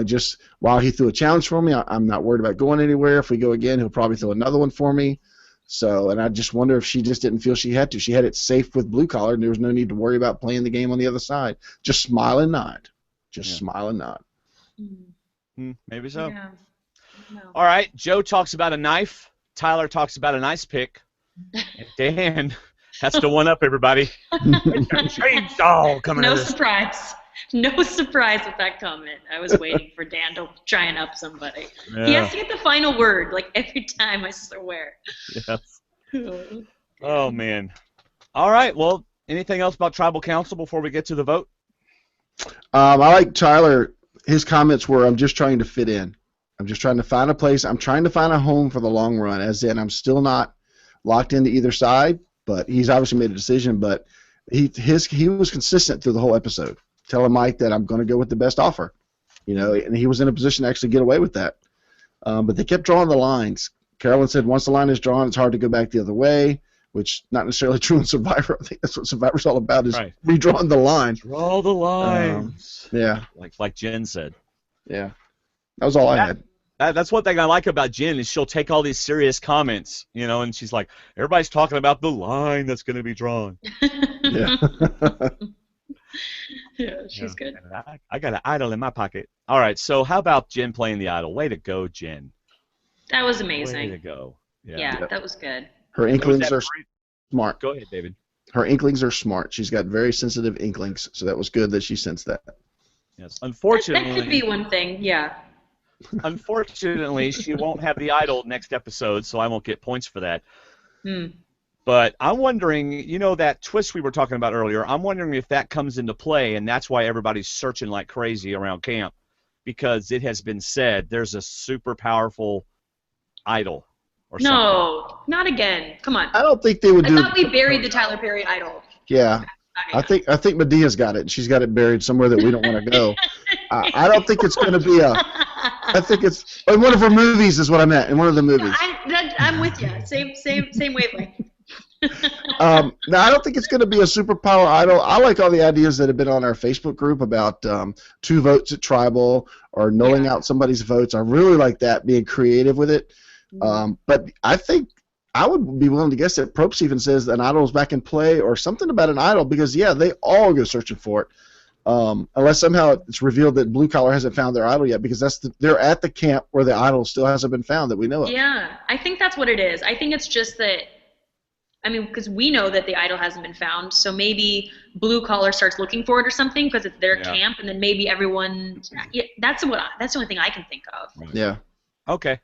Just while he threw a challenge for me, I'm not worried about going anywhere. If we go again, he'll probably throw another one for me. So, and I just wonder if she just didn't feel she had to. She had it safe with Blue Collar, and there was no need to worry about playing the game on the other side. Just smile and nod. Smile and nod. Maybe so. Yeah. No. All right, Joe talks about a knife. Tyler talks about an ice pick. And Dan has to one-up everybody. Chainsaw coming No at us. surprise. No surprise with that comment. I was waiting for Dan to try and up somebody. Yeah. He has to get the final word, like every time, I swear. Yes. Oh, man. All right, well, anything else about Tribal Council before we get to the vote? I like Tyler. His comments were, I'm just trying to fit in. I'm just trying to find a place. I'm trying to find a home for the long run, as in I'm still not locked into either side, but he's obviously made a decision. But he was consistent through the whole episode, telling Mike that I'm going to go with the best offer, and he was in a position to actually get away with that. But they kept drawing the lines. Carolyn said once the line is drawn, it's hard to go back the other way, which not necessarily true in Survivor. I think that's what Survivor's all about, is redrawing the line. Draw the lines. Yeah. Like Jen said. Yeah. That was all I had. That's one thing I like about Jen, is she'll take all these serious comments, and she's like, everybody's talking about the line that's going to be drawn. Yeah. Yeah, she's good. I got an idol in my pocket. All right, so how about Jen playing the idol? Way to go, Jen. That was amazing. Way to go. Yeah, that was good. Her inklings are smart. Go ahead, David. Her inklings are smart. She's got very sensitive inklings, so that was good that she sensed that. Yes. Unfortunately, that could be one thing, yeah. Unfortunately, she won't have the idol next episode, so I won't get points for that. But I'm wondering, that twist we were talking about earlier, I'm wondering if that comes into play, and that's why everybody's searching like crazy around camp, because it has been said there's a super powerful idol or something. No, not again. Come on. I don't think they would do. I thought we buried the Tyler Perry idol. Yeah. I think Medea's got it, and she's got it buried somewhere that we don't want to go. I don't think it's going to be I think it's in one of her movies is what I meant, in one of the movies. I'm with you. Same wavelength. No, I don't think it's going to be a superpower idol. I like all the ideas that have been on our Facebook group about 2 votes at Tribal or nulling out somebody's votes. I really like that, being creative with it. But I think I would be willing to guess that Probst even says that an idol is back in play or something about an idol, because, they all go searching for it. Unless somehow it's revealed that Blue Collar hasn't found their idol yet, because they're at the camp where the idol still hasn't been found that we know of. Yeah, I think that's what it is. I think it's just that, because we know that the idol hasn't been found, so maybe Blue Collar starts looking for it or something because it's their camp, and then maybe everyone. Yeah, that's the only thing I can think of. Yeah. Okay.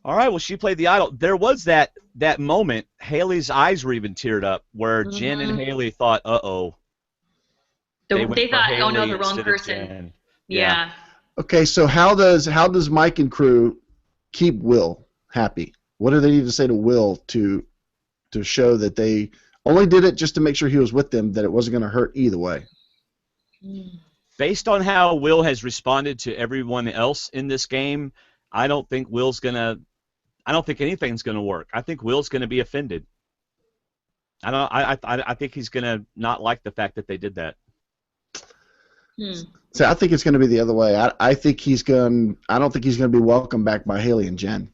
All right. Well, she played the idol. There was that moment. Haley's eyes were even teared up, where Jen and Haley thought, "Uh-oh." They thought, "Oh no, the wrong person." Yeah. Okay, so how does Mike and crew keep Will happy? What do they need to say to Will to show that they only did it just to make sure he was with them, that it wasn't going to hurt either way? Based on how Will has responded to everyone else in this game, I don't think anything's going to work. I think Will's going to be offended. I think he's going to not like the fact that they did that. So I think it's going to be the other way. I don't think he's going to be welcomed back by Haley and Jen.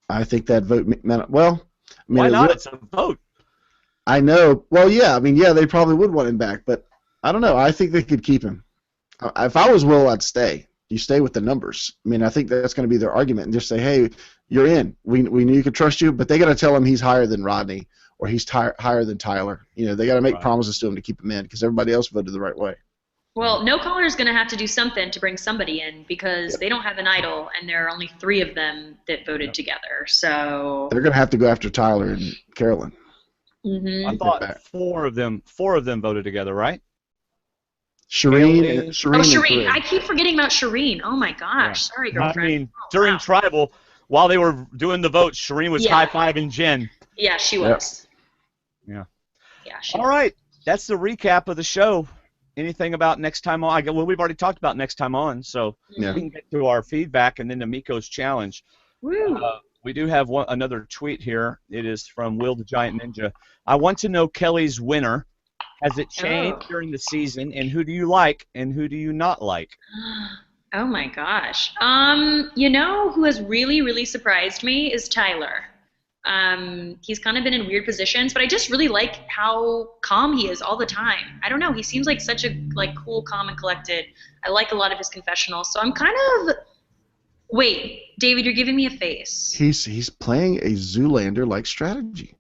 I think that vote meant, why not? It's a vote. I know. Well, yeah. They probably would want him back, but I don't know. I think they could keep him. If I was Will, I'd stay. You stay with the numbers. I think that's going to be their argument, and just say, hey, you're in. We knew you could trust you, but they got to tell him he's higher than Rodney or he's higher than Tyler. They got to make promises to him to keep him in, because everybody else voted the right way. Well, No Collar's going to have to do something to bring somebody in, because they don't have an idol, and there are only 3 of them that voted together. So they're going to have to go after Tyler and Carolyn. I thought 4 of them voted together, right? Shireen. Shireen. I keep forgetting about Shireen. Oh my gosh. Sorry, girlfriend. During Tribal, while they were doing the vote, Shireen was high-fiving Jen. Yeah, she was. Yeah. Yeah. All right. That's the recap of the show. Anything about next time on? Well, we've already talked about next time on, so we can get to our feedback and then to Miko's challenge. Woo. We do have another tweet here. It is from Will the Giant Ninja. I want to know Kelley's winner. Has it changed during the season, and who do you like and who do you not like? Oh my gosh. Who has really, really surprised me is Tyler. He's kind of been in weird positions, but I just really like how calm he is all the time. I don't know, he seems like such a cool, calm, and collected. I like a lot of his confessionals, so I'm kind of. Wait, David, you're giving me a face. He's playing a Zoolander-like strategy.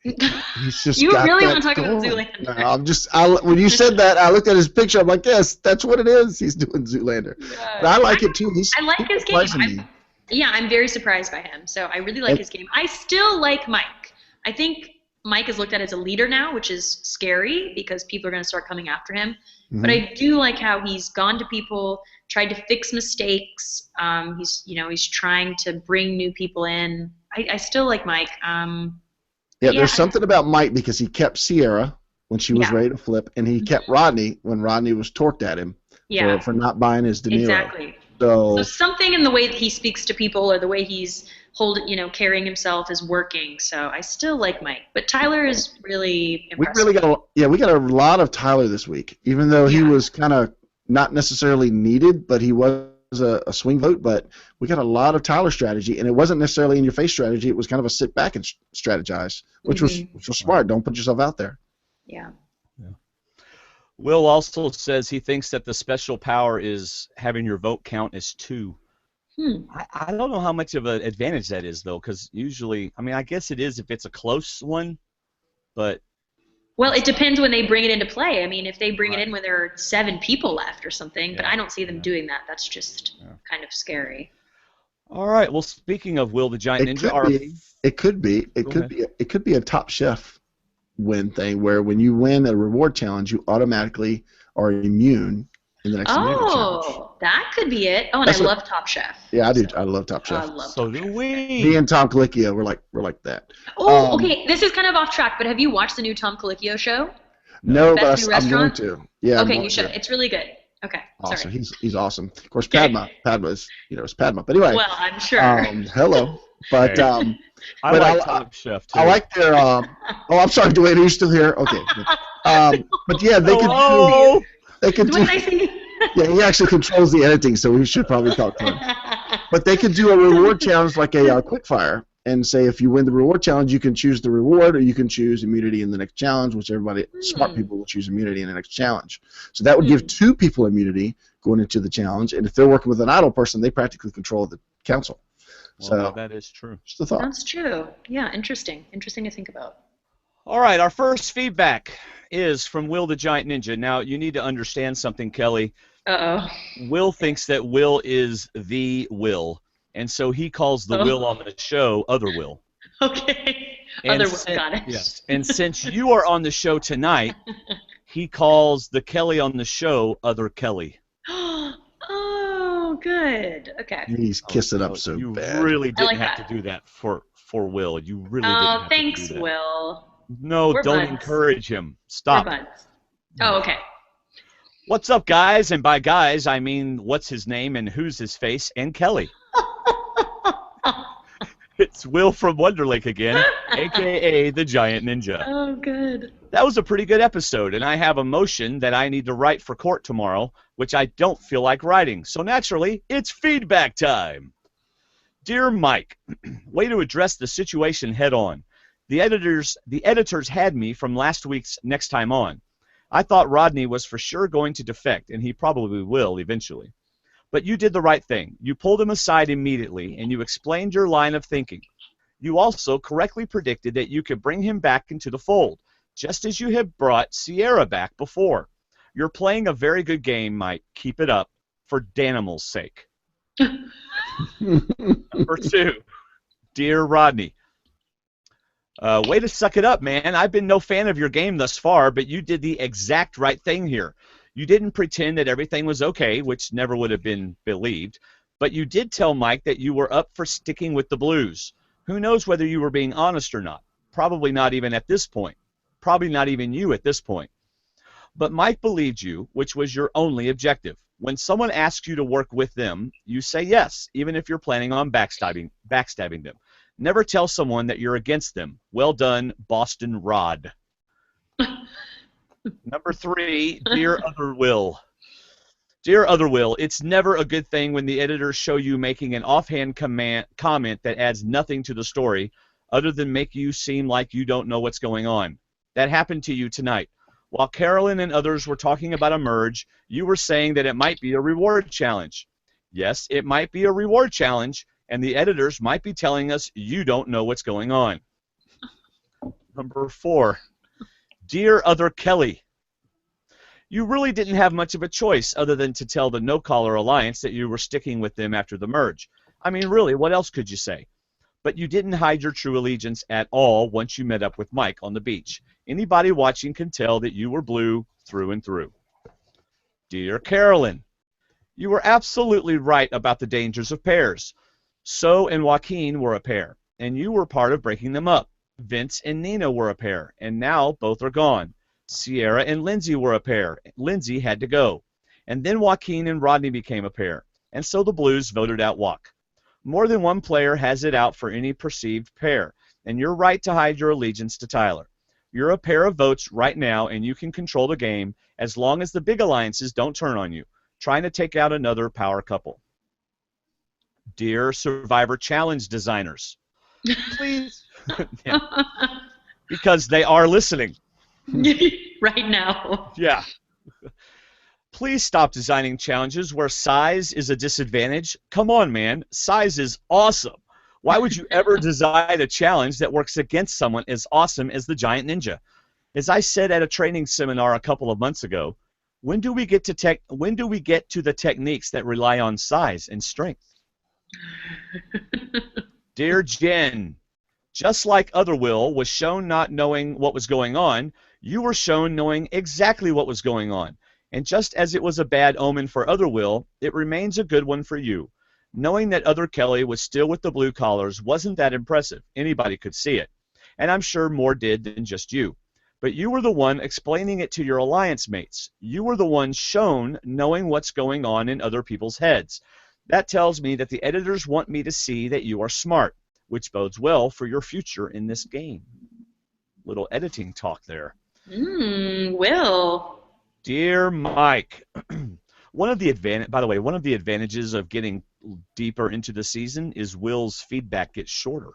He's just you got really that want to talk going. about Zoolander? No, when you said that, I looked at his picture. I'm like, yes, that's what it is. He's doing Zoolander. Yeah. But I like it too. I like his game. I'm very surprised by him. So I really like his game. I still like Mike. I think Mike is looked at as a leader now, which is scary because people are going to start coming after him. Mm-hmm. But I do like how he's gone to people, tried to fix mistakes. He's trying to bring new people in. I still like Mike. Yeah, Yeah. there's something about Mike because he kept Sierra when she was Yeah. ready to flip, and he kept Rodney when Rodney was torqued at him Yeah. for not buying his De Niro. Exactly. So something in the way that he speaks to people or the way he's carrying himself is working. So I still like Mike, but Tyler is really impressive. We got a lot of Tyler this week, even though he was kind of not necessarily needed, but he was a swing vote. But we got a lot of Tyler strategy, and it wasn't necessarily in your face strategy. It was kind of a sit back and strategize, which was smart. Don't put yourself out there. Yeah. Will also says he thinks that the special power is having your vote count as 2. I don't know how much of an advantage that is, though, because usually, I mean, I guess it is if it's a close one, but... Well, it depends when they bring it into play. I mean, if they bring it in when there are 7 people left or something, but I don't see them doing that. That's just kind of scary. All right. Well, speaking of Will the Giant Ninja... It could be a Top Chef win thing where when you win a reward challenge, you automatically are immune in the next immunity challenge. Oh, that could be it. Oh, and I love Top Chef. Yeah, I do. I love Top Chef. I love so Top do Chef. we. Me and Tom Colicchio, we're like that. Oh, okay. This is kind of off track, but have you watched the new Tom Colicchio show? No, Best but New I'm going Restaurant? to. Yeah. Okay, you should. It's really good. Okay. Awesome. Sorry. He's awesome. Of course, Padma is it's Padma. But anyway. Well, I'm sure. Hello. But I like Top Chef too. I like their. Oh, I'm sorry, Dwayne. Are you still here? Okay. But yeah, they can do. They can do. Yeah, he actually controls the editing, so we should probably talk to him. But they could do a reward challenge like a quickfire, and say if you win the reward challenge, you can choose the reward, or you can choose immunity in the next challenge, which smart people will choose immunity in the next challenge. So that would give 2 people immunity going into the challenge, and if they're working with an idle person, they practically control the council. Well, that is true. Just a thought. That's true. Yeah, interesting. Interesting to think about. All right, our first feedback is from Will the Giant Ninja. Now, you need to understand something, Kelley. Uh-oh. Will thinks that Will is the Will, and so he calls the Will on the show Other Will. Okay. And Other Will, got it. Yes. And since you are on the show tonight, he calls the Kelley on the show Other Kelly. Oh, good. Okay. He's kissing up so you bad. You really didn't like have that. to do that for Will. You really didn't have thanks, to do that. Will. No, We're don't buds. encourage him. Stop. We're buds. Oh, okay. What's up, guys? And by guys, I mean what's his name and who's his face and Kelley. It's Will from Wonderlake again, a.k.a. the Giant Ninja. Oh, good. That was a pretty good episode, and I have a motion that I need to write for court tomorrow, which I don't feel like writing. So naturally, it's feedback time. Dear Mike, way to address the situation head on. The editors had me from last week's Next Time On. I thought Rodney was for sure going to defect, and he probably will eventually. But you did the right thing. You pulled him aside immediately, and you explained your line of thinking. You also correctly predicted that you could bring him back into the fold, just as you had brought Sierra back before. You're playing a very good game, Mike. Keep it up, for Danimal's sake. Number 2, dear Rodney. Way to suck it up, man. I've been no fan of your game thus far, but you did the exact right thing here. You didn't pretend that everything was okay, which never would have been believed, but you did tell Mike that you were up for sticking with the Blues. Who knows whether you were being honest or not? Probably not even at this point. Probably not even you at this point. But Mike believed you, which was your only objective. When someone asks you to work with them, you say yes, even if you're planning on backstabbing them. Never tell someone that you're against them. Well done, Boston Rod. Number 3, dear Other Will. Dear Other Will, it's never a good thing when the editors show you making an offhand comment that adds nothing to the story other than make you seem like you don't know what's going on. That happened to you tonight. While Carolyn and others were talking about a merge, you were saying that it might be a reward challenge. Yes, it might be a reward challenge, and the editors might be telling us you don't know what's going on. Number 4, dear Other Kelley. You really didn't have much of a choice other than to tell the No Collar Alliance that you were sticking with them after the merge. I mean, really, what else could you say? But you didn't hide your true allegiance at all once you met up with Mike on the beach. Anybody watching can tell that you were blue through and through. Dear Carolyn, you were absolutely right about the dangers of pairs. So and Joaquin were a pair, and you were part of breaking them up. Vince and Nina were a pair, and now both are gone. Sierra and Lindsay were a pair. Lindsay had to go. And then Joaquin and Rodney became a pair, and so the Blues voted out Walk. More than one player has it out for any perceived pair, and you're right to hide your allegiance to Tyler. You're a pair of votes right now, and you can control the game as long as the big alliances don't turn on you, trying to take out another power couple. Dear Survivor Challenge designers, please, yeah, because they are listening. Right now. Yeah. Please stop designing challenges where size is a disadvantage. Come on, man. Size is awesome. Why would you ever design a challenge that works against someone as awesome as the Giant Ninja? As I said at a training seminar a couple of months ago, when do we get to the techniques that rely on size and strength? Dear Jen, just like Otherwill was shown not knowing what was going on, you were shown knowing exactly what was going on. And just as it was a bad omen for Otherwill, it remains a good one for you. Knowing that Other Kelley was still with the blue collars wasn't that impressive. Anybody could see it. And I'm sure more did than just you. But you were the one explaining it to your alliance mates. You were the one shown knowing what's going on in other people's heads. That tells me that the editors want me to see that you are smart, which bodes well for your future in this game. Little editing talk there. Will. Dear Mike, one of the advantages of getting deeper into the season is Will's feedback gets shorter.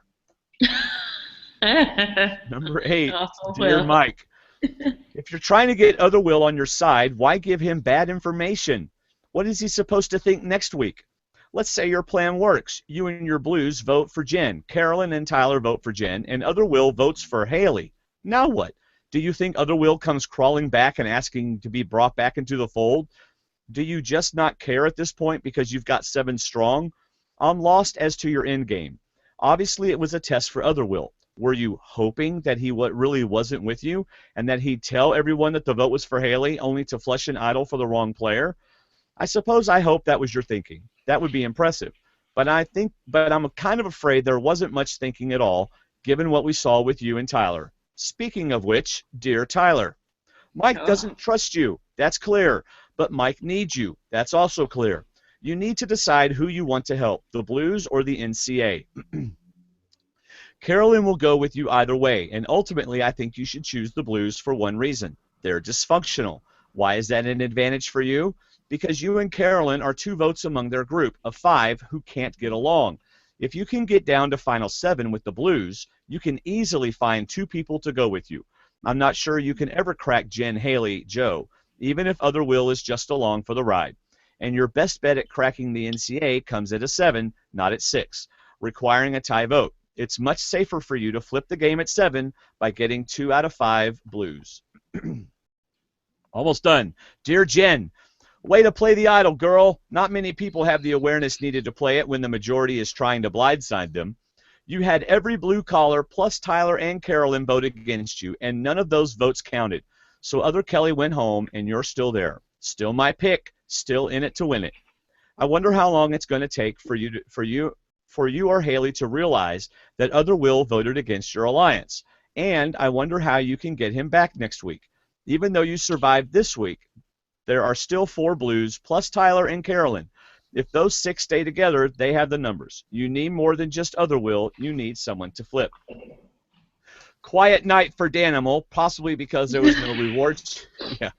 Number 8, dear Will. Mike, if you're trying to get Other Will on your side, why give him bad information? What is he supposed to think next week? Let's say your plan works. You and your Blues vote for Jen. Carolyn and Tyler vote for Jen, and Other Will votes for Haley. Now what? Do you think Other Will comes crawling back and asking to be brought back into the fold? Do you just not care at this point because you've got 7 strong? I'm lost as to your end game. Obviously, it was a test for Other Will. Were you hoping that he really wasn't with you and that he'd tell everyone that the vote was for Haley only to flush an idol for the wrong player? I hope that was your thinking. That would be impressive. But I'm kind of afraid there wasn't much thinking at all, given what we saw with you and Tyler. Speaking of which, dear Tyler, Mike doesn't trust you. That's clear. But Mike needs you. That's also clear. You need to decide who you want to help, the Blues or the NCA. Carolyn will go with you either way, and ultimately I think you should choose the Blues for one reason. They're dysfunctional. Why is that an advantage for you? Because you and Carolyn are 2 votes among their group of 5 who can't get along. If you can get down to Final 7 with the Blues, you can easily find 2 people to go with you. I'm not sure you can ever crack Jen, Haley, Joe, even if Other Will is just along for the ride. And your best bet at cracking the NCA comes at a 7, not at 6, requiring a tie vote. It's much safer for you to flip the game at 7 by getting 2 out of 5 Blues. Almost done. Dear Jen, way to play the idol, girl. Not many people have the awareness needed to play it when the majority is trying to blindside them. You had every blue collar plus Tyler and Carolyn vote against you, and none of those votes counted. So Other Kelley went home, and you're still there. Still my pick. Still in it to win it. I wonder how long it's going to take for you or Haley to realize that Other Will voted against your alliance. And I wonder how you can get him back next week. Even though you survived this week, there are still 4 Blues plus Tyler and Carolyn. If those 6 stay together, they have the numbers. You need more than just Other Will. You need someone to flip. Quiet night for Danimal, possibly because there was no rewards. Yeah,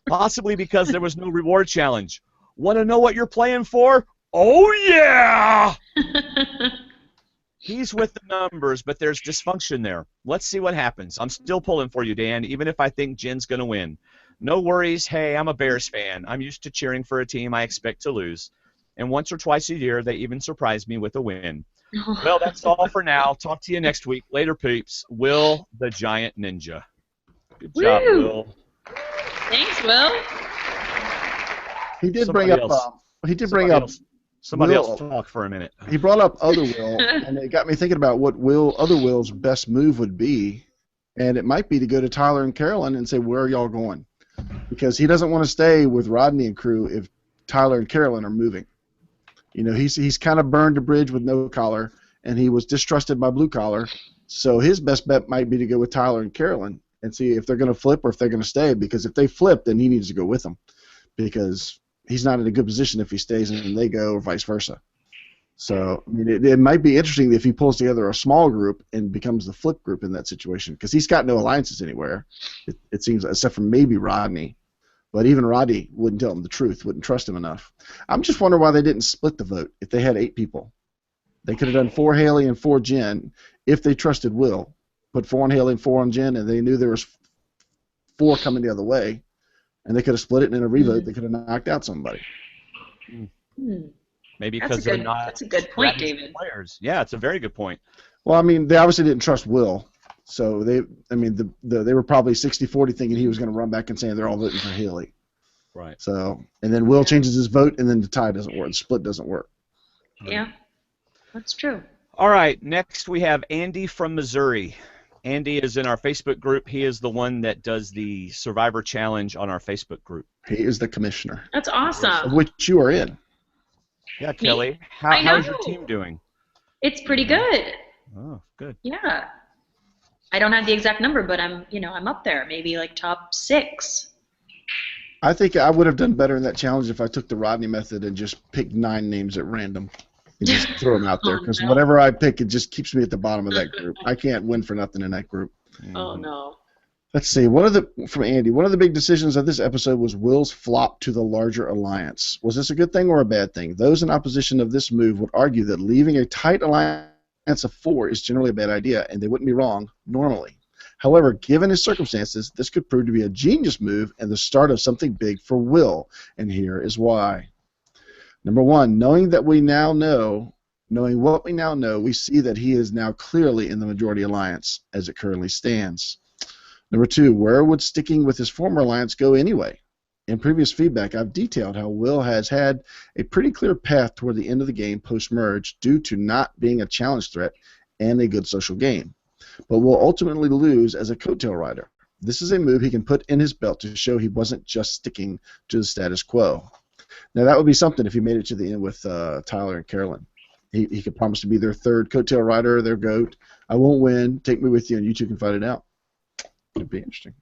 possibly because there was no reward challenge. Want to know what you're playing for? Oh yeah! He's with the numbers, but there's dysfunction there. Let's see what happens. I'm still pulling for you, Dan, even if I think Jen's going to win. No worries. Hey, I'm a Bears fan. I'm used to cheering for a team I expect to lose. And once or twice a year, they even surprise me with a win. Well, that's all for now. Talk to you next week. Later, peeps. Will the Giant Ninja. Good job, Woo! Will. Thanks, Will. He did bring up. Somebody Will. else talk for a minute. He brought up Other Will, and it got me thinking about what Other Will's best move would be, and it might be to go to Tyler and Carolyn and say, "Where are y'all going?" Because he doesn't want to stay with Rodney and crew if Tyler and Carolyn are moving. You know, he's kind of burned a bridge with No Collar, and he was distrusted by blue collar. So his best bet might be to go with Tyler and Carolyn and see if they're going to flip or if they're going to stay. Because if they flip, then he needs to go with them, because he's not in a good position if he stays and they go, or vice versa. So I mean, it might be interesting if he pulls together a small group and becomes the flip group in that situation, because he's got no alliances anywhere. It seems, except for maybe Rodney. But even Rodney wouldn't tell him the truth, wouldn't trust him enough. I'm just wondering why they didn't split the vote if they had 8 people. They could have done 4 Haley and 4 Jen if they trusted Will. Put 4 on Haley and 4 on Jen, and they knew there was 4 coming the other way, and they could have split it, and in a revote they could have knocked out somebody. Maybe because they're not. That's a good point, David. Players. Yeah, it's a very good point. Well, I mean, they obviously didn't trust Will. So they were probably 60-40 thinking he was going to run back and saying they're all voting for Haley. Right. So, and then Will changes his vote, and then the tie doesn't work. The split doesn't work. Yeah, that's true. All right. Next we have Andy from Missouri. Andy is in our Facebook group. He is the one that does the Survivor Challenge on our Facebook group. He is the commissioner. That's awesome. Of which you are in. Yeah, Kelley. Me? How's your team doing? It's pretty good. Oh, good. Yeah. I don't have the exact number, but I'm up there, maybe like top 6. I think I would have done better in that challenge if I took the Rodney method and just picked 9 names at random and just throw them out there, because whatever I pick, it just keeps me at the bottom of that group. I can't win for nothing in that group. Oh no. Let's see. From Andy, one of the big decisions of this episode was Will's flop to the larger alliance. Was this a good thing or a bad thing? Those in opposition of this move would argue that leaving a tight alliance of 4 is generally a bad idea, and they wouldn't be wrong normally. However, given his circumstances, this could prove to be a genius move and the start of something big for Will, and here is why. Number 1, knowing what we now know, we see that he is now clearly in the majority alliance as it currently stands. Number 2, where would sticking with his former alliance go anyway? In previous feedback, I've detailed how Will has had a pretty clear path toward the end of the game post-merge due to not being a challenge threat and a good social game, but will ultimately lose as a coattail rider. This is a move he can put in his belt to show he wasn't just sticking to the status quo. Now, that would be something if he made it to the end with Tyler and Carolyn. He could promise to be their 3rd coattail rider, their GOAT. I won't win. Take me with you, and you two can fight it out. It'd be interesting.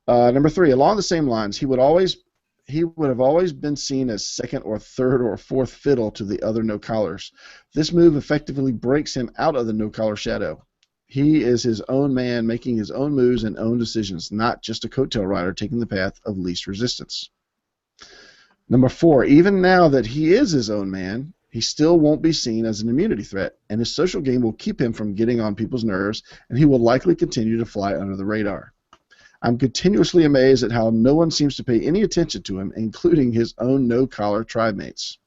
Number 3, along the same lines, he would have always been seen as 2nd or 3rd or 4th fiddle to the other no-collars. This move effectively breaks him out of the no-collar shadow. He is his own man, making his own moves and own decisions, not just a coattail rider taking the path of least resistance. Number 4, even now that he is his own man, he still won't be seen as an immunity threat, and his social game will keep him from getting on people's nerves, and he will likely continue to fly under the radar. I'm continuously amazed at how no one seems to pay any attention to him, including his own no-collar tribe mates.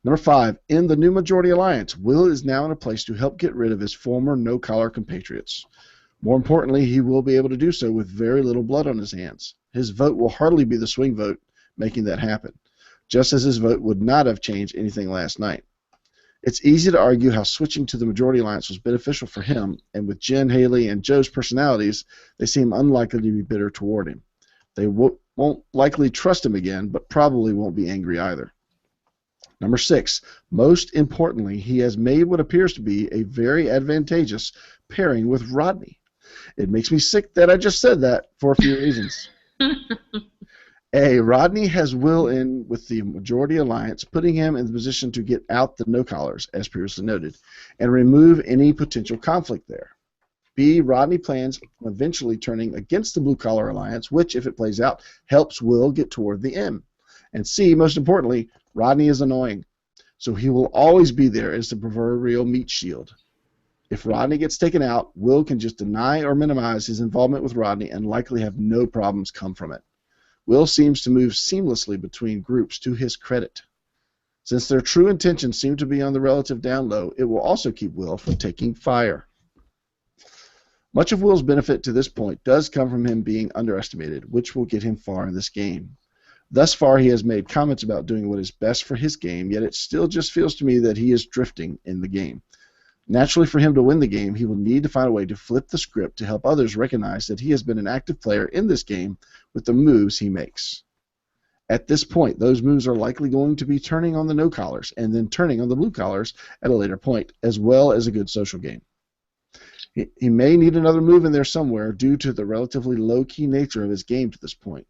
Number 5, in the new majority alliance, Will is now in a place to help get rid of his former no-collar compatriots. More importantly, he will be able to do so with very little blood on his hands. His vote will hardly be the swing vote, making that happen, just as his vote would not have changed anything last night. It's easy to argue how switching to the majority alliance was beneficial for him, and with Jen, Haley, and Joe's personalities, they seem unlikely to be bitter toward him. They won't likely trust him again, but probably won't be angry either. Number 6, most importantly, he has made what appears to be a very advantageous pairing with Rodney. It makes me sick that I just said that for a few reasons. A, Rodney has Will in with the majority alliance, putting him in the position to get out the no-collars, as previously noted, and remove any potential conflict there. B, Rodney plans on eventually turning against the blue-collar alliance, which, if it plays out, helps Will get toward the end. And C, most importantly, Rodney is annoying, so he will always be there as the proverbial meat shield. If Rodney gets taken out, Will can just deny or minimize his involvement with Rodney and likely have no problems come from it. Will seems to move seamlessly between groups to his credit. Since their true intentions seem to be on the relative down low, it will also keep Will from taking fire. Much of Will's benefit to this point does come from him being underestimated, which will get him far in this game. Thus far, he has made comments about doing what is best for his game, yet it still just feels to me that he is drifting in the game. Naturally, for him to win the game, he will need to find a way to flip the script to help others recognize that he has been an active player in this game with the moves he makes. At this point, those moves are likely going to be turning on the no collars and then turning on the blue collars at a later point, as well as a good social game. He may need another move in there somewhere due to the relatively low-key nature of his game to this point,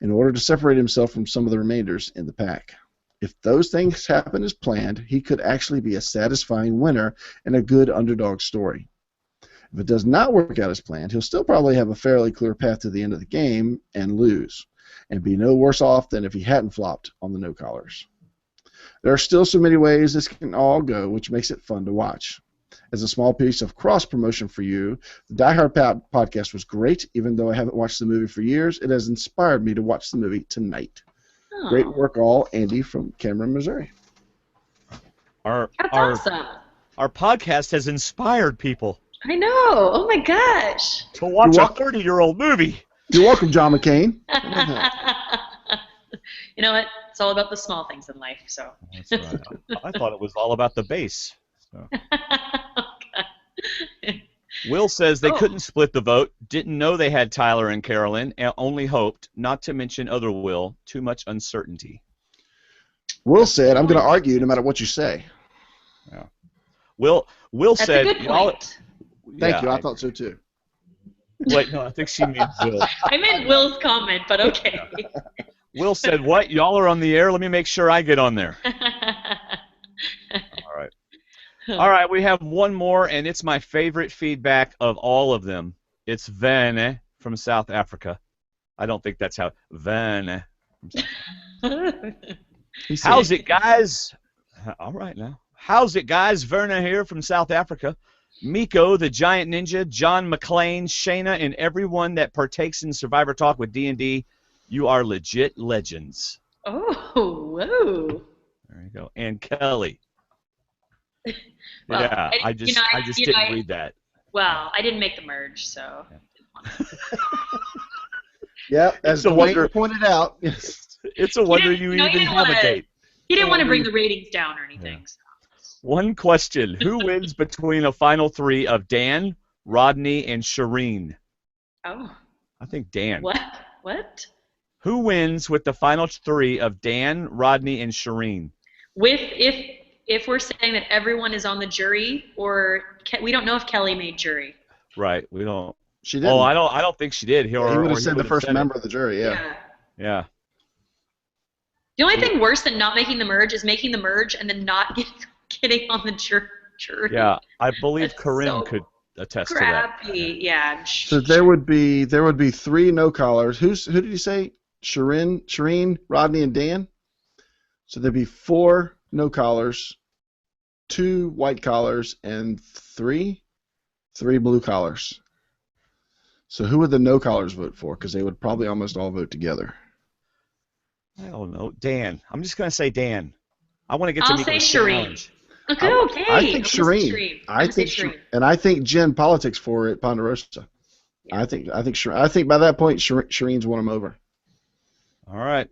in order to separate himself from some of the remainders in the pack. If those things happen as planned, he could actually be a satisfying winner and a good underdog story. If it does not work out as planned, he'll still probably have a fairly clear path to the end of the game and lose, and be no worse off than if he hadn't flopped on the no collars. There are still so many ways this can all go, which makes it fun to watch. As a small piece of cross-promotion for you, the Die Hard podcast was great. Even though I haven't watched the movie for years, it has inspired me to watch the movie tonight. Oh. Great work, all. Andy from Cameron, Missouri. That's awesome. Our podcast has inspired people I know. Oh my gosh. to watch a 30-year-old movie. You're welcome, John McCain. You know what? It's all about the small things in life. So. That's right. I thought it was all about the bass. So. Will says they couldn't split the vote, didn't know they had Tyler and Carolyn, and only hoped, not to mention other Will, too much uncertainty. Will said, I'm going to argue no matter what you say. Yeah. Will That's said, a good point. Thank you. I thought so too. Wait, no, I think she means Will. I meant Will's comment, but okay. Will said, what? Y'all are on the air? Let me make sure I get on there. All right, we have one more, and it's my favorite feedback of all of them. It's Vene from South Africa. I don't think that's how Vene. How's it, guys? All right now. How's it, guys? Verna here from South Africa. Miko, the Giant Ninja, John McClane, Shayna, and everyone that partakes in Survivor Talk with D&D, you are legit legends. Oh, whoa. There you go. And Kelley. Well, yeah, I just didn't read that. Well, I didn't make the merge, so. Yeah, as Dwayne pointed out. It's a wonder you even have a date. He didn't want to bring the ratings down or anything. Yeah. So. One question. Who wins between a final three of Dan, Rodney, and Shireen? Oh. I think Dan. What? Who wins with the final three of Dan, Rodney, and Shireen? If we're saying that everyone is on the jury, or we don't know if Kelley made jury. Right, we don't. She didn't. Oh, I don't think she did. He would have said the first member of the jury. Yeah. The only thing worse than not making the merge is making the merge and then not getting on the jury. Yeah, I believe Corinne could attest to that. Yeah. So there would be three no collars. Who did you say? Shireen, Rodney, and Dan. So there'd be four no collars, 2 white collars, and 3 blue collars. So who would the no collars vote for? Because they would probably almost all vote together. I don't know. Dan. I'm just going to say Dan. I want to get to I'll say Shireen. Okay. I think Shireen. I think Jen politics for it, Ponderosa. Yeah. I think by that point Shireen's won him over. All right.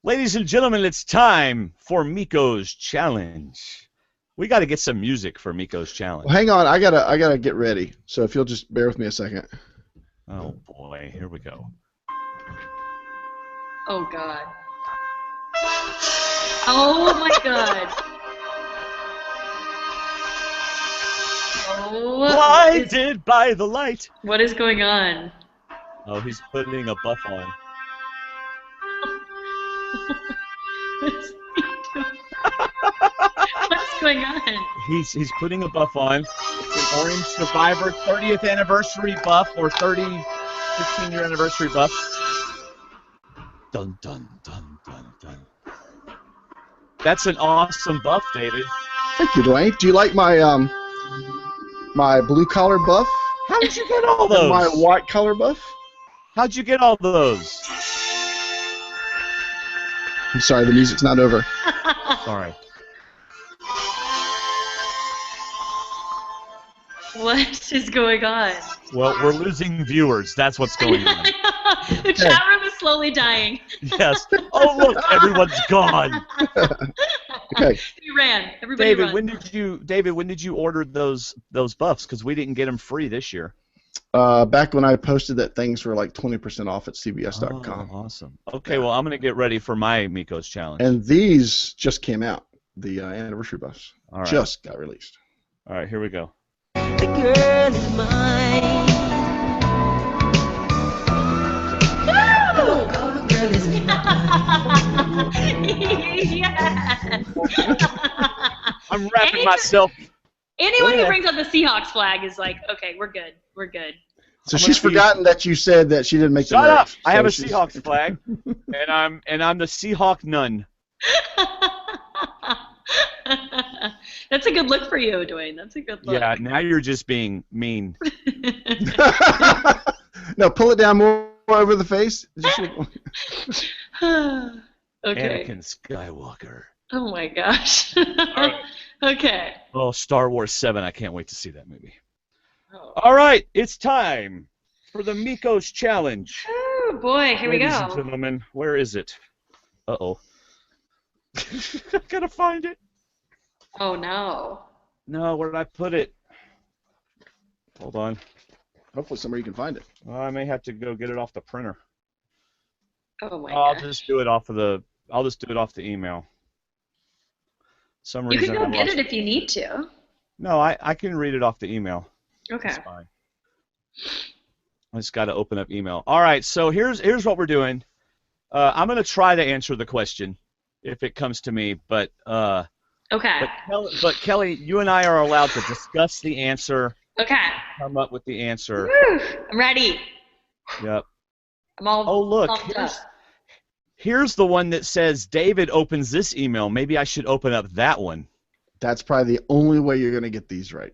Ladies and gentlemen, it's time for Miko's challenge. We got to get some music for Miko's challenge. Well, hang on, I gotta get ready. So if you'll just bear with me a second. Oh boy, here we go. Oh God. Oh my God. Oh. Blinded by the light. What is going on? Oh, he's putting a buff on. What's going on? He's putting a buff on. It's an Orange Survivor 30th anniversary buff or 15-year anniversary buff. Dun dun dun dun dun. That's an awesome buff, David. Thank you, Dwayne. Do you like my my blue collar buff? How did you get all those? My white collar buff? How'd you get all those? I'm sorry, the music's not over. Sorry. What is going on? Well, we're losing viewers. That's what's going on. The chat room is slowly dying. Yes. Oh, look, everyone's gone. Okay. We ran. Everybody ran. David, when did you order those buffs? Because we didn't get them free this year. Back when I posted that things were like 20% off at CBS.com. Oh, awesome. Okay, well, I'm going to get ready for my Miko's challenge. And these just came out. The anniversary buffs All right. just got released. All right, here we go. The girl is mine. Oh, the girl is mine. Yes. I'm wrapping myself. Anyone Go who ahead. brings up the Seahawks flag is like, okay, we're good. We're good. So she's forgotten that you said that she didn't make the Shut up! merge. I have a So she's- Seahawks flag, and I'm the Seahawk nun. That's a good look for you, Dwayne. That's a good look. Yeah, now you're just being mean. No, pull it down more over the face. Okay. Anakin Skywalker. Oh my gosh. right. Okay. Oh, Star Wars 7. I can't wait to see that movie. Oh. All right, it's time for the Miko's challenge. Oh boy, here we Ladies and go. gentlemen, where is it? Uh-oh. I gotta find it. Oh no. No, where did I put it? Hold on. Hopefully somewhere you can find it. Oh, I may have to go get it off the printer. Oh my I'll gosh. just do it off of the. I'll just do it off the email. Some You reason can go I get lost it if you need to. No, I can read it off the email. Okay. That's fine. I just got to open up email. All right, so here's what we're doing. I'm gonna try to answer the question if it comes to me, but Okay. Kelly, you and I are allowed to discuss the answer, Okay. come up with the answer. Woo, I'm ready. Yep. I'm all Oh look, pumped up. here's the one that says David opens this email. Maybe I should open up that one. That's probably the only way you're going to get these right.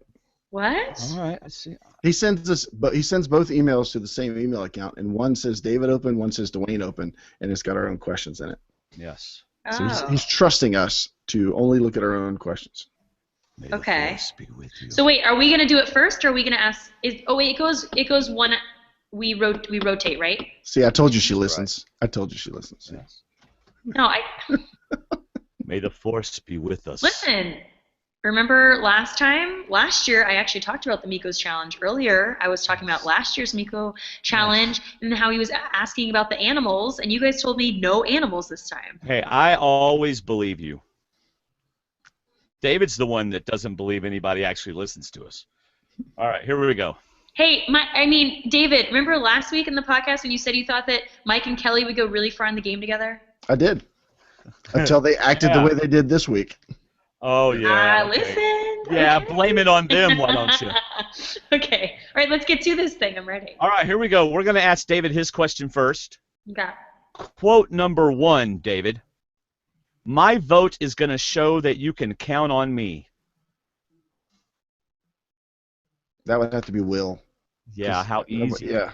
What? All right, I see. He sends both emails to the same email account, and one says David open, one says Dwayne open, and it's got our own questions in it. Yes. So Oh. he's trusting us to only look at our own questions. May the Okay. force be with you. So wait, are we gonna do it first, or are we gonna ask? Oh wait, it goes one. We rotate, right? See, I told you she That's listens. I told you she listens. Yes. No, I May the force be with us. listen. Remember last year, I actually talked about the Miko's challenge earlier. I was talking about last year's Miko challenge and how he was asking about the animals, and you guys told me no animals this time. Hey, I always believe you. David's the one that doesn't believe anybody actually listens to us. All right, here we go. Hey, David, remember last week in the podcast when you said you thought that Mike and Kelly would go really far in the game together? I did. Until they acted Yeah. the way they did this week. Oh yeah. Okay. Listen. Yeah, blame it on them, why don't you? Okay. All right, let's get to this thing. I'm ready. All right, here we go. We're going to ask David his question first. Okay. Quote number 1, David. My vote is going to show that you can count on me. That would have to be Will. Yeah, how easy. Yeah.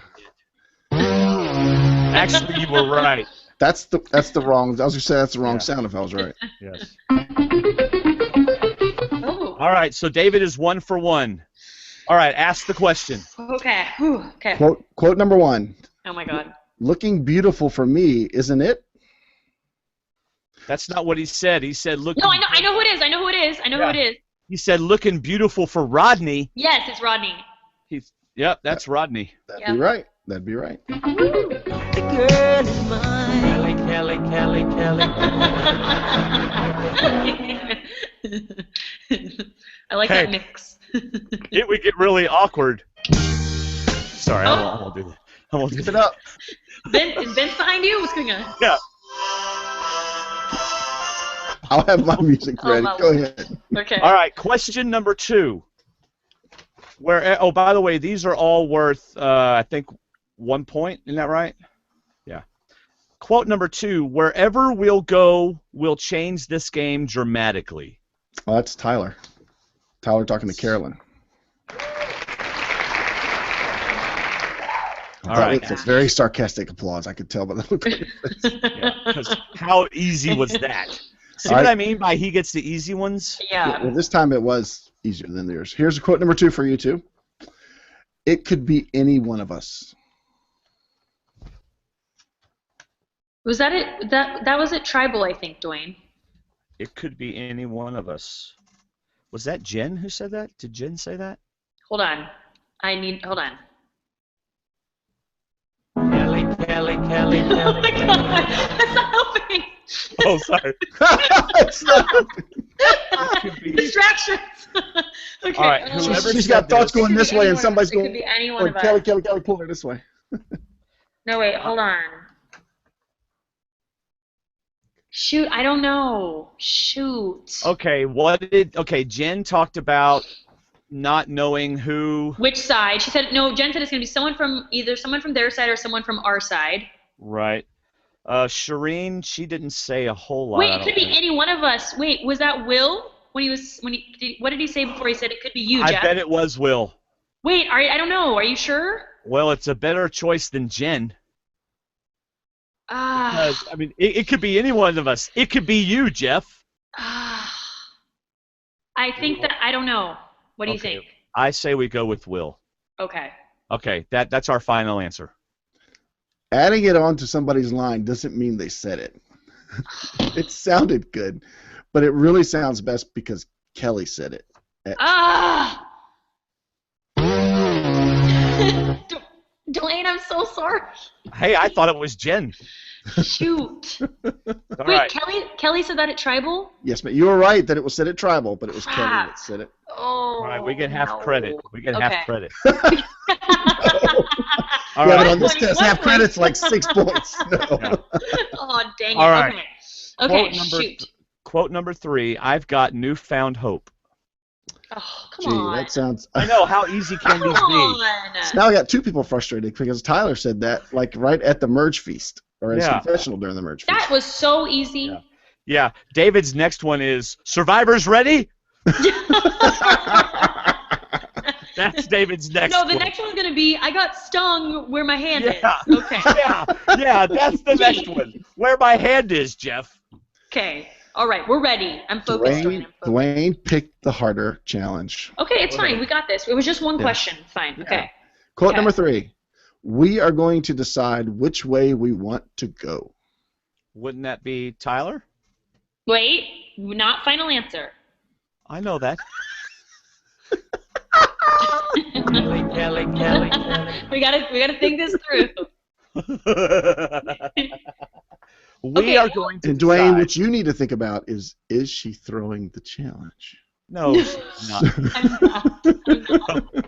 Actually, you were right. That's the wrong. I was gonna say that's the wrong Yeah. sound if I was right. Yes. Oh. All right, so David is 1 for 1. All right, ask the question. Okay. Whew. Okay. Quote number 1. Oh my God. Looking beautiful for me, isn't it? That's not what he said. He said, "Look." No, I know who it is. I know who it is. I know who it is. He said, "Looking beautiful for Rodney." Yes, it's Rodney. Yep, that's Rodney. That'd Yeah. be right. That'd be right. The girl is mine. Kelly. I like Hey. that mix. It would get really awkward. Sorry, I won't do that. I won't do Keep it that. up. Is Vince behind you? What's going on? Yeah. I'll have my music Oh, ready. my Go Lord. ahead. Okay. All right, question number 2. Oh, by the way, these are all worth, I think, 1 point. Isn't that right? Yeah. Quote number 2, wherever we'll go, we'll change this game dramatically. Oh, that's Tyler. Tyler talking to Carolyn. All right. That's very sarcastic applause. I could tell by the look on your face. Yeah, 'cause how easy was that? See All what right. I mean by he gets the easy ones? Yeah. Well, this time it was easier than yours. Here's quote number 2 for you two. It could be any one of us. Was that it? That was it. Tribal, I think, Dwayne. It could be any one of us. Was that Jen who said that? Did Jen say that? Hold on. Hold on. Oh my god, that's not helping. Oh, sorry. It's not- Distractions. Okay. All right, whoever She's said got thoughts this- going this way, and somebody's It could going, be any one of us. Kelly, pull her this way. No, wait, hold on. Shoot, I don't know. Shoot. Okay, Jen talked about not knowing who. Which side? She said, no, Jen said it's going to be either someone from their side or someone from our side. Right. Shireen, she didn't say a whole lot. Wait, it could be any one of us. Wait, was that Will? What did he say before he said it could be you, Jeff? I bet it was Will. Wait, I don't know. Are you sure? Well, it's a better choice than Jen. Ah. Because, I mean, it could be any one of us. It could be you, Jeff. I think that I don't know. What do you think? I say we go with Will. Okay. Okay, that's our final answer. Adding it on to somebody's line doesn't mean they said it. It sounded good, but it really sounds best because Kelly said it. Ah. Dwayne, I'm so sorry. Hey, I thought it was Jen. Shoot. All Wait, right. Kelly said that at Tribal? Yes, ma'am. You were right that it was said at Tribal, but it was Kelly Crap. that said it. Oh. All right, we get half no. credit. We get half Okay. credit. Yeah, All but right. on this 20, test, 1 half point. credit's like 6 points. No. Oh, dang it. All right. Okay, Quote number- shoot. Quote number 3, I've got newfound hope. Oh, come Gee, on. that sounds. I know, how easy can Come these be? on. Now I got two people frustrated because Tyler said that like right at the merge feast or his Yeah. confessional during the merge feast. That was so easy. Yeah. Yeah, David's next one is, survivors ready? That's David's next No, the one. next one's going to be, I got stung where my hand Yeah. is. Okay. Yeah, that's the next one. Where my hand is, Jeff. Okay. All right, we're ready. I'm focused. Dwayne, I'm focused. Dwayne picked the harder challenge. Okay, it's fine. We got this. It was just one Yeah. question. Fine. Okay. Quote Okay. number 3. We are going to decide which way we want to go. Wouldn't that be Tyler? Wait, not final answer. I know that. Kelly. We gotta think this through. We Okay. are going to And Dwayne, decide. what you need to think about is she throwing the challenge? No, she's not. I'm not.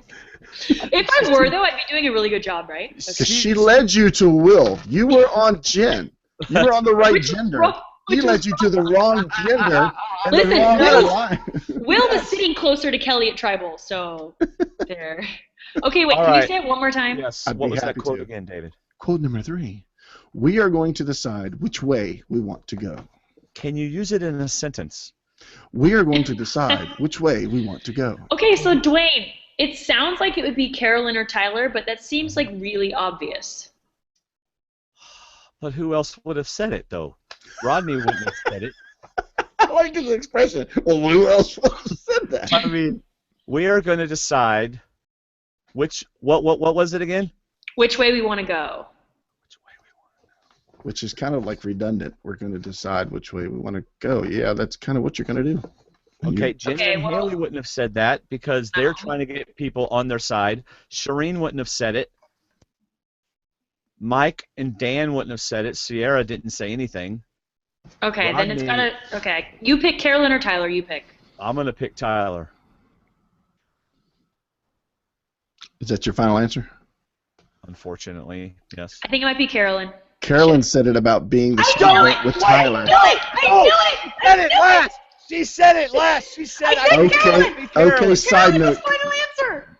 If I were though, I'd be doing a really good job, right? Because she led you to Will. You were on Jen. You were on the right Which was gender. wrong- He which led was you to the wrong gender and Listen, the wrong Will- line. Will was sitting closer to Kelly at Tribal, so there. Okay, wait. All Can right. you say it one more time? Yes. I'd What be was that happy quote to. again, David? Quote number 3. We are going to decide which way we want to go. Can you use it in a sentence? We are going to decide which way we want to go. Okay, so Dwayne, it sounds like it would be Carolyn or Tyler, but that seems like really obvious. But who else would have said it, though? Rodney wouldn't have said it. I like his expression. Well, who else would have said that? I mean, we are going to decide which. What was it again? Which way we want to go? Which is kind of like redundant. We're going to decide which way we want to go. Yeah, that's kind of what you're going to do. And Okay, Jen Okay, and well- Haley wouldn't have said that because they're No. trying to get people on their side. Shireen wouldn't have said it. Mike and Dan wouldn't have said it. Sierra didn't say anything. Okay, then it's Rodney- gotta. Okay, you pick Carolyn or Tyler. You pick. I'm going to pick Tyler. Is that your final answer? Unfortunately, yes. I think it might be Carolyn. Carolyn said it about being the I knew student it! with I Tyler. knew it! I knew it! I knew it! She said it last. She said I said Okay, Carolyn! okay, side Carolyn was note. final answer.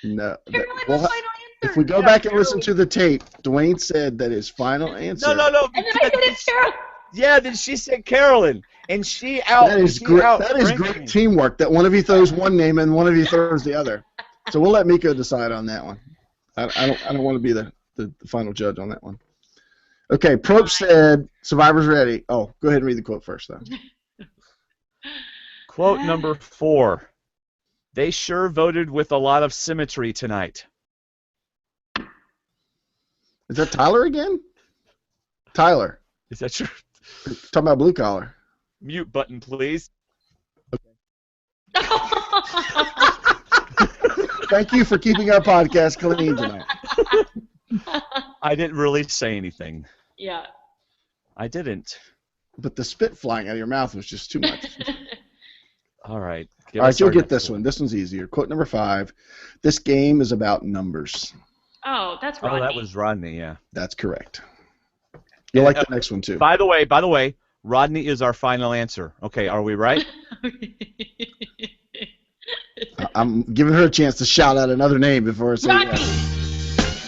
No. Carolyn well, was final answer. if we go back and listen to the tape, Dwayne said that his final answer. No. And then I said it's Carolyn. Yeah, then she said Carolyn, and she out. That is she great. out That is ranked great me. teamwork. That one of you throws one name and one of you throws the other. So we'll let Miko decide on that one. I don't want to be the final judge on that one. Okay, Probe said Survivor's ready. Oh, go ahead and read the quote first, though. Quote number 4. They sure voted with a lot of symmetry tonight. Is that Tyler again? Tyler, Is that your talking about blue collar. mute button, please? Thank you for keeping our podcast clean tonight. I didn't really say anything. Yeah. I didn't. But the spit flying out of your mouth was just too much. All right. All right, you'll get this one. This one's easier. Quote number 5. This game is about numbers. Oh, that's Rodney. Oh, that was Rodney, yeah. That's correct. You'll like the next one, too. By the way, Rodney is our final answer. Okay, are we right? I'm giving her a chance to shout out another name before I say Rodney!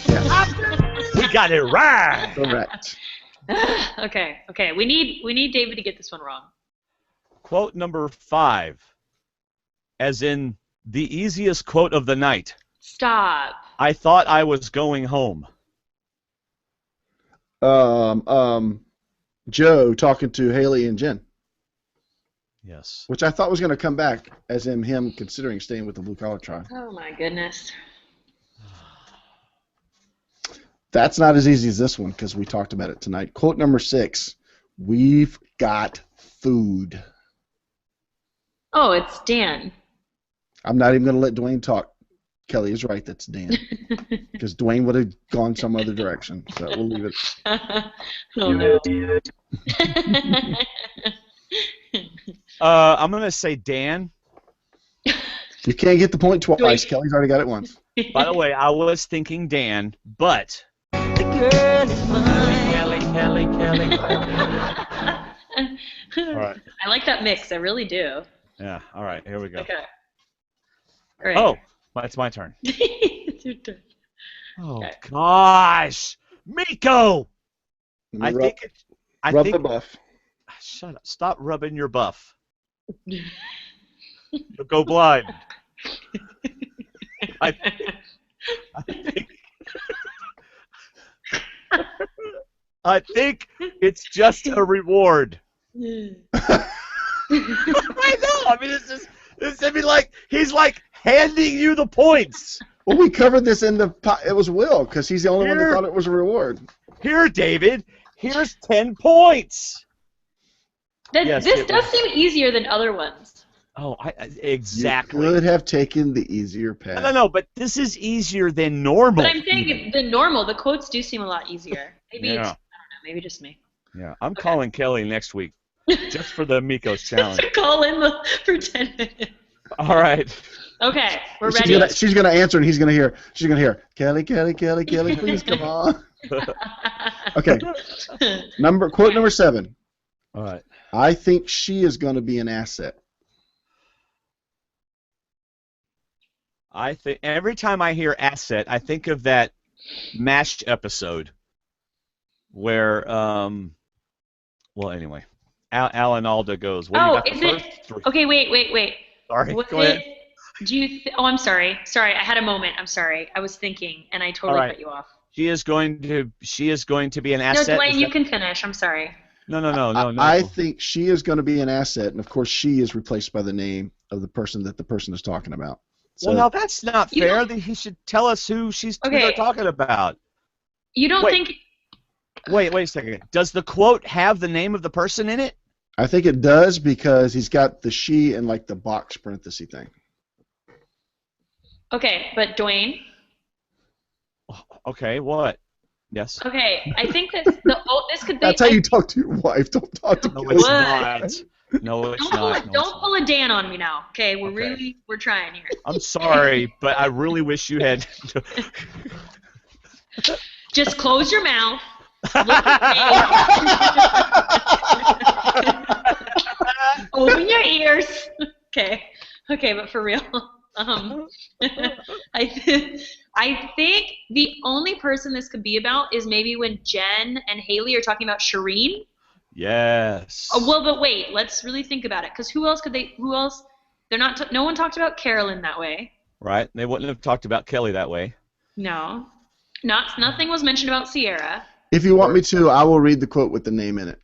yes. We got it right. Correct. Okay. We need David to get this one wrong. Quote number 5, as in the easiest quote of the night. Stop. I thought I was going home. Joe talking to Haley and Jen, Yes. which I thought was going to come back as in him considering staying with the blue collar tribe. Oh my goodness. That's not as easy as this one because we talked about it tonight. Quote number 6. We've got food. Oh, it's Dan. I'm not even going to let Dwayne talk. Kelly is right. That's Dan. Because Dwayne would have gone some other direction. So we'll leave it. Oh no. I'm going to say Dan. You can't get the point twice. Kelly's already got it once. By the way, I was thinking Dan, but... The girl is mine. Kelly. All right. I like that mix. I really do. Yeah, all right, here we go. Okay. Great. Oh, it's my turn. It's your turn. Oh, Okay. gosh. Miko! Let me I rub think the buff. Shut up. Stop rubbing your buff. You'll go blind. I think I think it's just a reward. I know. I mean, I mean, like he's like handing you the points. Well, we covered this in the. It was Will because he's the only one that Here. thought it was a reward. Here, David. Here's 10 points. Yes, this it does was. seem easier than other ones. Oh, exactly. You could have taken the easier path. No, but this is easier than normal. But I'm saying the quotes do seem a lot easier. Maybe it's, I Yeah. don't know, maybe just me. Yeah, I'm calling Kelly next week just for the Miko's challenge. Just call in for 10 minutes. All right. Okay, we're ready. She's gonna answer, and he's gonna hear. She's gonna hear Kelly, please come on. Okay. Quote number 7. All right. I think she is going to be an asset. I think every time I hear asset, I think of that MASH episode where, well, anyway, Alan Alda goes. What do you got is the it? first three? Okay, wait. Sorry, Was go ahead. Do you? I'm sorry. Sorry, I had a moment. I'm sorry. I was thinking, and I totally All right. cut you off. She is going to be an No, asset. Dwayne, you can finish. I'm sorry. No. I think she is going to be an asset, and of course, she is replaced by the name of the person that the person is talking about. So, Well, now that's not You fair. don't- He should tell us who Okay. they're talking about. You don't Wait. think? Wait a second. Does the quote have the name of the person in it? I think it does because he's got the she and like the box parenthesis thing. Okay, but Dwayne. Okay, what? Yes. Okay, I think that this could be. That's how you talk to your wife. Don't talk to No, Kelly. it's What? not. No, it's not. No, Don't it's pull a Dan on me now. Okay, Okay. we're trying here. I'm sorry, but I really wish you had. Just close your mouth. Look at me. Open your ears. Okay, but for real. I think the only person this could be about is maybe when Jen and Haley are talking about Shireen. Yes. Oh, well, but wait, let's really think about it. Because who else? They're not. No one talked about Carolyn that way. Right. They wouldn't have talked about Kelly that way. No. Nothing was mentioned about Sierra. If you want me to, I will read the quote with the name in it.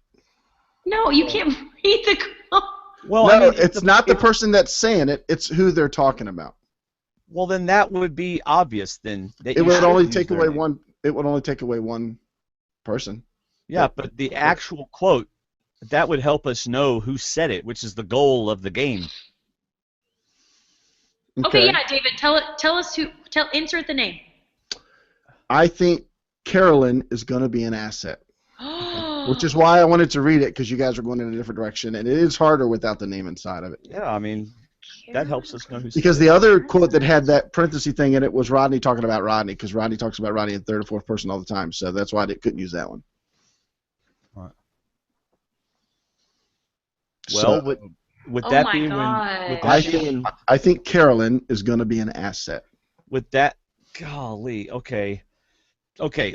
No, you can't read the quote. Well, No, I mean, it's not the person that's saying it. It's who they're talking about. Well, then that would be obvious. Then that It you would should only use take their away name. one. It would only take away one person. Yeah, but the actual quote that would help us know who said it, which is the goal of the game. Okay, yeah, David, tell us who. Insert the name. I think Carolyn is going to be an asset. Which is why I wanted to read it, because you guys are going in a different direction, and it is harder without the name inside of it. Yeah, I mean, that helps us know who's. Because the other quote that had that parenthesis thing in it was Rodney talking about Rodney, because Rodney talks about Rodney in third or fourth person all the time, so that's why I couldn't use that one. Right. So, Well, would that my be God. I think Carolyn is going to be an asset. With that, golly, okay,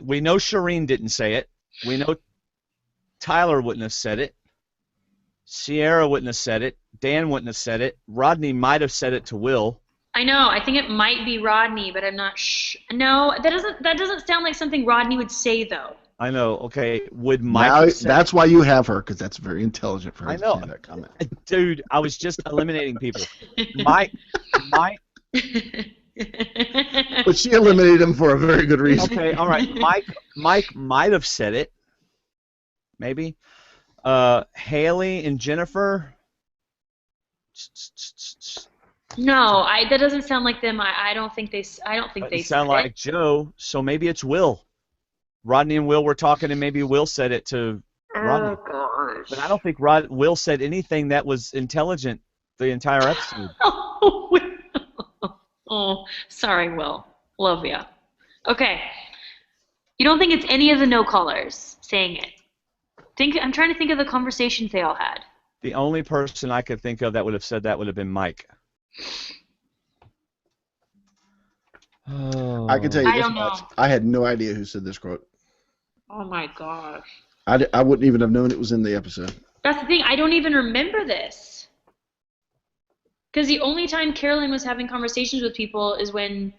we know Shireen didn't say it. We know Tyler wouldn't have said it. Sierra wouldn't have said it. Dan wouldn't have said it. Rodney might have said it to Will. I know. I think it might be Rodney, but I'm not No, that doesn't sound like something Rodney would say, though. I know. Okay, would Mike? Now, have said that's why you have her, because that's very intelligent for her I to know. say that comment. Dude, I was just eliminating people. Mike. But she eliminated him for a very good reason. Okay, all right. Mike might have said it. Maybe. Haley and Jennifer. No, that doesn't sound like them. I don't think they. I don't think they sound said like it. Joe. So maybe it's Will. Rodney and Will were talking, and maybe Will said it to Rodney. Oh gosh. But I don't think Will said anything that was intelligent the entire episode. Oh, sorry, Will. Love ya. Okay. You don't think it's any of the no callers saying it? I'm trying to think of the conversations they all had. The only person I could think of that would have said that would have been Mike. Oh. I can tell you I this don't know. much. I had no idea who said this quote. Oh my gosh. I wouldn't even have known it was in the episode. That's the thing. I don't even remember this. Because the only time Carolyn was having conversations with people is when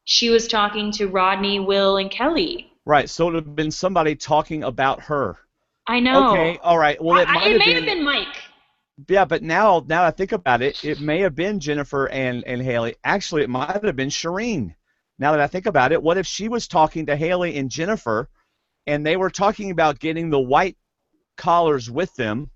she was talking to Rodney, Will, and Kelley. Right, so it would have been somebody talking about her. I know. Okay, all right. Well, it may have been Mike. Yeah, but now I think about it, it may have been Jennifer and Haley. Actually, it might have been Shireen. Now that I think about it, what if she was talking to Haley and Jennifer, and they were talking about getting the white collars with them?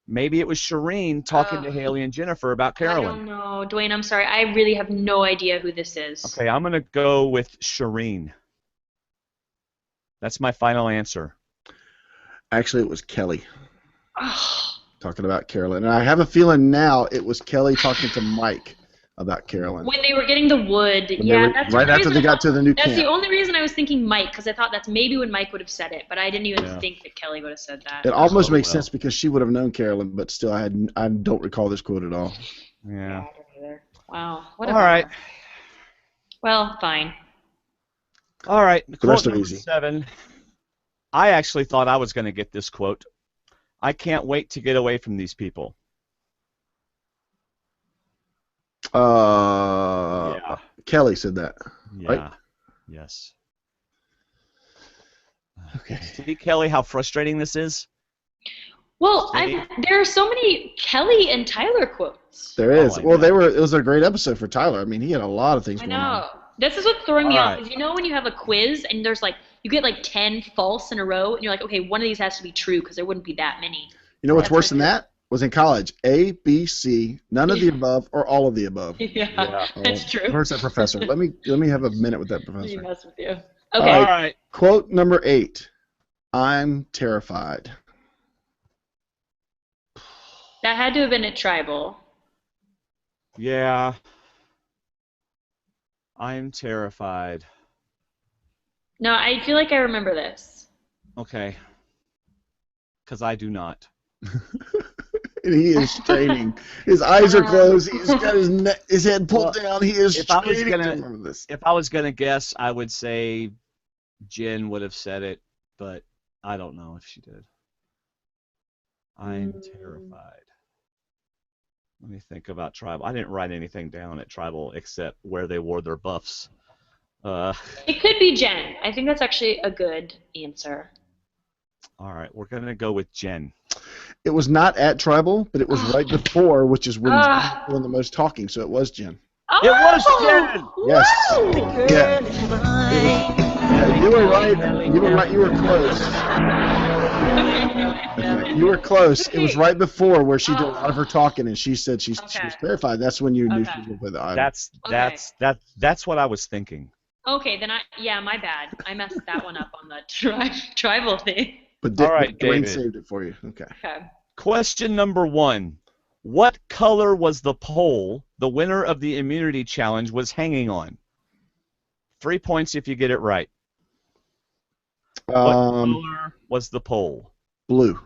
Maybe it was Shireen talking to Haley and Jennifer about Carolyn. I don't know. Dwayne, I'm sorry. I really have no idea who this is. Okay, I'm going to go with Shireen. That's my final answer. Actually, it was Kelley talking about Carolyn. And I have a feeling now it was Kelley talking to Mike about Carolyn. When they were getting the wood. That's right after they got to the new camp. That's the only reason I was thinking Mike, because I thought that's maybe when Mike would have said it, but I didn't even think that Kelley would have said that. It almost makes sense because she would have known Carolyn, but still, I don't recall this quote at all. Yeah. I don't either. Wow. All right. Well, fine. All right. The Quote rest are number easy. 7. I actually thought I was going to get this quote. I can't wait to get away from these people. Yeah. Kelley said that. Yeah. Right? Yes. Okay. See, Kelley, how frustrating this is? Well, there are so many Kelley and Tyler quotes. There is. I Well, know. it was a great episode for Tyler. I mean, he had a lot of things I going on. know. This is what's throwing me All off. right. Is when you have a quiz and there's you get 10 false in a row, and you're like, okay, one of these has to be true because there wouldn't be that many. You know what's That's worse than what that? Was in college. A, B, C, none of the above, or all of the above. Yeah, that's true. Where's that professor? Let me have a minute with that Let me professor. mess with you. Okay. All right. Quote number 8. I'm terrified. That had to have been at Tribal. Yeah. I'm terrified. No, I feel like I remember this. Okay. Because I do not. And he is straining. His eyes are closed. He's got his head pulled down. He is if I was straining. gonna- to remember this. If I was going to guess, I would say Jen would have said it, but I don't know if she did. I'm terrified. Let me think about Tribal. I didn't write anything down at Tribal except where they wore their buffs. It could be Jen. I think that's actually a good answer. All right, we're going to go with Jen. It was not at Tribal, but it was right before, which is when he's doing the most talking, so it was Jen. Oh! It was Jen! Yes. Woo! Yeah, you were right. You were right. You were close. Okay, you were close. It was right before where she did a lot of her talking, and she said she was terrified. That's when you knew she was going to play the idol. That's what I was thinking. Okay, then my bad. I messed that one up on the tribal thing. But All right, Dwayne David. saved it for you. Okay. Okay. Question number 1. What color was the pole the winner of the immunity challenge was hanging on? 3 points if you get it right. What color was the pole? Blue.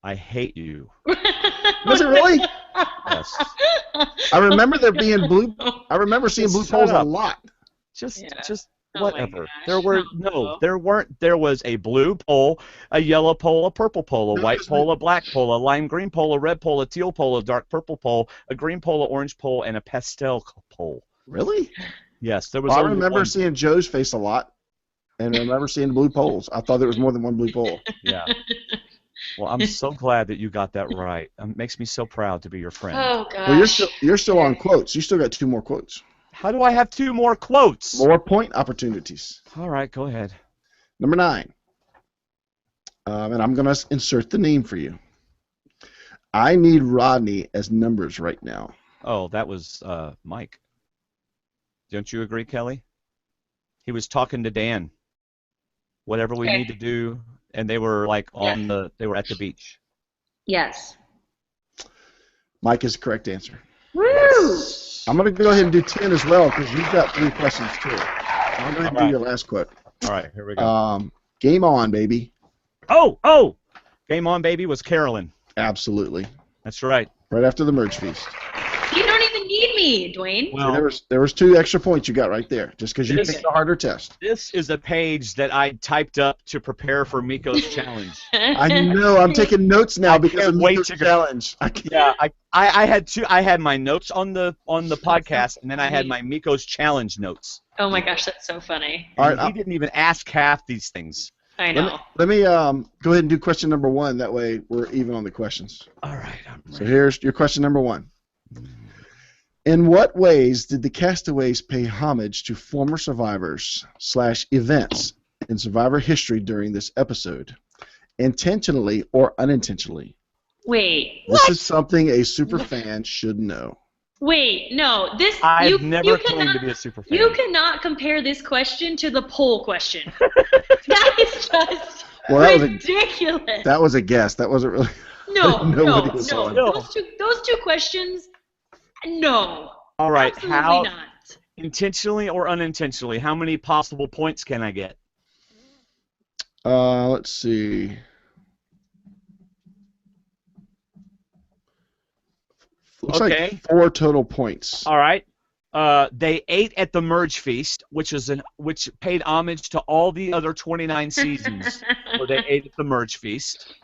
I hate you. Was it really? Yes. I remember there being blue. I remember seeing Just blue shut poles a up. lot. Just Oh my whatever. gosh. There were there weren't. There was a blue pole, a yellow pole, a purple pole, a No, white there's pole, a black pole, a lime green pole, a red pole, a teal pole, a dark purple pole, a green pole, a orange pole, and a pastel pole. Really? Yes, there was. I only remember one. seeing Joe's face a lot, and I remember seeing blue poles. I thought there was more than one blue pole. Yeah. Well, I'm so glad that you got that right. It makes me so proud to be your friend. Oh gosh. Well, you're still on quotes. You still got 2 more quotes. How do I have 2 more quotes? More point opportunities. All right, go ahead. Number 9. And I'm going to insert the name for you. I need Rodney as numbers right now. Oh, that was Mike. Don't you agree, Kelly? He was talking to Dan. Whatever we need to do, and they were like they were at the beach. Yes. Mike is the correct answer. Woo! I'm going to go ahead and do 10 as well because you've got 3 questions too. I'm going to do your last quote. All right, here we go. Game on, baby. Oh! Game on, baby was Carolyn. Absolutely. That's right. Right after the merge feast. You don't even need me, Dwayne. Well, There was 2 extra points you got right there, just because you Yes. picked the harder test. this is a page that I typed up to prepare for Miko's challenge. I know. I'm taking notes now because can't of wait Miko's to go- challenge. I can't. Yeah, I had 2. I had my notes on the podcast, and then I had my Miko's challenge notes. Oh my gosh, that's so funny. All right, And he didn't even ask half these things. I know. let me go ahead and do question number 1. That way we're even on the questions. All right, I'm So ready. here's your question number 1. In what ways did the castaways pay homage to former survivors / events in Survivor history during this episode? Intentionally or unintentionally? Wait. This is something a super fan should know. Wait. No. This. I've never you claimed cannot, to be a super fan. You cannot compare this question to the poll question. That is just Well, ridiculous. that was a guess. That wasn't really. No. Nobody was No. on. Those two questions. No. All right, Absolutely how not. intentionally or unintentionally? How many possible points can I get? Let's see. Looks Okay. like 4 total points. All right. They ate at the merge feast, which paid homage to all the other 29 seasons where they ate at the merge feast.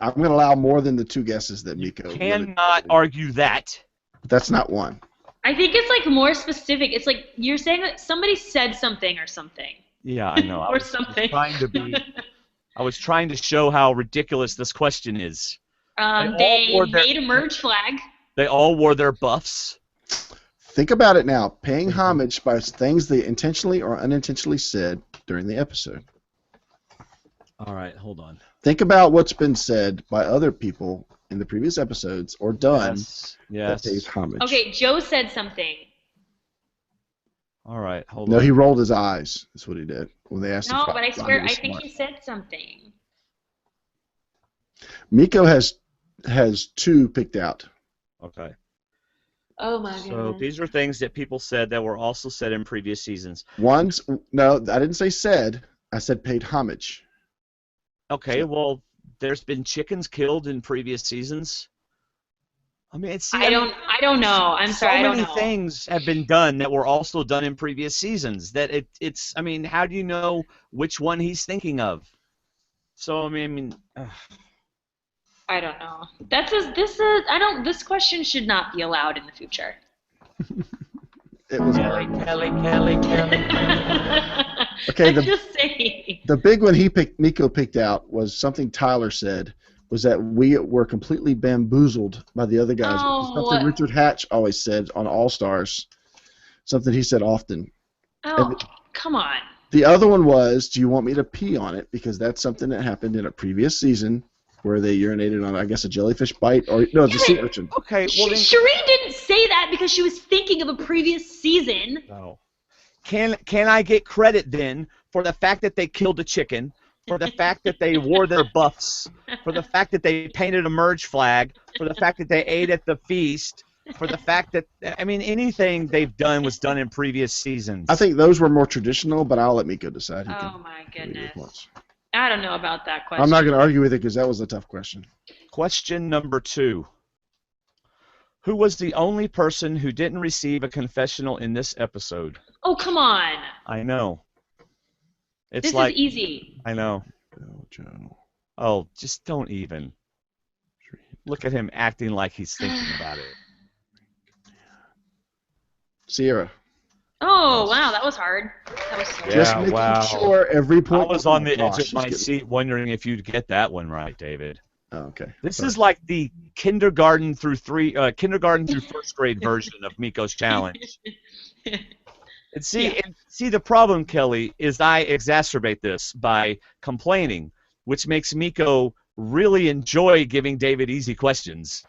I'm going to allow more than the 2 guesses that Miko. Cannot argue that. But that's not one. I think it's like more specific. It's like you're saying that somebody said something or something. Yeah, I know. Or something. I was trying to show how ridiculous this question is. They wore their- made a merge flag. They all wore their buffs. Think about it now. Paying homage by things they intentionally or unintentionally said during the episode. All right, hold on. Think about what's been said by other people in the previous episodes or done Yes. that pays homage. Okay, Joe said something. All right, hold No, on. he rolled his eyes. That's what he did when they asked him. No, if but I Rodney swear, was I think smart. he said something. Miko has 2 picked out. Okay. Oh my So god. these are things that people said that were also said in previous seasons. No, I didn't say said. I said paid homage. Okay, well, there's been chickens killed in previous seasons. I mean, I don't know. I'm sorry, I don't know. So many things have been done that were also done in previous seasons that it's. I mean, how do you know which one he's thinking of? So I mean. I don't know. This question should not be allowed in the future. It was Kelly. okay. I'm just saying. The big one Miko picked out was something Tyler said, was that we were completely bamboozled by the other guys. Oh. Something Richard Hatch always said on All Stars. Something he said often. Oh, come on. The other one was, do you want me to pee on it? Because that's something that happened in a previous season where they urinated on, I guess, a jellyfish bite. Or no, it's a sea urchin. Okay, well then, Shireen didn't say say that because she was thinking of a previous season. No. Can I get credit then for the fact that they killed a chicken, for the fact that they wore their buffs, for the fact that they painted a merge flag, for the fact that they ate at the feast, for the fact that, I mean, anything they've done was done in previous seasons. I think those were more traditional, but I'll let Miko decide. Oh my goodness. Points. I don't know about that question. I'm not going to argue with it because that was a tough question. Question number 2. Who was the only person who didn't receive a confessional in this episode? Oh, come on. I know. It's This like, is easy. I know. Bill Joe. Oh, just don't even. Look at him acting like he's thinking about it. Sierra. Oh, wow, that was hard. That was so Yeah, Just making wow. sure every I point. was on the Gosh, edge of my just seat wondering if you'd get that one right, David. Oh, okay. This Sorry. is like the kindergarten through first grade version of Miko's challenge. And see, the problem, Kelley, is I exacerbate this by complaining, which makes Miko really enjoy giving David easy questions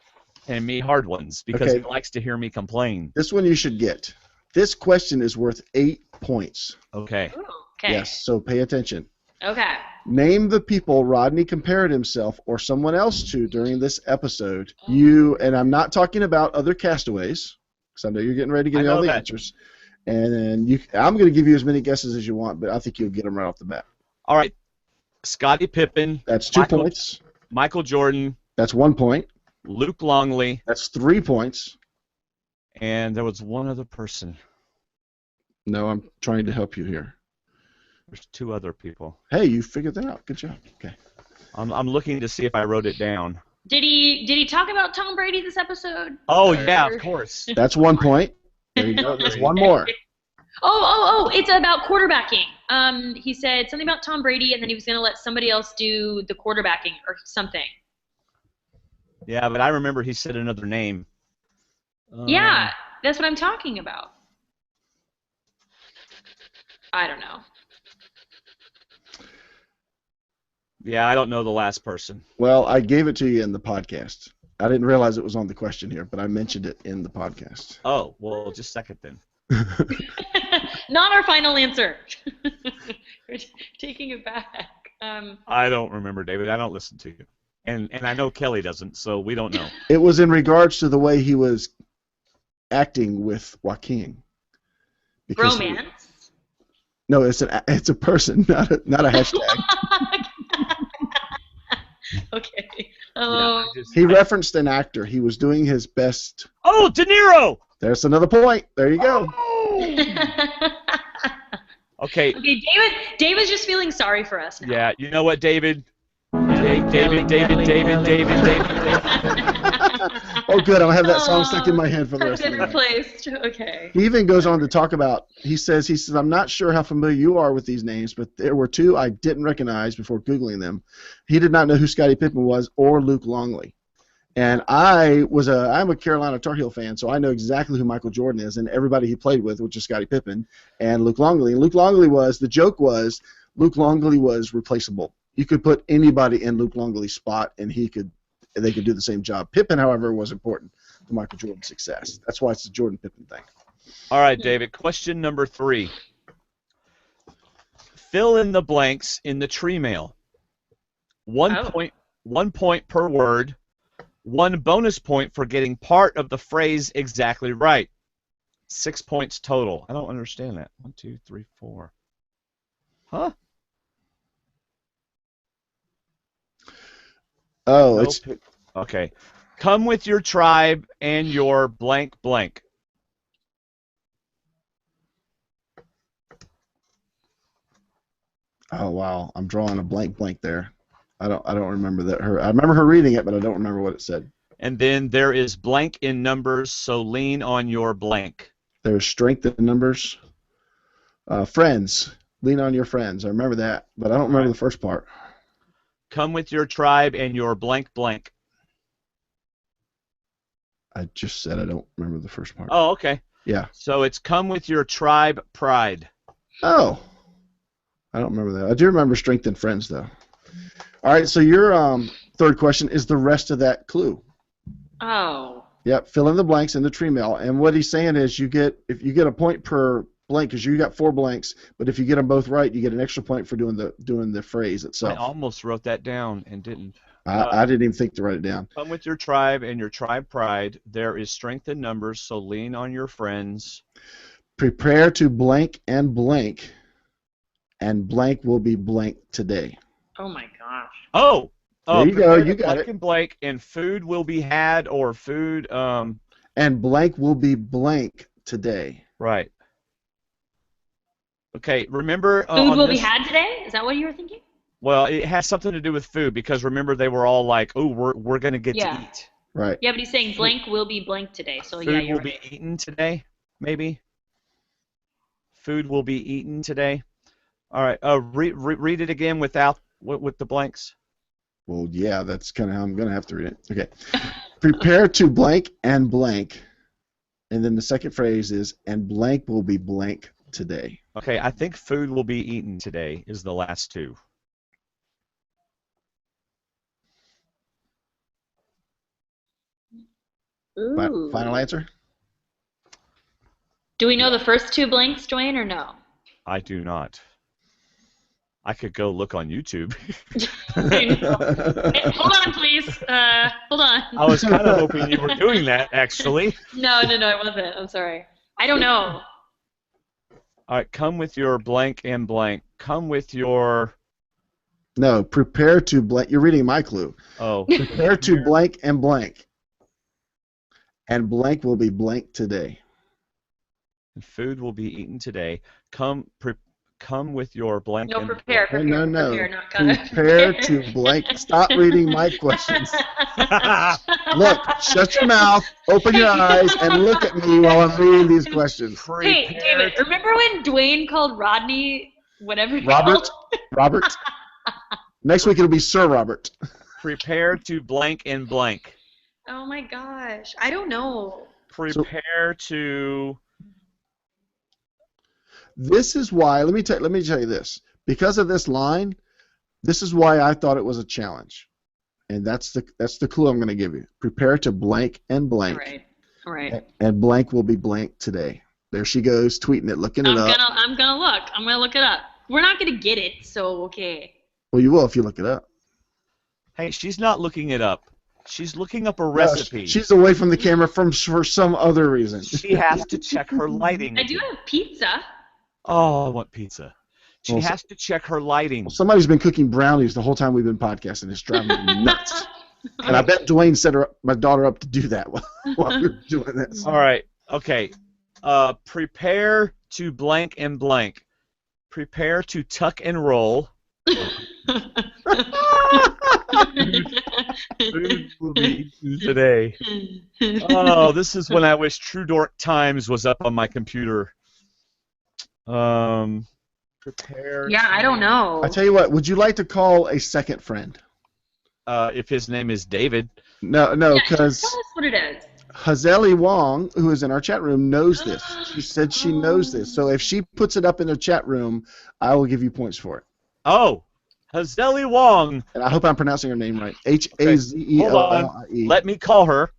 and me hard ones because he likes to hear me complain. This one you should get. This question is worth 8 points. Okay. Ooh, okay. Yes, so pay attention. Okay. Name the people Rodney compared himself or someone else to during this episode. And I'm not talking about other castaways, because I know you're getting ready to give me all the answers. And then I'm going to give you as many guesses as you want, but I think you'll get them right off the bat. All right. Scottie Pippen. That's 2 points. Michael Jordan. That's 1 point. Luke Longley. That's 3 points. And there was one other person. No, I'm trying to help you here. There's 2 other people. Hey, you figured that out. Good job. Okay. I'm looking to see if I wrote it down. Did he talk about Tom Brady this episode? Oh, yeah, of course. That's 1 point. There you go. There's one more. Oh, it's about quarterbacking. He said something about Tom Brady, and then he was going to let somebody else do the quarterbacking or something. Yeah, but I remember he said another name. Yeah, that's what I'm talking about. I don't know. Yeah, I don't know the last person. Well, I gave it to you in the podcast. I didn't realize it was on the question here, but I mentioned it in the podcast. Oh, well, just a second then. Not our final answer. We're taking it back. I don't remember, David. I don't listen to you. And I know Kelley doesn't, so we don't know. It was in regards to the way he was acting with Joaquin. Romance? No, it's a person, not a hashtag. Okay. He referenced an actor. He was doing his best. Oh, De Niro! There's another point. There you go. Okay. Okay, David's just feeling sorry for us now. Yeah, you know what, David? David. Oh, good. I'll have that song stuck in my head for the rest of the night. Replaced. Okay. He even goes on to talk about, he says, I'm not sure how familiar you are with these names, but there were 2 I didn't recognize before Googling them. He did not know who Scottie Pippen was or Luke Longley. And I'm a Carolina Tar Heel fan, so I know exactly who Michael Jordan is and everybody he played with, which is Scottie Pippen and Luke Longley. And Luke Longley the joke was Luke Longley was replaceable. You could put anybody in Luke Longley's spot and they could do the same job. Pippen, however, was important to Michael Jordan's success. That's why it's a Jordan Pippen thing. All right, David. Question number 3. Fill in the blanks in the tree mail. 1 point per word. 1 bonus point for getting part of the phrase exactly right. 6 points total. I don't understand that. 1, 2, 3, 4. Huh? Oh, Nope. it's Okay. Come with your tribe and your blank blank. oh wow, I'm drawing a blank there. I don't remember that. I remember her reading it, but I don't remember what it said. And then there is blank in numbers, so lean on your blank. There's strength in numbers. Friends, lean on your friends. I remember that, but I don't remember the first part. Come with your tribe and your blank blank. I just said I don't remember the first part. Oh, okay. Yeah. So it's come with your tribe pride. Oh, I don't remember that. I do remember strength and friends though. All right, so your third question is the rest of that clue. Oh. Yep, fill in the blanks in the tree mail. And what he's saying is if you get a point per blank, because you got 4 blanks, but if you get them both right, you get an extra point for doing the phrase I itself. almost wrote that down and didn't. I didn't even think to write it down. Come with your tribe and your tribe pride. There is strength in numbers, so lean on your friends. Prepare to blank, and blank will be blank today. Oh my gosh. Oh! There you go, prepare you to got blank it. and blank, and food will be had, or food, And blank will be blank today. right. Okay, remember Food on will this, be had today? Is that what you were thinking? well, it has something to do with food, because remember they were all like, oh, we're going to get Yeah. to eat. Right. Yeah, but he's saying blank will be blank today. So Food yeah, you're will right. be eaten today, maybe? Food will be eaten today. All right, read it again with the blanks. Well, yeah, that's kind of how I'm going to have to read it. Okay. Prepare to blank, and then the second phrase is, and blank will be blank today. Okay, I think food will be eaten today is the last two. Ooh. Final answer? Do we know the first 2 blanks, Dwayne, or no? I do not. I could go look on YouTube. Hey, hold on, please. Hold on. I was kind of hoping you were doing that, actually. No, I wasn't. I'm sorry. I don't know. All right, come with your blank and blank. Come with your... No, prepare to blank. You're reading my clue. Oh. Prepare to blank, and blank will be blank today. And food will be eaten today. Come with your blank No, and prepare. No. Prepare, not gonna. Prepare to blank. Stop reading my questions. Look, shut your mouth, open your eyes, and look at me while I'm reading these questions. Hey, David, remember when Dwayne called Rodney whatever he Robert? called? Robert? Next week it'll be Sir Robert. Prepare to blank and blank. Oh my gosh. I don't know. Prepare to... This is why, let me tell you this. Because of this line, this is why I thought it was a challenge. And that's the clue I'm going to give you. Prepare to blank and blank. All right. And blank will be blank today. There she goes, tweeting it, looking it up. I'm gonna look. I'm gonna look it up. We're not gonna get it, so okay. Well, you will if you look it up. Hey, she's not looking it up. She's looking up a recipe. No, she's away from the camera for some other reason. She has to check her lighting. I do have pizza. Oh, I want pizza. She has to check her lighting. Well, somebody's been cooking brownies the whole time we've been podcasting. It's driving me nuts. And I bet Dwayne set my daughter up to do that while we were doing this. All right. Okay. Prepare to blank and blank. Prepare to tuck and roll. Food will be eaten today. Oh, this is when I wish True Dork Times was up on my computer. Prepare. Yeah, I don't know. I tell you what, would you like to call a second friend? If his name is David. No, because tell us what it is. Hazeli Wong, who is in our chat room, knows this. She said she knows this. So if she puts it up in the chat room, I will give you points for it. Oh, Hazeli Wong. And I hope I'm pronouncing her name right. Hazeli. Hold on. Let me call her.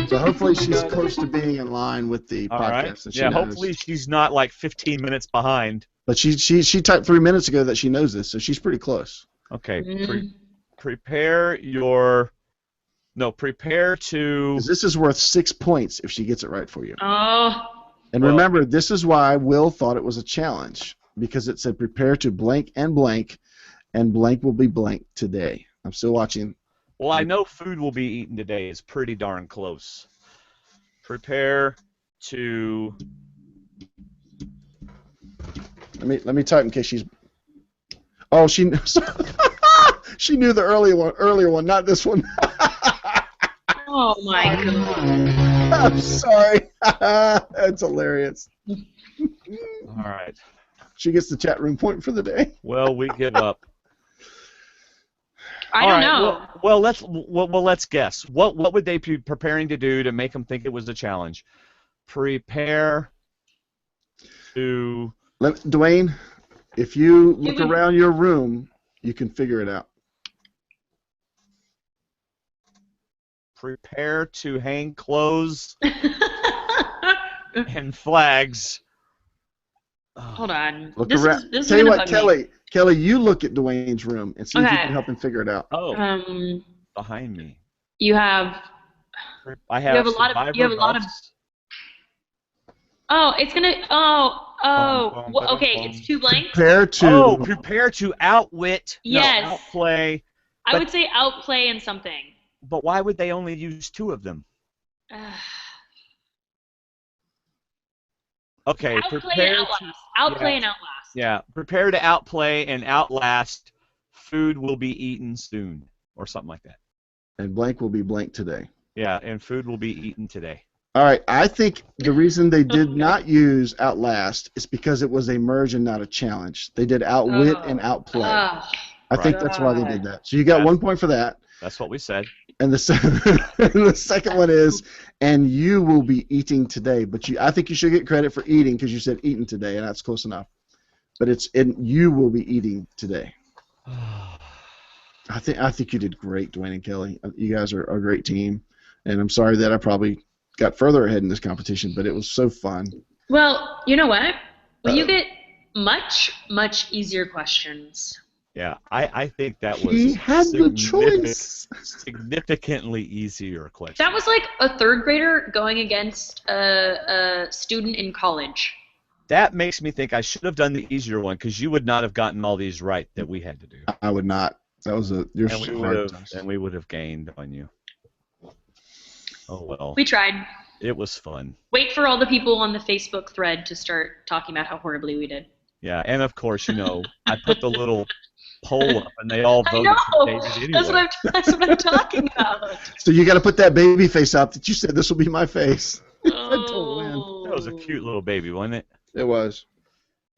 So hopefully she's close to being in line with the All podcast. right. And she Yeah, knows. hopefully she's not like 15 minutes behind. But she typed 3 minutes ago that she knows this, so she's pretty close. Okay. Prepare to... 'Cause this is worth 6 points if she gets it right for you. Oh. And remember, this is why Will thought it was a challenge, because it said prepare to blank, and blank will be blank today. I'm still watching. Well, I know food will be eaten today is pretty darn close. Prepare to... Let me type in case she's. Oh, she she knew the earlier one, not this one. Oh my god. I'm sorry. That's hilarious. All right. She gets the chat room point for the day. Well, we give up. I All don't right, know. Well, let's guess. What would they be preparing to do to make them think it was a challenge? Prepare to... Dwayne, if you look around your room, you can figure it out. prepare to hang clothes and flags. Hold on. Look This around. is Tell you gonna what, bug me. Kelly, you look at Dwayne's room and see if you Okay. can help him figure it out. Oh, Um, behind me. you have I you have have a lot of Survivor buffs. Oh, it's gonna. Bum, bum, Okay, bum. it's two blanks. Prepare to outwit. Yes. No, outplay. I but- would say outplay and something. But why would they only use 2 of them? Okay, Outplay and prepare to. outlast. Outplay Yeah. and outlast. Yeah, prepare to outplay and outlast. Food will be eaten soon, or something like that. And blank will be blank today. Yeah, and food will be eaten today. All right, I think the reason they did not use Outlast is because it was a merge and not a challenge. They did Outwit and Outplay. Oh, I think Right. that's why they did that. So you got Yes. 1 point for that. That's what we said. And the, the second one is, and you will be eating today. But I think you should get credit for eating because you said eating today, and that's close enough. But you will be eating today. I think you did great, Dwayne and Kelly. You guys are a great team, and I'm sorry that I probably got further ahead in this competition, but it was so fun. well, you know what? When you get much, much easier questions. Yeah, I think that was He had the choice. significantly easier question. That was like a third grader going against a student in college. That makes me think I should have done the easier one because you would not have gotten all these right that we had to do. I would not. That was you're And so hard. we would have gained on you. Oh well. We tried. It was fun. Wait for all the people on the Facebook thread to start talking about how horribly we did. Yeah, and of course, I put the little poll up, and they all I voted know. for David anyway. That's what I'm talking about. So you got to put that baby face up that you said this will be my face. Oh. That was a cute little baby, wasn't it? It was.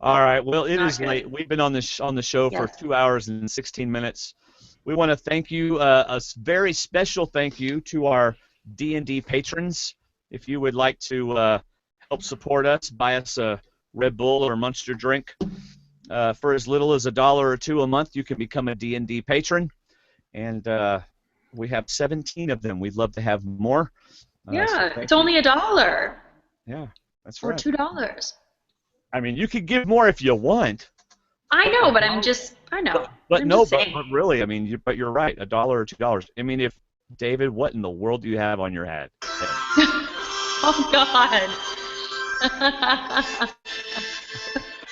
All right. Well, it Not is good. late. We've been on the show for Yes. 2 hours and 16 minutes. We want to thank you. A very special thank you to our D&D patrons. If you would like to help support us, buy us a Red Bull or Monster drink for as little as $1 or $2 a month. You can become a D&D patron, and we have 17 of them. We'd love to have more. Yeah, so it's thank you. only $1 Yeah, that's or right. $2. I mean, you could give more if you want. I know, but I know. But I'm no, just but saying. really, I mean, you're right. $1 or $2. I mean, if David, what in the world do you have on your head? Oh God.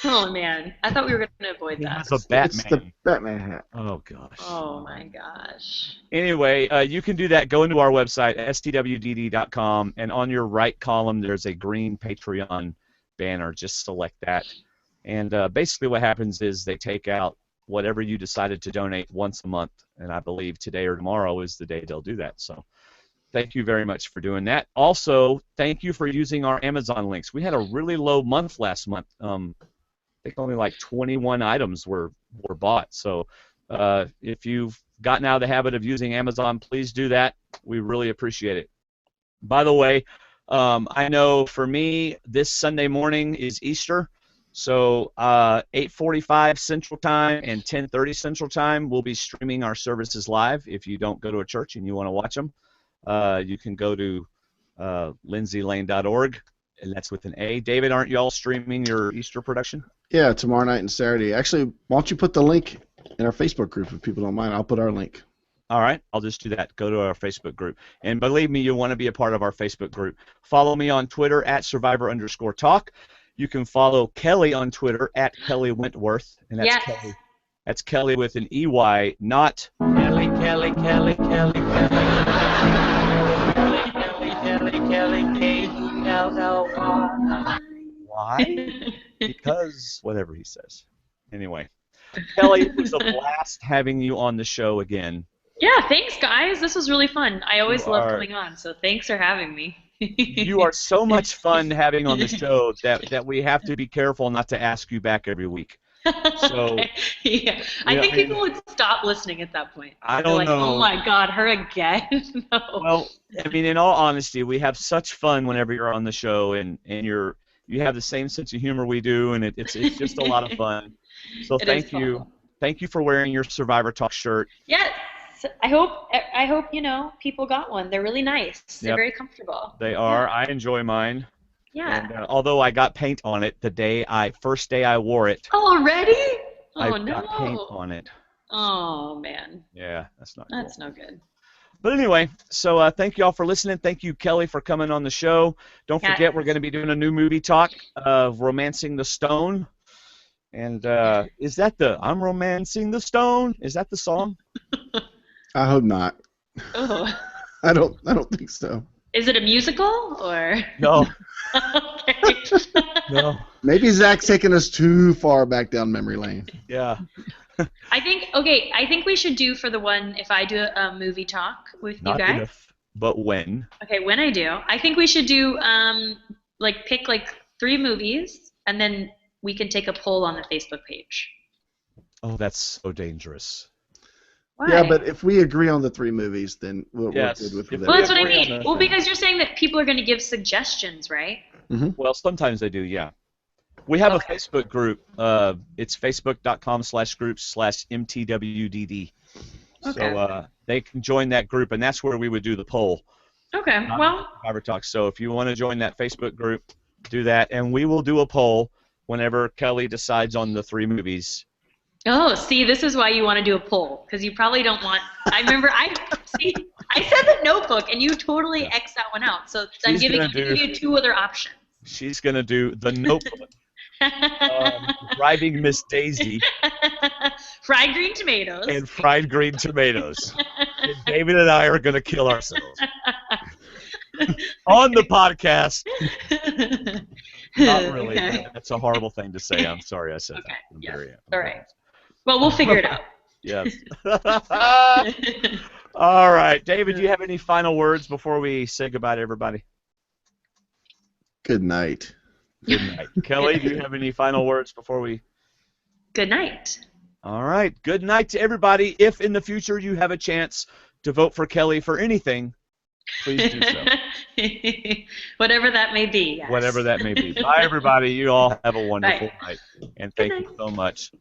Oh man, I thought we were going to avoid He that. has a Batman. It's the Batman hat. Oh gosh. Oh my gosh. Anyway, you can do that. Go into our website, stwdd.com, and on your right column, there's a green Patreon banner. Just select that. And basically what happens is they take out whatever you decided to donate once a month, and I believe today or tomorrow is the day they'll do that. So thank you very much for doing that. Also, thank you for using our Amazon links. We had a really low month last month. I think only like 21 items were bought. So if you've gotten out of the habit of using Amazon, please do that. We really appreciate it. By the way, I know for me, this Sunday morning is Easter. So 8:45 Central Time and 10:30 Central Time, we'll be streaming our services live. If you don't go to a church and you want to watch them, you can go to lindsaylane.org, and that's with an A. David, aren't you all streaming your Easter production? Yeah, tomorrow night and Saturday. Actually, why don't you put the link in our Facebook group if people don't mind? I'll put our link. All right, I'll just do that. Go to our Facebook group. And believe me, you'll want to be a part of our Facebook group. Follow me on Twitter at Survivor_talk. You can follow Kelly on Twitter at Kelley Wentworth. And that's Yes. Kelly. That's Kelly with an EY, not Kelley, Kelley, Kelley, Kelley, Kelley, Kelley, why? Because whatever he says. Anyway, Kelly, it was a blast having you on the show again. Yeah, thanks guys. This was really fun. I always You love are- coming on, so thanks for having me. You are so much fun having on the show that we have to be careful not to ask you back every week. So yeah, I think people would stop listening at that point. I They're don't like, know. oh my God, her again? No. Well, I mean, in all honesty, we have such fun whenever you're on the show, and you have the same sense of humor we do, and it's just a lot of fun. So It is thank you. fun. Thank you for wearing your Survivor Talk shirt. Yes. I hope people got one. They're really nice. They're Yep. very comfortable. They are. I enjoy mine. Yeah. And although I got paint on it first day I wore it, Already? I Oh got paint no. on it. Oh man. Yeah, that's not cool. That's no good. But anyway, so thank you all for listening. Thank you, Kelley, for coming on the show. Don't Yeah. forget, we're going to be doing a new movie talk of Romancing the Stone. And is that the I'm Romancing the Stone? Is that the song? I hope not. Oh. I don't think so. Is it a musical or? No. Okay. No. Maybe Zach's taking us too far back down memory lane. Yeah. I think we should do for the one if I do a movie talk with Not you guys. if, but when. Okay, when I do, I think we should do pick 3 movies and then we can take a poll on the Facebook page. Oh, that's so dangerous. Why? Yeah, but if we agree on the 3 movies, then we're Yes. good with If that. Well, that's what I agree on mean. that Well, thing. because you're saying that people are going to give suggestions, right? Well, sometimes they do, yeah. We have Okay. a Facebook group. It's facebook.com/groups/MTWDD. Okay. So they can join that group, and that's where we would do the poll. Okay. Well, Fiverr Talk. So if you want to join that Facebook group, do that, and we will do a poll whenever Kelley decides on the 3 movies. oh, see, this is why you want to do a poll because you probably don't want. I remember I said the Notebook, and you totally X that one out. So I'm She's giving gonna you 2 other options. She's gonna do the Notebook, Driving Miss Daisy, Fried green tomatoes. and Fried Green Tomatoes. And David and I are gonna kill ourselves on the podcast. Not really. Okay. That's a horrible thing to say. I'm sorry I said Okay, that. I'm yes. very- All right. Well, we'll figure it out. Yes. All right, David. Do you have any final words before we say goodbye to everybody? Good night. Good night. Kelley, do you have any final words before we? Good night. All right. Good night to everybody. If in the future you have a chance to vote for Kelley for anything, please do so. Whatever that may be. Yes. Whatever that may be. Bye, everybody. You all have a wonderful Bye. night. And Good thank you so much.